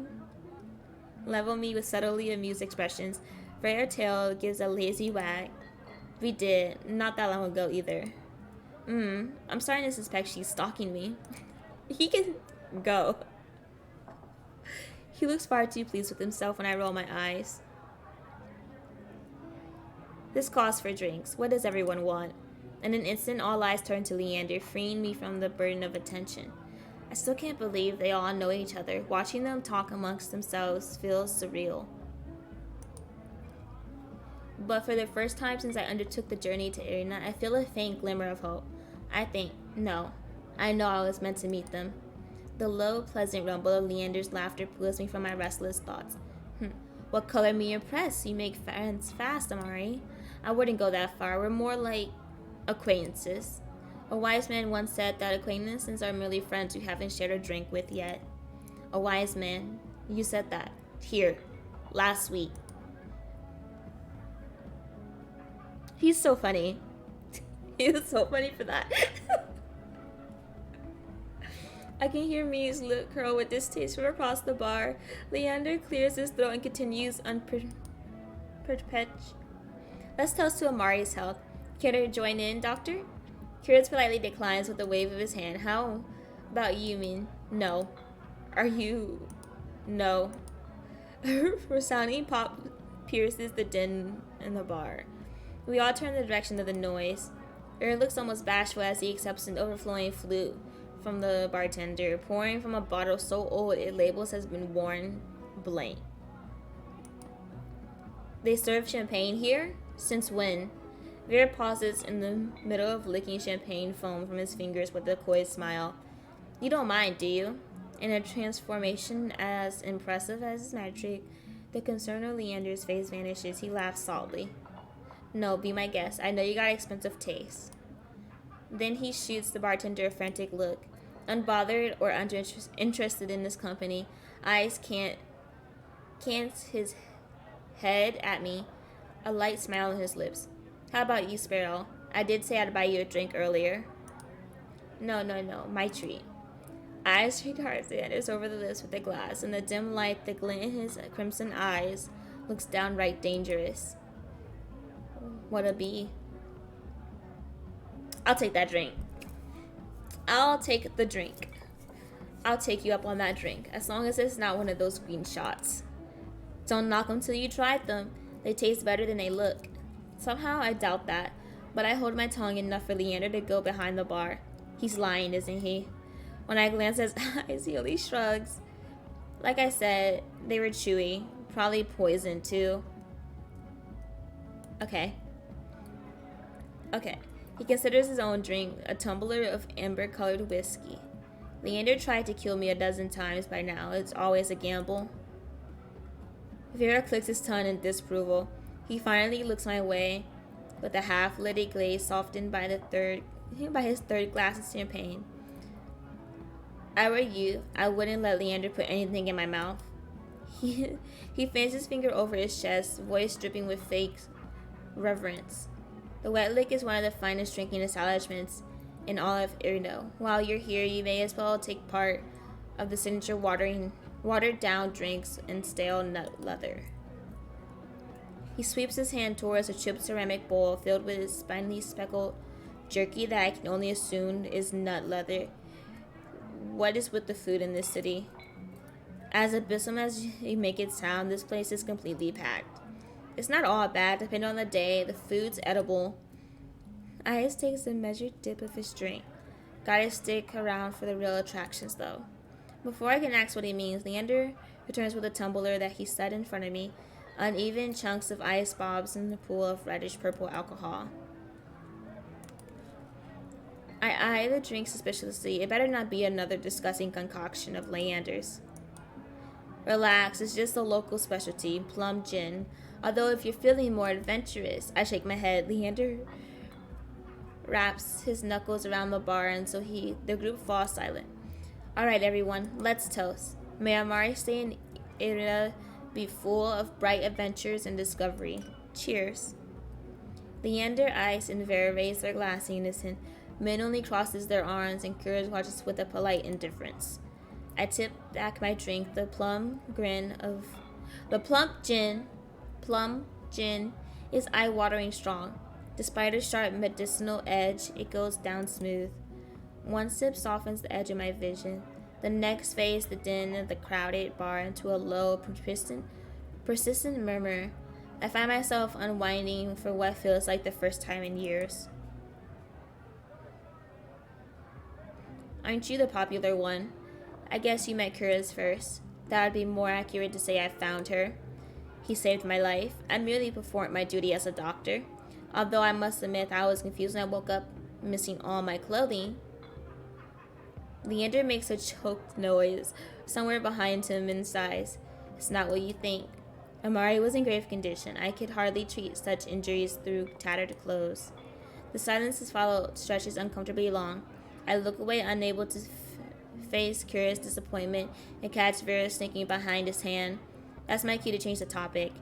me with subtly amused expressions. Freya's tail gives a lazy wag. We did, not that long ago either. I'm starting to suspect she's stalking me. He can go. He looks far too pleased with himself when I roll my eyes. This calls for drinks. What does everyone want? In an instant, all eyes turn to Leander, freeing me from the burden of attention. I still can't believe they all know each other. Watching them talk amongst themselves feels surreal. But for the first time since I undertook the journey to Irina, I feel a faint glimmer of hope. I know I was meant to meet them. The low, pleasant rumble of Leander's laughter pulls me from my restless thoughts. What color me impress? You make friends fast, Amari. I wouldn't go that far. We're more like acquaintances. A wise man once said that acquaintances are merely friends you haven't shared a drink with yet. A wise man? You said that. Here. Last week. He's so funny. He was so funny for that. I can hear Me's lip curl with distaste from across the bar. Leander clears his throat and continues unperturbed. Let's toast to Amari's health. Care to join in, Doctor? Curtis politely declines with a wave of his hand. How about you, Min? No. Are you? No. Resounding pop pierces the din in the bar. We all turn in the direction of the noise. Aaron looks almost bashful as he accepts an overflowing flute from the bartender, pouring from a bottle so old its labels has been worn blank. They serve champagne here? Since when? Vera pauses in the middle of licking champagne foam from his fingers with a coy smile. You don't mind, do you? In a transformation as impressive as his magic, the concern of Leander's face vanishes. He laughs softly. No, be my guest. I know you got expensive taste. Then he shoots the bartender a frantic look. Unbothered or uninterested in his company, eyes cants his head at me, a light smile on his lips. How about you, Sparrow? I did say I'd buy you a drink earlier. No, my treat. Eyes regards Anders over the lips with a glass. In the dim light, the glint in his crimson eyes looks downright dangerous. What'll be? I'll take that drink. I'll take the drink. I'll take you up on that drink, as long as it's not one of those green shots. Don't knock them till you tried them. They taste better than they look. Somehow I doubt that, but I hold my tongue enough for Leander to go behind the bar. He's lying, isn't he? When I glance at his eyes, he only shrugs. Like I said, they were chewy. Probably poison, too. Okay. He considers his own drink a tumbler of amber-colored whiskey. Leander tried to kill me a dozen times by now. It's always a gamble. Vera clicks his tongue in disapproval. He finally looks my way with a half-lidded glaze softened by his third glass of champagne. I were you, I wouldn't let Leander put anything in my mouth. He fans his finger over his chest, voice dripping with fake reverence. The wet lick is one of the finest drinking establishments in all of Irno. While you're here, you may as well take part of the signature watered-down drinks and stale nut leather. He sweeps his hand towards a chipped ceramic bowl filled with spiny speckled jerky that I can only assume is nut leather. What is with the food in this city? As abysmal as you make it sound, this place is completely packed. It's not all bad, depending on the day. The food's edible. Ayas takes a measured dip of his drink. Gotta stick around for the real attractions, though. Before I can ask what he means, Leander returns with a tumbler that he set in front of me, uneven chunks of ice bobs in the pool of reddish-purple alcohol. I eye the drink suspiciously. It better not be another disgusting concoction of Leander's. Relax, it's just a local specialty, plum gin. Although if you're feeling more adventurous, I shake my head. Leander wraps his knuckles around the bar, and so the group falls silent. Alright, everyone, let's toast. May Amari stay in Ira be full of bright adventures and discovery. Cheers. Leander, Ice, and Vera raise their glass in unison. Min only crosses their arms, and Courage watches with a polite indifference. I tip back my drink, the plum gin is eye-watering strong. Despite a sharp medicinal edge, it goes down smooth. One sip softens the edge of my vision. The next fades the din of the crowded bar into a low, persistent murmur. I find myself unwinding for what feels like the first time in years. Aren't you the popular one? I guess you met Kura's first. That would be more accurate to say I found her. He saved my life. I merely performed my duty as a doctor. Although I must admit I was confused when I woke up missing all my clothing. Leander makes a choked noise somewhere behind him and sighs. It's not what you think. Amari was in grave condition. I could hardly treat such injuries through tattered clothes. The silence as followed stretches uncomfortably long. I look away, unable to face Curious disappointment, and catch Vera sneaking behind his hand. That's my cue to change the topic.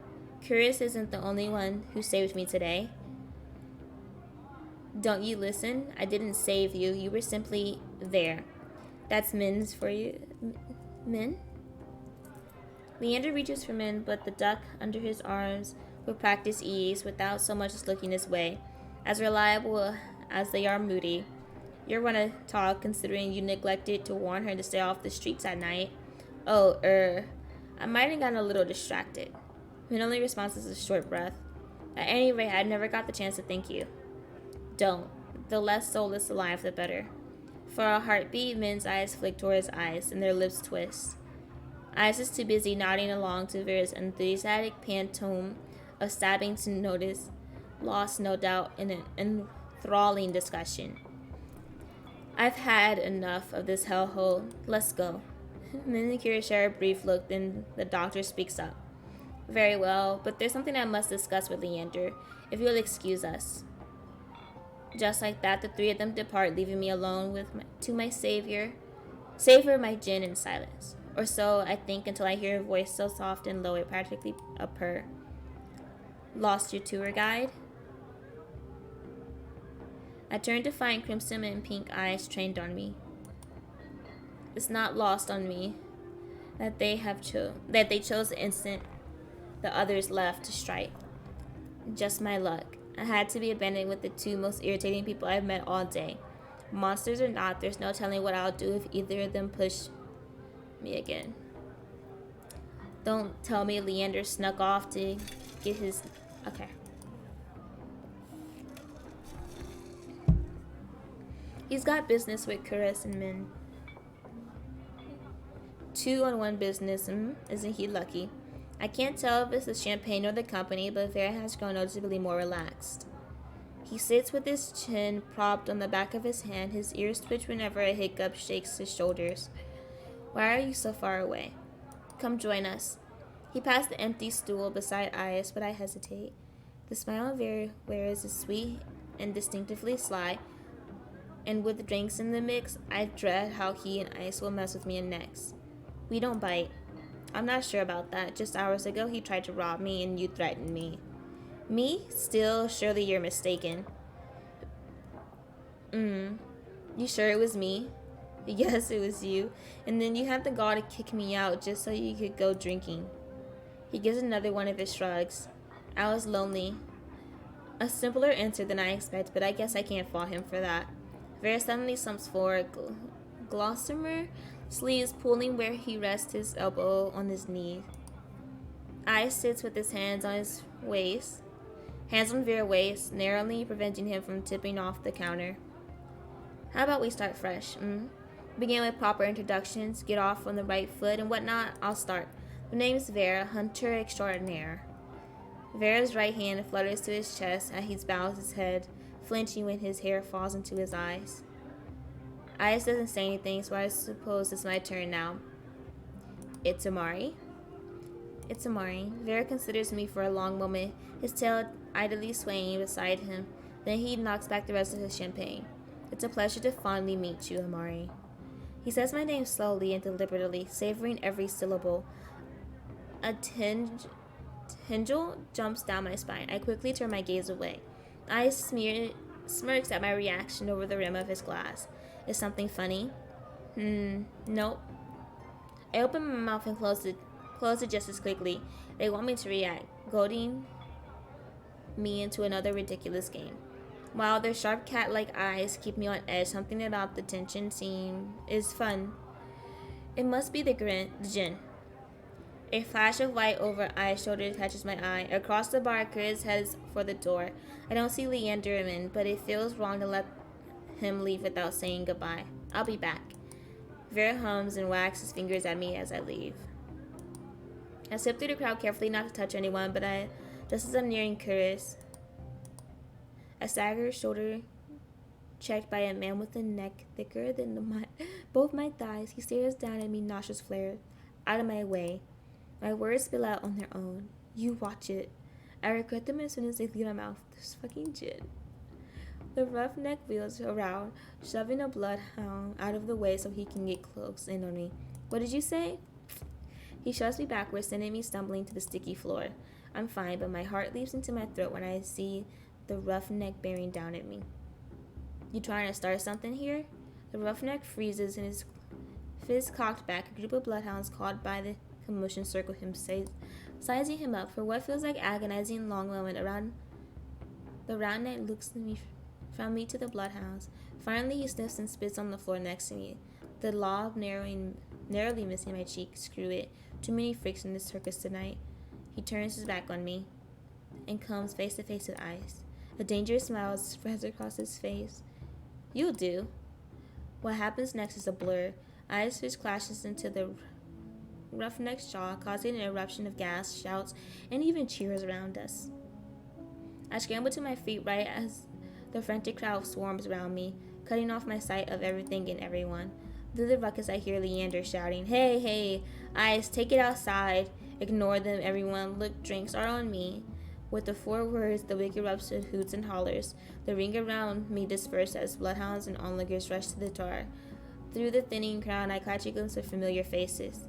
Curious isn't the only one who saved me today. Don't you listen? I didn't save you. You were simply there. That's Min's for you. Min? Leander reaches for Min, but the duck under his arms with practiced ease without so much as looking his way. As reliable as they are moody. You're one to talk, considering you neglected to warn her to stay off the streets at night. Oh, I might have gotten a little distracted. Min only responds is a short breath. At any rate, I never got the chance to thank you. Don't. The less soulless alive, the better. For a heartbeat, Min's eyes flick toward his eyes, and their lips twist. Ice is too busy nodding along to Vera's enthusiastic pantomime of stabbing to notice, lost no doubt in an enthralling discussion. I've had enough of this hellhole. Let's go. Min and Kira share a brief look, then the doctor speaks up. Very well, but there's something I must discuss with Leander, if you'll excuse us. Just like that, the three of them depart, leaving me alone with my savior. Savor my gin in silence. Or so I think, until I hear a voice so soft and low it practically a purr. Lost your tour guide? I turn to find crimson and pink eyes trained on me. It's not lost on me that they chose the instant the others left to strike. Just my luck. I had to be abandoned with the two most irritating people I've met all day. Monsters or not, there's no telling what I'll do if either of them push me again. Don't tell me Leander snuck off to get his... Okay. He's got business with Kuris and Min. 2-on-1 business, isn't he lucky? I can't tell if it's the champagne or the company, but Vera has grown noticeably more relaxed. He sits with his chin propped on the back of his hand. His ears twitch whenever a hiccup shakes his shoulders. Why are you so far away? Come join us. He passed the empty stool beside Ice, but I hesitate. The smile Vera wears is sweet and distinctively sly, and with drinks in the mix, I dread how he and Ice will mess with me next. We don't bite. I'm not sure about that. Just hours ago, he tried to rob me, and you threatened me. Me? Still, surely you're mistaken. You sure it was me? Yes, it was you. And then you had the gall to kick me out just so you could go drinking. He gives another one of his shrugs. I was lonely. A simpler answer than I expect, but I guess I can't fault him for that. Vera suddenly slumps forward, gossamer sleeves pulling where he rests his elbow on his knee. Ice sits with his hands on Vera's waist, narrowly preventing him from tipping off the counter. How about we start fresh, Begin with proper introductions, get off on the right foot, and whatnot. I'll start. The name's Vera, hunter extraordinaire. Vera's right hand flutters to his chest as he bows his head, flinching when his hair falls into his eyes. Ice doesn't say anything, so I suppose it's my turn now. It's Amari. It's Amari. Vera considers me for a long moment, his tail idly swaying beside him. Then he knocks back the rest of his champagne. It's a pleasure to fondly meet you, Amari. He says my name slowly and deliberately, savoring every syllable. A tingle jumps down my spine. I quickly turn my gaze away. Smirks at my reaction over the rim of his glass. Is something funny? Nope. I open my mouth and close it just as quickly. They want me to react, goading me into another ridiculous game. While their sharp cat-like eyes keep me on edge, something about the tension scene is fun. It must be the gin. A flash of light over I's shoulder catches my eye. Across the bar, Chris heads for the door. I don't see Leander in, but it feels wrong to let him leave without saying goodbye. I'll be back. Vera hums and wags his fingers at me as I leave. I slip through the crowd carefully not to touch anyone, but just as I'm nearing Chris, I stagger, shoulder checked by a man with a neck thicker than both my thighs. He stares down at me, nostrils flared. Out of my way. My words spill out on their own. You watch it. I regret them as soon as they leave my mouth. This fucking gin. The roughneck wheels around, shoving a bloodhound out of the way so he can get close in on me. What did you say? He shoves me backwards, sending me stumbling to the sticky floor. I'm fine, but my heart leaps into my throat when I see the roughneck bearing down at me. You trying to start something here? The roughneck freezes and his fist cocked back. A group of bloodhounds caught by the commotion circle him, sizing him up. For what feels like agonizing long moment, the round neck looks at me, from me to the bloodhounds. Finally, he sniffs and spits on the floor next to me. The lob narrowly missing my cheek. Screw it. Too many freaks in this circus tonight. He turns his back on me and comes face to face with Ice. A dangerous smile spreads across his face. You'll do. What happens next is a blur. Ice fist clashes into the roughneck's jaw, causing an eruption of gas, shouts, and even cheers around us. I scramble to my feet right as the frantic crowd swarms around me, cutting off my sight of everything and everyone. Through the ruckus, I hear Leander shouting, Hey, hey, Ice, take it outside. Ignore them, everyone. Look, drinks are on me. With the 4 words, the wig erupts with hoots and hollers. The ring around me disperses as bloodhounds and onlookers rush to the tar. Through the thinning crowd, I catch a glimpse of familiar faces.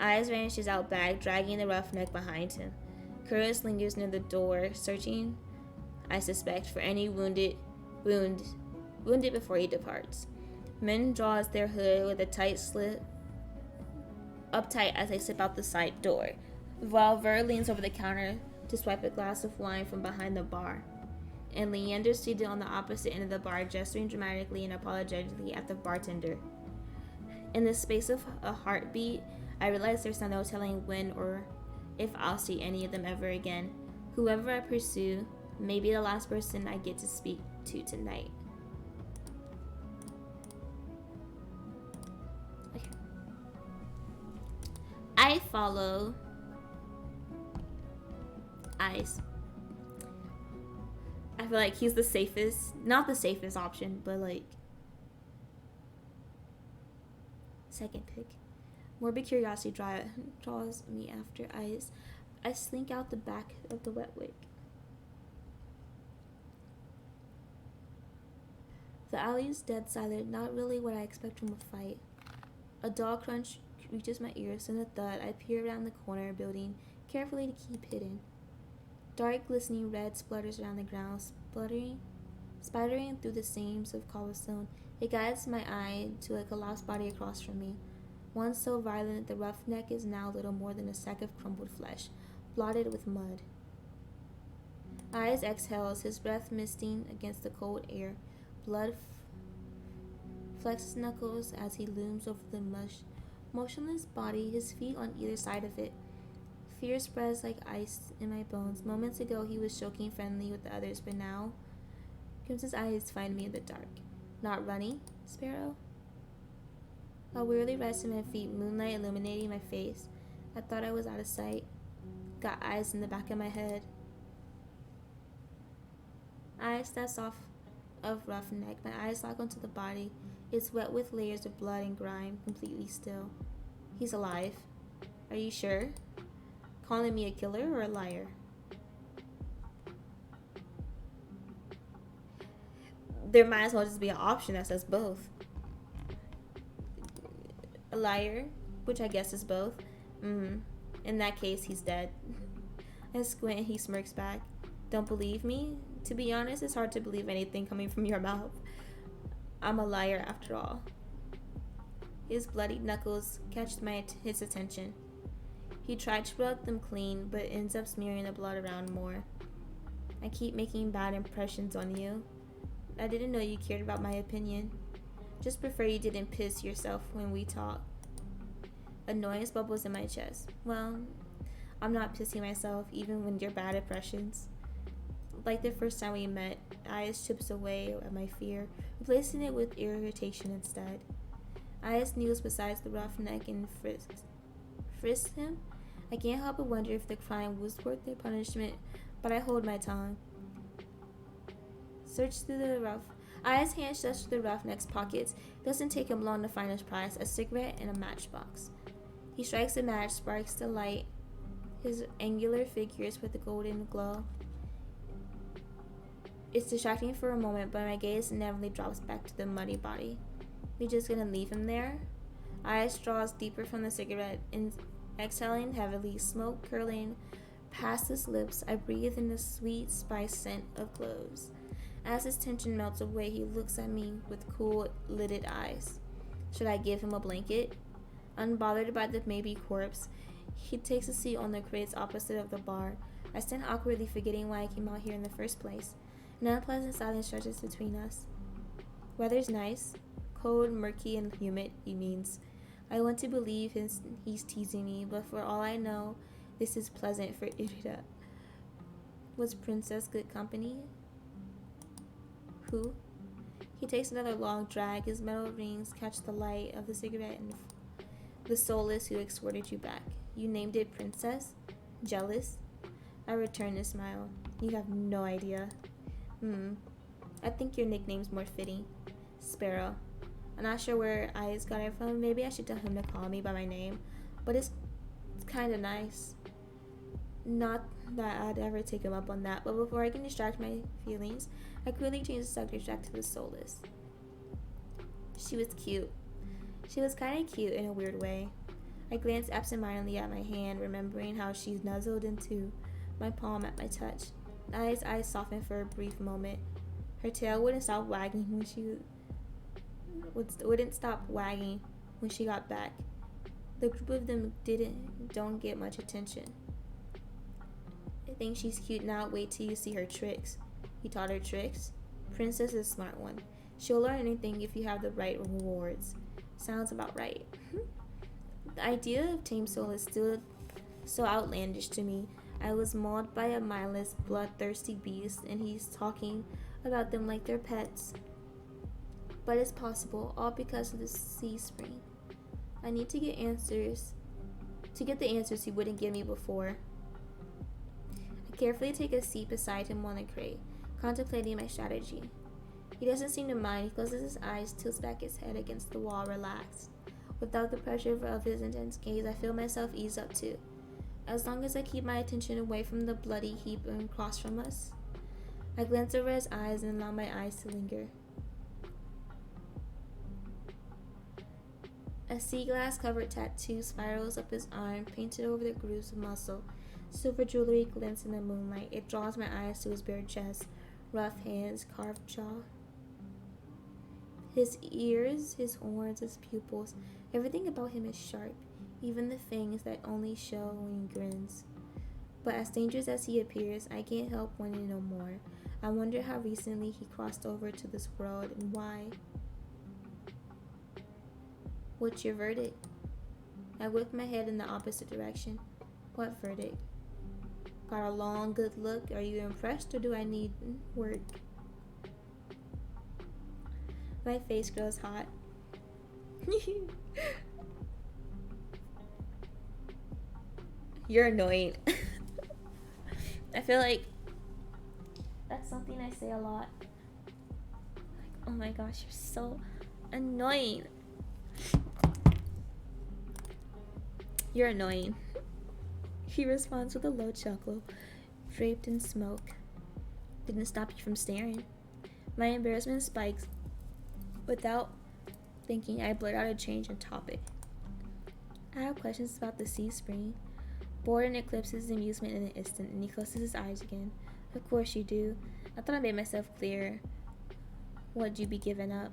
Eyes vanishes out back, dragging the roughneck behind him. Curtis lingers near the door, searching, I suspect, for any wounded before he departs. Men draws their hood with a tight slip uptight as they slip out the side door, while Ver leans over the counter to swipe a glass of wine from behind the bar. And Leander seated on the opposite end of the bar, gesturing dramatically and apologetically at the bartender. In the space of a heartbeat, I realize there's no telling when or if I'll see any of them ever again. Whoever I pursue may be the last person I get to speak to tonight. Okay. I follow Ice. I feel like he's the safest, not the safest option, but like second pick. Morbid curiosity draws me after Ice. I slink out the back of the wet wig. The alley is dead silent, not really what I expect from a fight. A dog crunch reaches my ears, and a thud. I peer around the corner building, carefully to keep hidden. Dark, glistening red splutters around the ground, spidering through the seams of cobblestone. It guides my eye to a collapsed body across from me. One so violent, the roughneck is now little more than a sack of crumbled flesh, blotted with mud. Eyes exhales, his breath misting against the cold air. Blood flexes knuckles as he looms over the motionless body, his feet on either side of it. Fear spreads like ice in my bones. Moments ago, he was joking friendly with the others, but now, Crimson's eyes find me in the dark. Not running, Sparrow? I wearily rest in my feet, moonlight illuminating my face. I thought I was out of sight. Got eyes in the back of my head. I steps off of roughneck. My eyes lock onto the body. It's wet with layers of blood and grime, completely still. He's alive. Are you sure? Calling me a killer or a liar? There might as well just be an option that says both. liar, which I guess is both. In that case, he's dead. I squint and he smirks back. Don't believe me? To be honest, it's hard to believe anything coming from your mouth. I'm a liar after all. His bloody knuckles catch his attention. He tried to rub them clean, but ends up smearing the blood around more. I keep making bad impressions on you. I didn't know you cared about my opinion. Just prefer you didn't piss yourself when we talk. Annoyance bubbles in my chest. Well, I'm not pissing myself even when you're bad impressions. Like the first time we met, Ayas chips away at my fear, replacing it with irritation instead. Ayas kneels beside the roughneck and frisks him. I can't help but wonder if the crime was worth the punishment, but I hold my tongue. Ayas' hand searches through the roughneck's pockets. It doesn't take him long to find his prize, a cigarette and a matchbox. He strikes a match, sparks the light. His angular figures with a golden glow. It's distracting for a moment, but my gaze inevitably drops back to the muddy body. We just gonna leave him there? Ayas draws deeper from the cigarette, exhaling heavily, smoke curling past his lips. I breathe in the sweet spice scent of cloves. As his tension melts away, he looks at me with cool, lidded eyes. Should I give him a blanket? Unbothered by the maybe corpse, he takes a seat on the crates opposite of the bar. I stand awkwardly, forgetting why I came out here in the first place. An unpleasant silence stretches between us. Weather's nice. Cold, murky, and humid, he means. I want to believe he's teasing me, but for all I know, this is pleasant for Irida. Was Princess good company? Who? He takes another long drag. His metal rings catch the light of the cigarette and the soulless who escorted you back. You named it Princess? Jealous? I return the smile. You have no idea. I think your nickname's more fitting. Sparrow. I'm not sure where Ayas got it from. Maybe I should tell him to call me by my name. But it's kind of nice. Not that I'd ever take him up on that, but before I can distract my feelings, I quickly change the subject back to the soulless. She was cute. She was kind of cute in a weird way. I glanced absentmindedly at my hand, remembering how she nuzzled into my palm at my touch. Ayas' eyes softened for a brief moment. Her tail wouldn't stop wagging when she got back. The group of them don't get much attention. I think she's cute now. Wait till you see her tricks. You taught her tricks? Princess is a smart one. She'll learn anything if you have the right rewards. Sounds about right. The idea of tame soul is still so outlandish to me. I was mauled by a mindless, bloodthirsty beast, and he's talking about them like they're pets. But it's possible, all because of the sea spring. I need to get answers. To get the answers he wouldn't give me before. I carefully take a seat beside him on the crate, contemplating my strategy. He doesn't seem to mind. He closes his eyes, tilts back his head against the wall, relaxed. Without the pressure of his intense gaze, I feel myself ease up too. As long as I keep my attention away from the bloody heap across from us. I glance over his eyes and allow my eyes to linger. A sea glass covered tattoo spirals up his arm, painted over the grooves of muscle. Silver jewelry glints in the moonlight. It draws my eyes to his bare chest, rough hands, carved jaw. His ears, his horns, his pupils, everything about him is sharp, even the fangs that only show when he grins. But as dangerous as he appears, I can't help wanting to know more. I wonder how recently he crossed over to this world and why. What's your verdict? I whip my head in the opposite direction. What verdict? Got a long, good look? Are you impressed or do I need work? My face grows hot. You're annoying. I feel like that's something I say a lot. Like, oh my gosh, you're so annoying. You're annoying. He responds with a low chuckle, draped in smoke. Didn't stop you from staring. My embarrassment spikes. Without thinking, I blurt out a change in topic. I have questions about the sea spring. Boredom eclipses amusement in an instant, and he closes his eyes again. Of course you do. I thought I made myself clear. What'd you be giving up?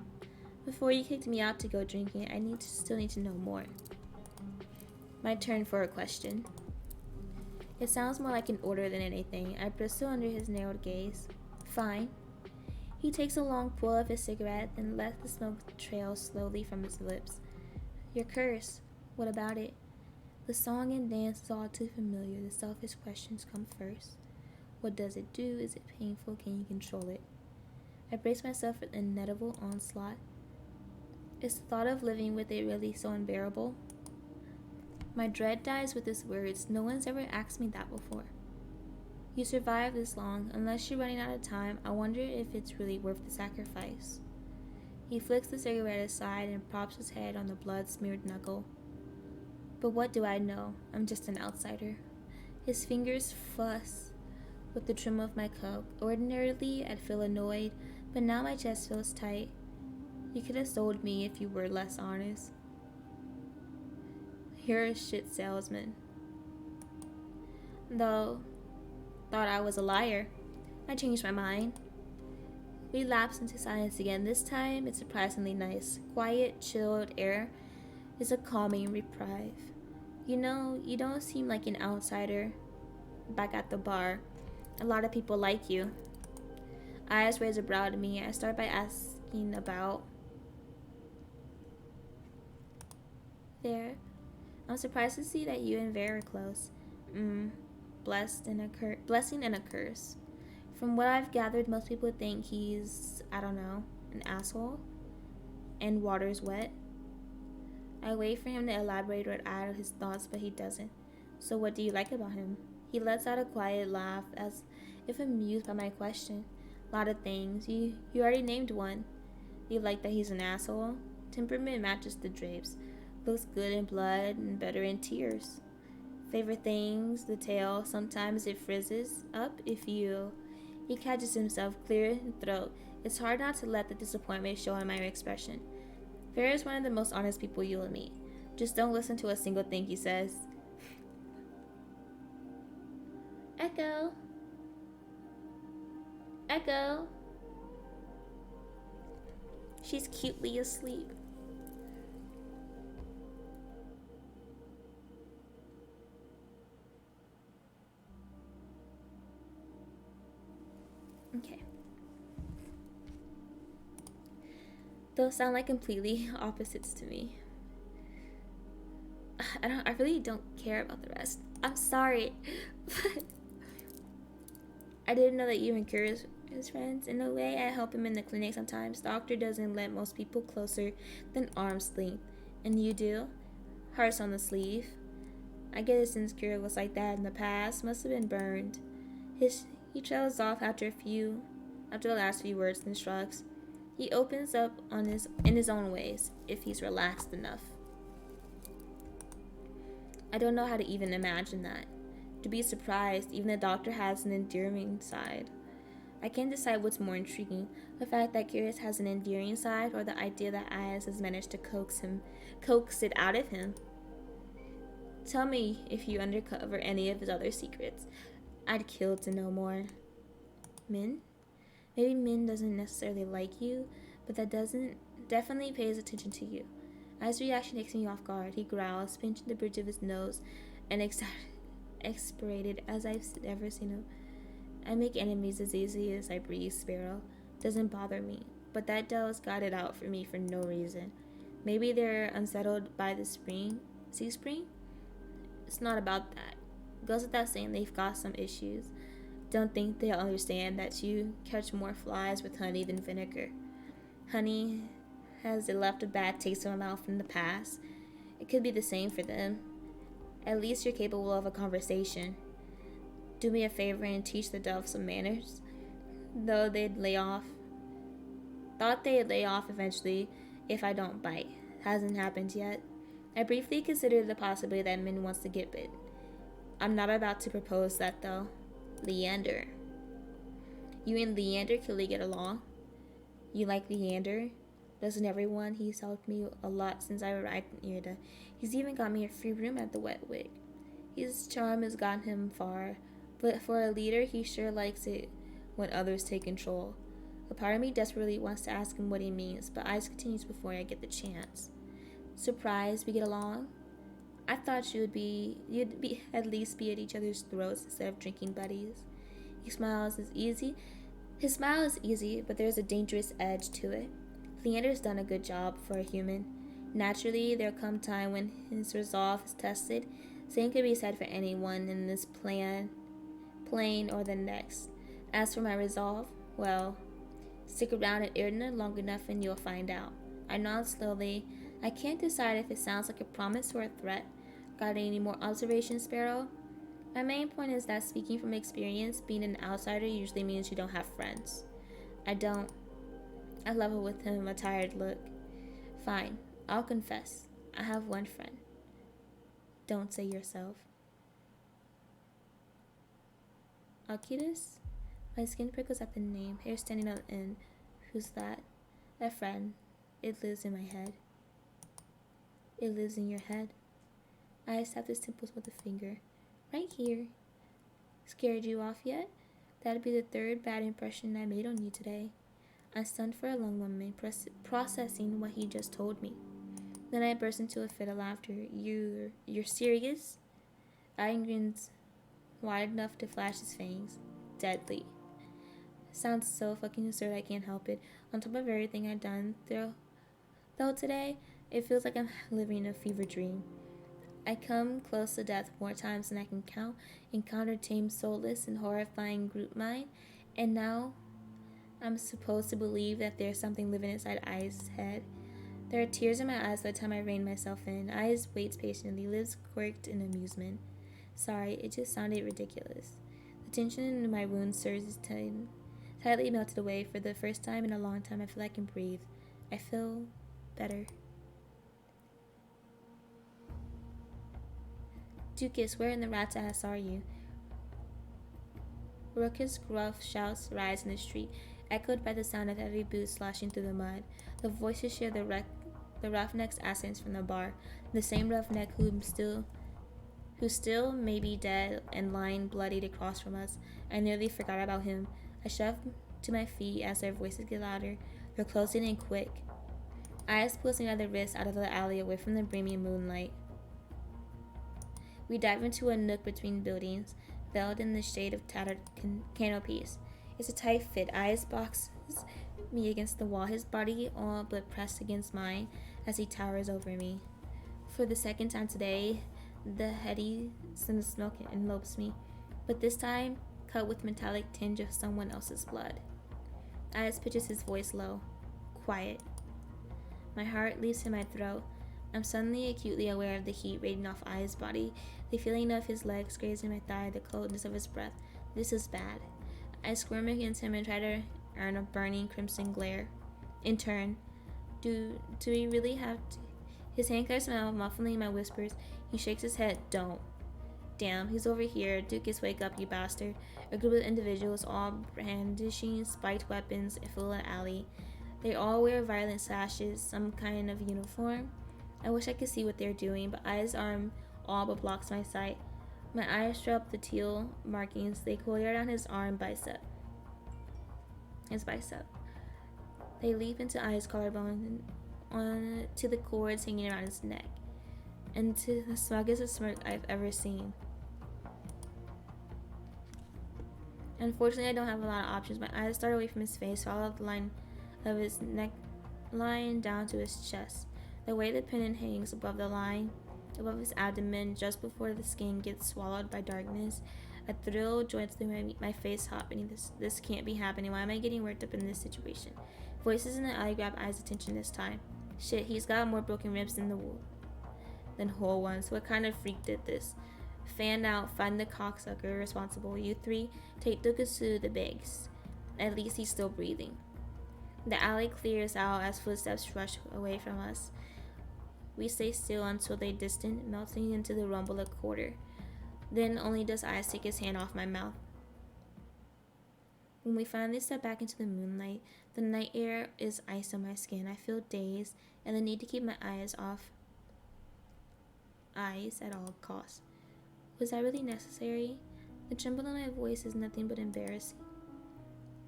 Before you kicked me out to go drinking, still need to know more. My turn for a question. It sounds more like an order than anything. I bristle under his narrowed gaze. Fine. He takes a long pull of his cigarette and lets the smoke trail slowly from his lips. Your curse. What about it? The song and dance is all too familiar. The selfish questions come first. What does it do? Is it painful? Can you control it? I brace myself for the inevitable onslaught. Is the thought of living with it really so unbearable? My dread dies with his words. No one's ever asked me that before. You survived this long. Unless you're running out of time, I wonder if it's really worth the sacrifice. He flicks the cigarette aside and props his head on the blood-smeared knuckle. But what do I know? I'm just an outsider. His fingers fuss with the trim of my coat. Ordinarily, I'd feel annoyed, but now my chest feels tight. You could have sold me if you were less honest. You're a shit salesman. Though, thought I was a liar. I changed my mind. We lapse into silence again. This time, it's surprisingly nice. Quiet, chilled air is a calming reprieve. You know, you don't seem like an outsider. Back at the bar, a lot of people like you. Eyes raise a brow to me. I start by asking about. There. I'm surprised to see that you and Vera are close. Blessing and a curse. From what I've gathered, most people think he's, I don't know, an asshole. And water's wet. I wait for him to elaborate or add his thoughts, but he doesn't. So what do you like about him? He lets out a quiet laugh, as if amused by my question. A lot of things. You already named one. You like that he's an asshole? Temperament matches the drapes. Looks good in blood and better in tears. Favorite things, the tail. Sometimes it frizzes up if you... He catches himself clear in the throat. It's hard not to let the disappointment show in my expression. Vera is one of the most honest people you will meet. Just don't listen to a single thing he says. Echo. Echo. She's cutely asleep. Okay. Those sound like completely opposites to me. I really don't care about the rest. I'm sorry. I didn't know that you and Kira is friends. In a way, I help him in the clinic sometimes. Doctor doesn't let most people closer than arm's length. And you do? Hearts on the sleeve. I get it since Kira was like that in the past. Must have been burned. He trails off after the last few words, and shrugs. He opens up in his own ways, if he's relaxed enough. I don't know how to even imagine that. To be surprised, even the doctor has an endearing side. I can't decide what's more intriguing, the fact that Curious has an endearing side, or the idea that Ayaz has managed to coax it out of him. Tell me if you uncover any of his other secrets. I'd kill to know more. Min? Maybe Min doesn't necessarily like you, but that definitely pays attention to you. His reaction takes me off guard. He growls, pinching the bridge of his nose, and exasperated as I've ever seen him. I make enemies as easy as I breathe, Sparrow. Doesn't bother me, but that Dell's got it out for me for no reason. Maybe they're unsettled by the sea spring? It's not about that. Goes without saying they've got some issues. Don't think they'll understand that you catch more flies with honey than vinegar. Honey has left a bad taste in my mouth in the past. It could be the same for them. At least you're capable of a conversation. Do me a favor and teach the dove some manners. Thought they'd lay off eventually if I don't bite. Hasn't happened yet. I briefly considered the possibility that Min wants to get bit. I'm not about to propose that though. Leander. You and Leander clearly get along. You like Leander? Doesn't everyone? He's helped me a lot since I arrived in Irida. He's even got me a free room at the Wet Wig. His charm has gotten him far, but for a leader, he sure likes it when others take control. A part of me desperately wants to ask him what he means, but Ice continues before I get the chance. Surprised we get along? I thought you'd be at least be at each other's throats instead of drinking buddies. He smiles as easy. His smile is easy, but there's a dangerous edge to it. Leander's done a good job for a human. Naturally, there'll come time when his resolve is tested. Same could be said for anyone in this plane or the next. As for my resolve, well, stick around at Irna long enough and you'll find out. I nod slowly. I can't decide if it sounds like a promise or a threat. Got any more observations, Sparrow? My main point is that speaking from experience, being an outsider usually means you don't have friends. I don't. I level with him a tired look. Fine, I'll confess. I have one friend. Don't say yourself. Alcides? My skin prickles at the name, hair standing on end. Who's that? A friend. It lives in my head. It lives in your head. I tap his temples with a finger. Right here. Scared you off yet? That'd be the third bad impression I made on you today. I stunned for a long moment, processing what he just told me. Then I burst into a fit of laughter. You're serious? I grins wide enough to flash his fangs. Deadly. Sounds so fucking absurd I can't help it. On top of everything I've done, though today, it feels like I'm living a fever dream. I come close to death more times than I can count, encountered tame, soulless, and horrifying group mind, and now I'm supposed to believe that there's something living inside Ai's head. There are tears in my eyes by the time I rein myself in. Ai's waits patiently, lips quirked in amusement. Sorry, it just sounded ridiculous. The tension in my wound surges tightly melted away. For the first time in a long time, I feel I can breathe. I feel better. Dukas, where in the rat's ass are you? Raucous gruff shouts rise in the street, echoed by the sound of heavy boots sloshing through the mud. The voices share the roughneck's accents from the bar, the same roughneck who still may be dead and lying bloodied across from us. I nearly forgot about him. I shove to my feet as their voices get louder. They're closing in quick. Eyes pulsing at the wrist out of the alley away from the brimming moonlight. We dive into a nook between buildings, veiled in the shade of tattered canopies. It's a tight fit. Eyes boxes me against the wall, his body all but pressed against mine as he towers over me. For the second time today, the heady scent of smoke envelopes me, but this time cut with metallic tinge of someone else's blood. Eyes pitches his voice low. Quiet. My heart leaps in my throat. I'm suddenly acutely aware of the heat radiating off Ai's body, the feeling of his legs grazing my thigh, the coldness of his breath. This is bad. I squirm against him and try to earn a burning crimson glare. In turn, do we really have to? His hand covers my mouth, muffling my whispers. He shakes his head. Don't. Damn, he's over here. Dukas, wake up, you bastard. A group of individuals, all brandishing spiked weapons, fill an alley. They all wear violent sashes, some kind of uniform. I wish I could see what they're doing, but Ai's arm all but blocks my sight. My eyes trail up the teal markings. They clear down his bicep. They leap into Ai's collarbone on to the cords hanging around his neck, and to the smuggest smirk I've ever seen. Unfortunately, I don't have a lot of options. My eyes start away from his face, follow the line of his neckline down to his chest. The way the pendant hangs above above his abdomen, just before the skin gets swallowed by darkness. A thrill joins through my face, hot beneath this can't be happening. Why am I getting worked up in this situation? Voices in the alley grab Ai's attention this time. Shit, he's got more broken ribs than whole ones. What kind of freak did this? Fan out, find the cocksucker responsible. You three, take Dukas to the bigs. At least he's still breathing. The alley clears out as footsteps rush away from us. We stay still until they distant, melting into the rumble a quarter. Then only does Ice take his hand off my mouth. When we finally step back into the moonlight, the night air is ice on my skin. I feel dazed and the need to keep my eyes off eyes at all costs. Was that really necessary? The tremble in my voice is nothing but embarrassing.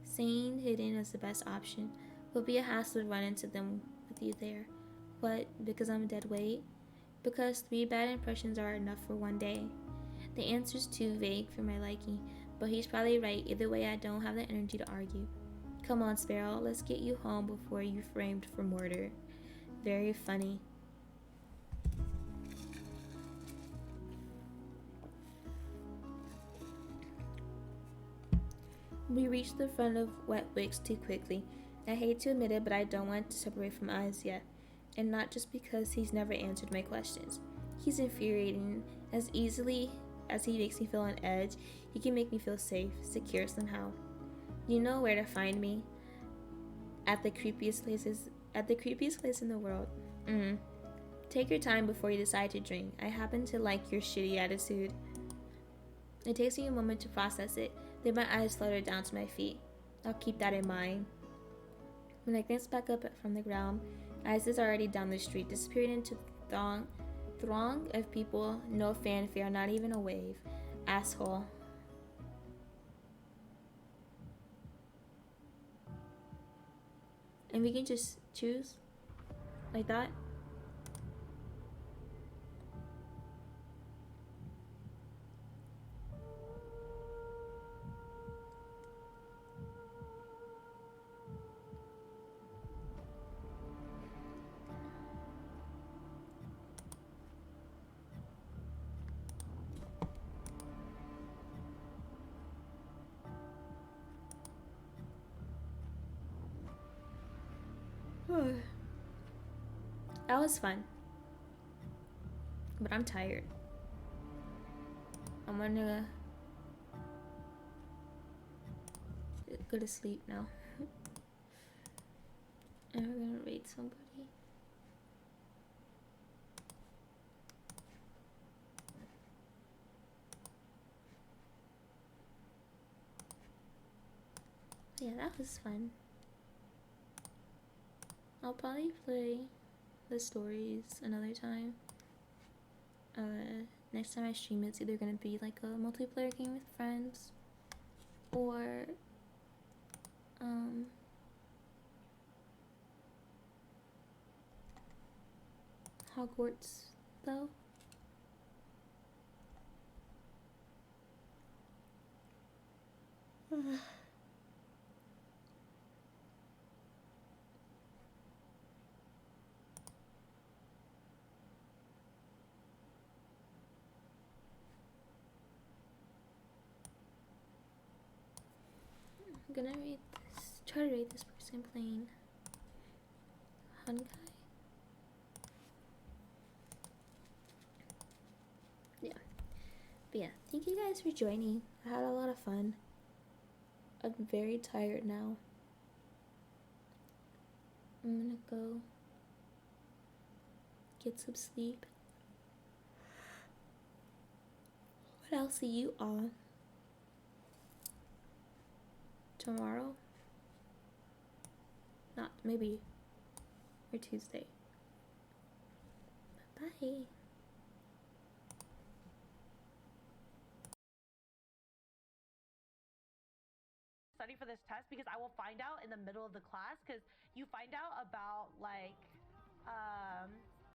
Staying hidden is the best option. It would be a hassle to run into them with you there. What? Because I'm dead weight? Because 3 bad impressions are enough for one day. The answer's too vague for my liking, but he's probably right. Either way, I don't have the energy to argue. Come on, Sparrow, let's get you home before you're framed for murder. Very funny. We reached the front of Wet Wicks too quickly. I hate to admit it, but I don't want to separate from Eyes yet. And not just because he's never answered my questions. He's infuriating. As easily as he makes me feel on edge, he can make me feel safe, secure somehow. You know where to find me. At the creepiest place in the world. Take your time before you decide to drink. I happen to like your shitty attitude. It takes me a moment to process it. Then my eyes flutter down to my feet. I'll keep that in mind. When I glance back up from the ground, Eyes is already down the street, disappearing into the throng of people. No fanfare, not even a wave. Asshole. And we can just choose like that. That was fun. But I'm tired. I'm gonna go to sleep now. And we're gonna raid somebody. Yeah, that was fun. I'll probably play the stories another time. Next time I stream, it's either gonna be like a multiplayer game with friends or Hogwarts though. I'm gonna try to rate this person playing Honkai. Yeah. But yeah, thank you guys for joining. I had a lot of fun. I'm very tired now. I'm gonna go get some sleep. But I'll see you all tomorrow. Not maybe, or Tuesday. Bye. Study for this test because I will find out in the middle of the class because you find out about like